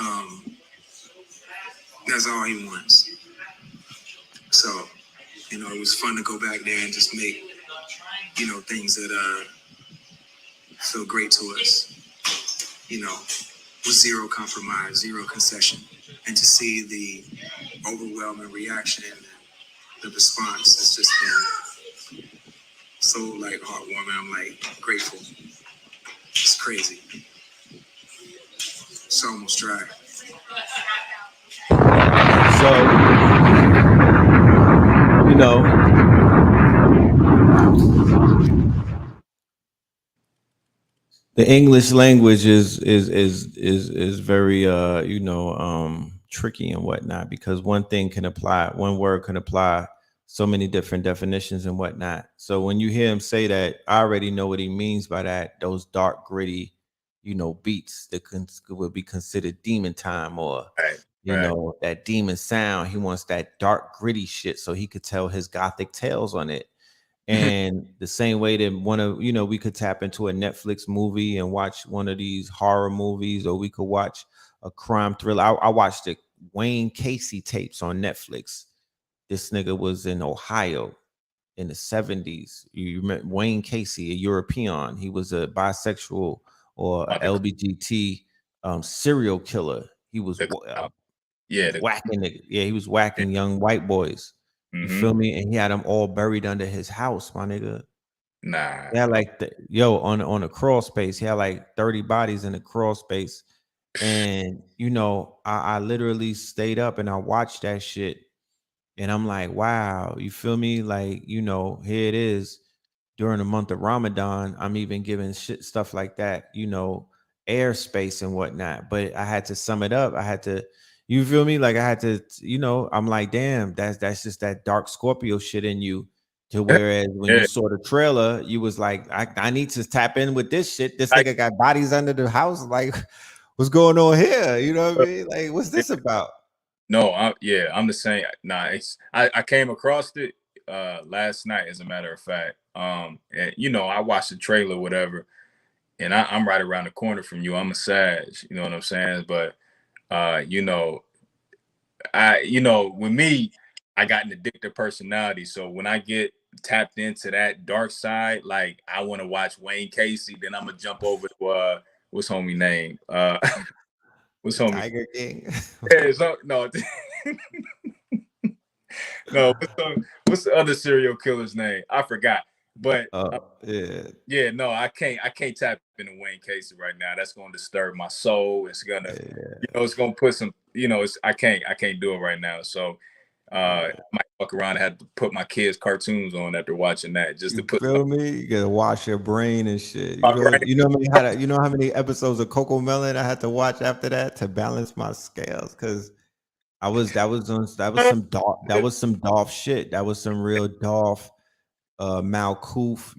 Um, that's all he wants. So, it was fun to go back there and just make, things that feel great to us, with zero compromise, zero concession. And to see the overwhelming reaction and the response has just been so like heartwarming. I'm like grateful. It's crazy. It's almost dry. So, you know, the English language is very tricky and whatnot because one word can apply so many different definitions and whatnot. So when you hear him say that, I already know what he means by that. Those dark, gritty, beats that would be considered demon time or right. you know, that demon sound. He wants that dark, gritty shit so he could tell his gothic tales on it. And the same way that we could tap into a Netflix movie and watch one of these horror movies, or we could watch a crime thriller. I watched the Wayne Casey tapes on Netflix. This nigga was in Ohio in the 70s. You remember Wayne Casey, a European. He was a bisexual or a LGBT serial killer. He was whacking niggas. Yeah, he was whacking young white boys. You feel me? And he had them all buried under his house, my nigga. Nah. He had like on a crawl space. He had like 30 bodies in a crawl space. And I literally stayed up and I watched that shit. And I'm like, wow, you feel me? Like, here it is during the month of Ramadan. I'm even giving stuff like that, airspace and whatnot. But I had to sum it up. I had to, you feel me? Like I had to, I'm like, damn, that's just that dark Scorpio shit in you. To whereas when you saw the trailer, you was like, I need to tap in with this shit. This nigga got bodies under the house. Like, what's going on here? You know what I mean? Like, what's this about? No, I'm the same. Nah, I came across it last night, as a matter of fact. And I watched the trailer, whatever, and I'm right around the corner from you. I'm a Sag, you know what I'm saying? But with me, I got an addictive personality. So when I get tapped into that dark side, like I want to watch Wayne Casey, then I'm gonna jump over to what's homie name? What's homie? Tiger King. Yeah, no. No, what's the other serial killer's name? I forgot. But no, I can't tap into Wayne Casey right now. That's gonna disturb my soul. It's gonna, it's gonna put some, I can't do it right now. So I might fuck around and have to put my kids' cartoons on after watching that, just to put. Feel me? You gotta wash your brain and shit. You know how many episodes of Coco Melon I had to watch after that to balance my scales? Because that was some Dolph shit. That was some real Dolph Malkoof,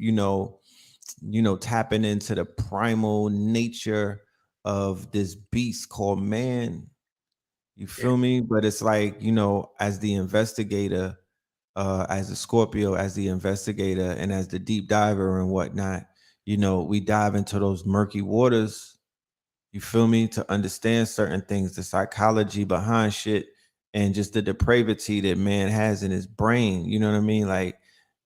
tapping into the primal nature of this beast called man. You feel me? But it's like, as the investigator, as a Scorpio, as the investigator, and as the deep diver and whatnot, we dive into those murky waters. You feel me? To understand certain things, the psychology behind shit, and just the depravity that man has in his brain. You know what I mean? Like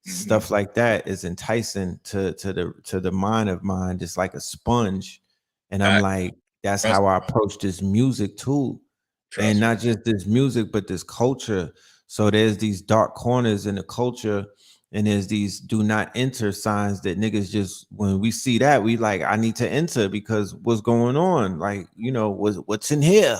stuff like that is enticing to the mind of mine, just like a sponge. And I'm like, that's how I approach this music too. And not just this music, but this culture. So there's these dark corners in the culture, and there's these do not enter signs that niggas just, when we see that, we like, I need to enter because what's going on? Like, what's in here?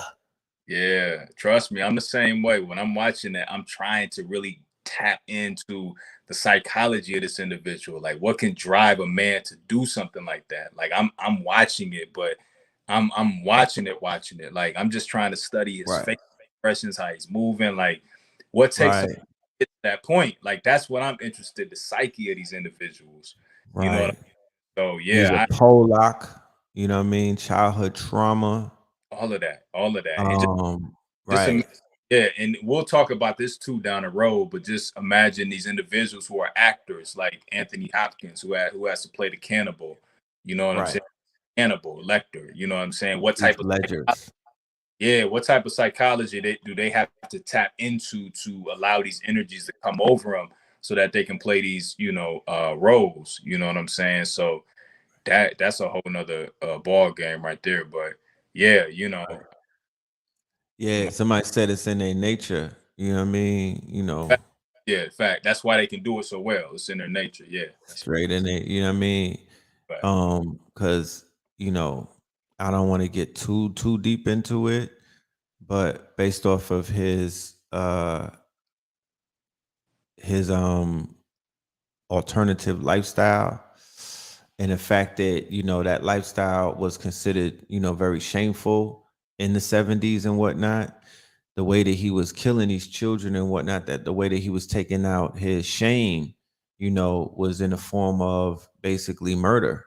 Yeah, trust me, I'm the same way. When I'm watching that, I'm trying to really tap into the psychology of this individual. Like, what can drive a man to do something like that? Like, I'm watching it, but I'm watching it. Like, I'm just trying to study his face expressions, how he's moving, like what takes him to get to that point. Like, that's what I'm interested in, the psyche of these individuals. You know what I mean? So yeah, Pollock, you know what I mean? Childhood trauma. All of that. And we'll talk about this too down the road, but just imagine these individuals who are actors, like Anthony Hopkins, who has to play the cannibal. You know what I'm saying? Cannibal Lecter. You know what I'm saying? What type of psychology do they have to tap into to allow these energies to come over them so that they can play these, roles? You know what I'm saying? So that's a whole nother ball game right there. But yeah, Yeah, somebody said it's in their nature. You know what I mean? Yeah, fact. That's why they can do it so well. It's in their nature. Yeah. Straight in it. You know what I mean? Because, I don't want to get too deep into it, but based off of his alternative lifestyle, and the fact that that lifestyle was considered very shameful in the 70s and whatnot, the way that he was killing these children and whatnot, that the way that he was taking out his shame was in the form of basically murder.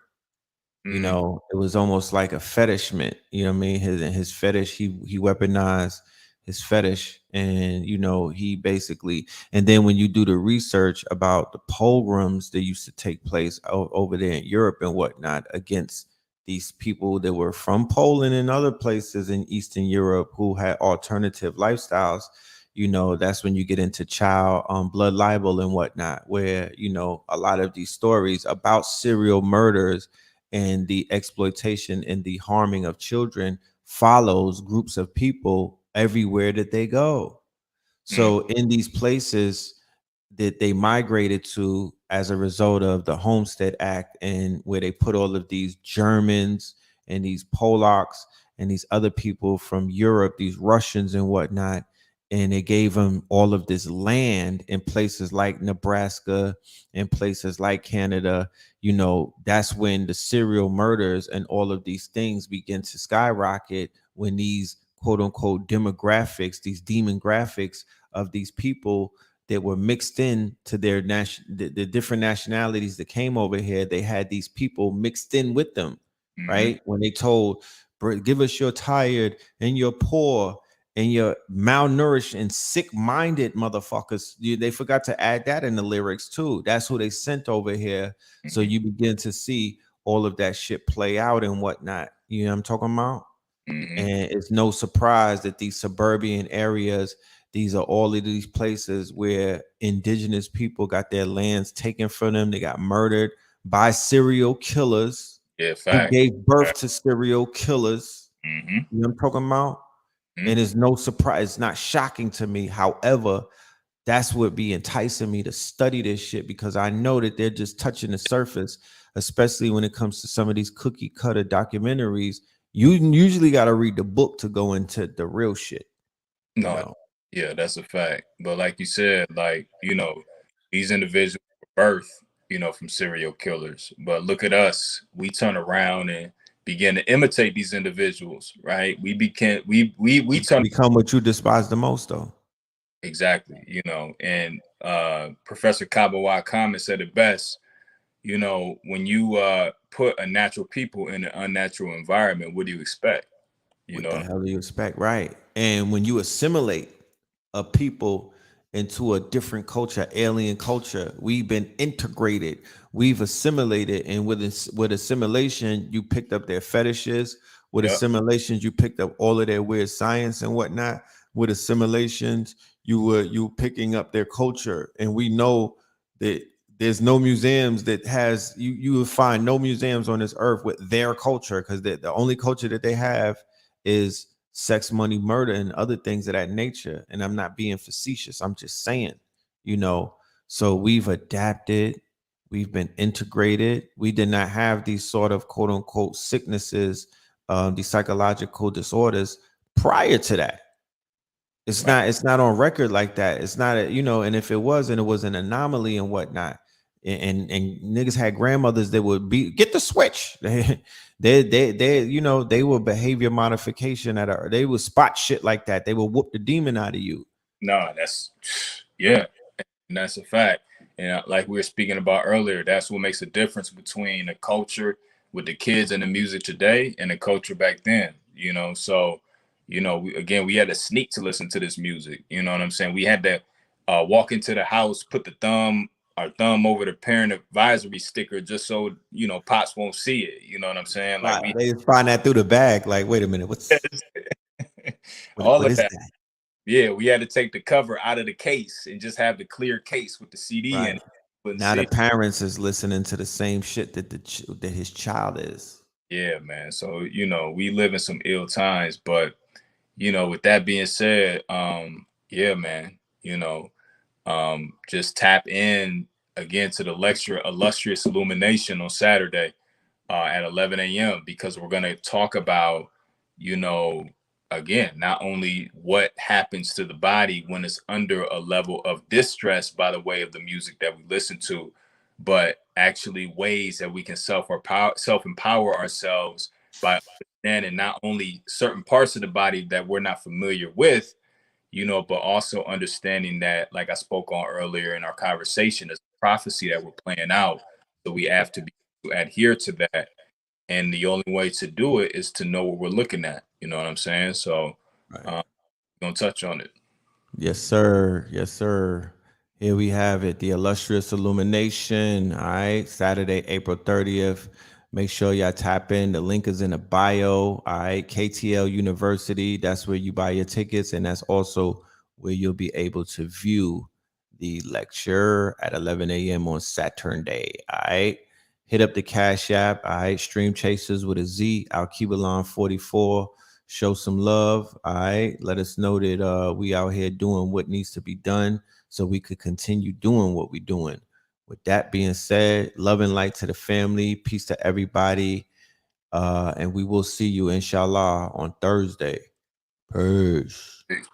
It was almost like a fetishment. You know what I mean? His fetish, he weaponized his fetish. And you know, he basically, and then when you do the research about the pogroms that used to take place over there in Europe and whatnot against these people that were from Poland and other places in Eastern Europe who had alternative lifestyles, you know, that's when you get into child blood libel and whatnot, where, you know, a lot of these stories about serial murders and the exploitation and the harming of children follows groups of people everywhere that they go. Mm, So in these places that they migrated to as a result of the Homestead Act, and where they put all of these Germans and these Polacks and these other people from Europe, these Russians and whatnot, and they gave them all of this land in places like Nebraska and places like Canada. You know, that's when the serial murders and all of these things begin to skyrocket, when these quote unquote demographics, these demon graphics of these people that were mixed in to their the different nationalities that came over here, they had these people mixed in with them, mm-hmm. right? When they told, give us your tired and your poor and your malnourished and sick-minded motherfuckers. They forgot to add that in the lyrics too. That's who they sent over here. So Mm-hmm. you begin to see all of that shit play out and whatnot. You know what I'm talking about? Mm-hmm. And it's no surprise that these suburban areas, these are all of these places where indigenous people got their lands taken from them. They got murdered by serial killers Yeah, who fact. gave birth Fact. to serial killers. Mm-hmm. You know what I'm talking about? Mm-hmm. And it's no surprise, it's not shocking to me. However, that's what be enticing me to study this shit, because I know that they're just touching the surface, especially when it comes to some of these cookie cutter documentaries. You usually got to read the book to go into the real shit, you No, know. yeah, that's a fact. But like you said, like, you know, these individuals were birthed, you know, from serial killers. But look at us. We turn around and begin to imitate these individuals, right? We became we turn Become what you despise the most, though. exactly, you know, and Professor Kabawa Kame said it best, you know, when you put a natural people in an unnatural environment, what do you expect? You What the know, hell do you expect, right? And when you assimilate a people into a different culture, alien culture, we've been integrated, we've assimilated, and with assimilation, you picked up their fetishes. With yep. assimilations, you picked up all of their weird science and whatnot. With assimilations, you picking up their culture, and we know that there's no museums that has you will find no museums on this earth with their culture, because the only culture that they have is sex, money, murder, and other things of that nature. And I'm not being facetious. I'm just saying, you know, so we've adapted, we've been integrated. We did not have these sort of quote unquote sicknesses, these psychological disorders prior to that. Right. It's not on record like that. It's not a, you know, and if it was, and it was an anomaly and whatnot. And niggas had grandmothers that would be get the switch. They you know, they were behavior modification they would spot shit like that. They would whoop the demon out of you. No, that's yeah, and that's a fact. And like we were speaking about earlier, that's what makes a difference between the culture with the kids and the music today and the culture back then. You know, so you know, we had to sneak to listen to this music. You know what I'm saying? We had to walk into the house, put our thumb over the parent advisory sticker, just so you know pops won't see it. You know what I'm saying? Like we They find that through the bag. Like, wait a minute, all what of is that. that? Yeah, we had to take the cover out of the case and just have the clear case with the CD in Right. it. Couldn't Now the see. parents is listening to the same shit that that his child is. Yeah, man. So, you know, we live in some ill times, but you know, with that being said, yeah, man, you know, just tap in again to the lecture Illustrious Illumination on Saturday at 11 a.m. because we're gonna talk about, you know, again, not only what happens to the body when it's under a level of distress by the way of the music that we listen to, but actually ways that we can self-empower ourselves by understanding not only certain parts of the body that we're not familiar with, you know, but also understanding that, like I spoke on earlier in our conversation, is a prophecy that we're playing out. So we have to adhere to that. And the only way to do it is to know what we're looking at. You know what I'm saying? So, Right. um, We're gonna touch on it. Yes, sir. Yes, sir. Here we have it, the illustrious illumination. All right, Saturday, April 30th. Make sure y'all tap in. The link is in the bio. All right, KTL University. That's where you buy your tickets, and that's also where you'll be able to view the lecture at 11 a.m. on Saturday. All right, hit up the Cash App. All right, Stream Chasers with a Z, ALKEBULAN44. Show some love. All right, let us know that we out here doing what needs to be done so we could continue doing what we're doing. With that being said, love and light to the family, peace to everybody, and we will see you inshallah on Thursday. Peace. Peace.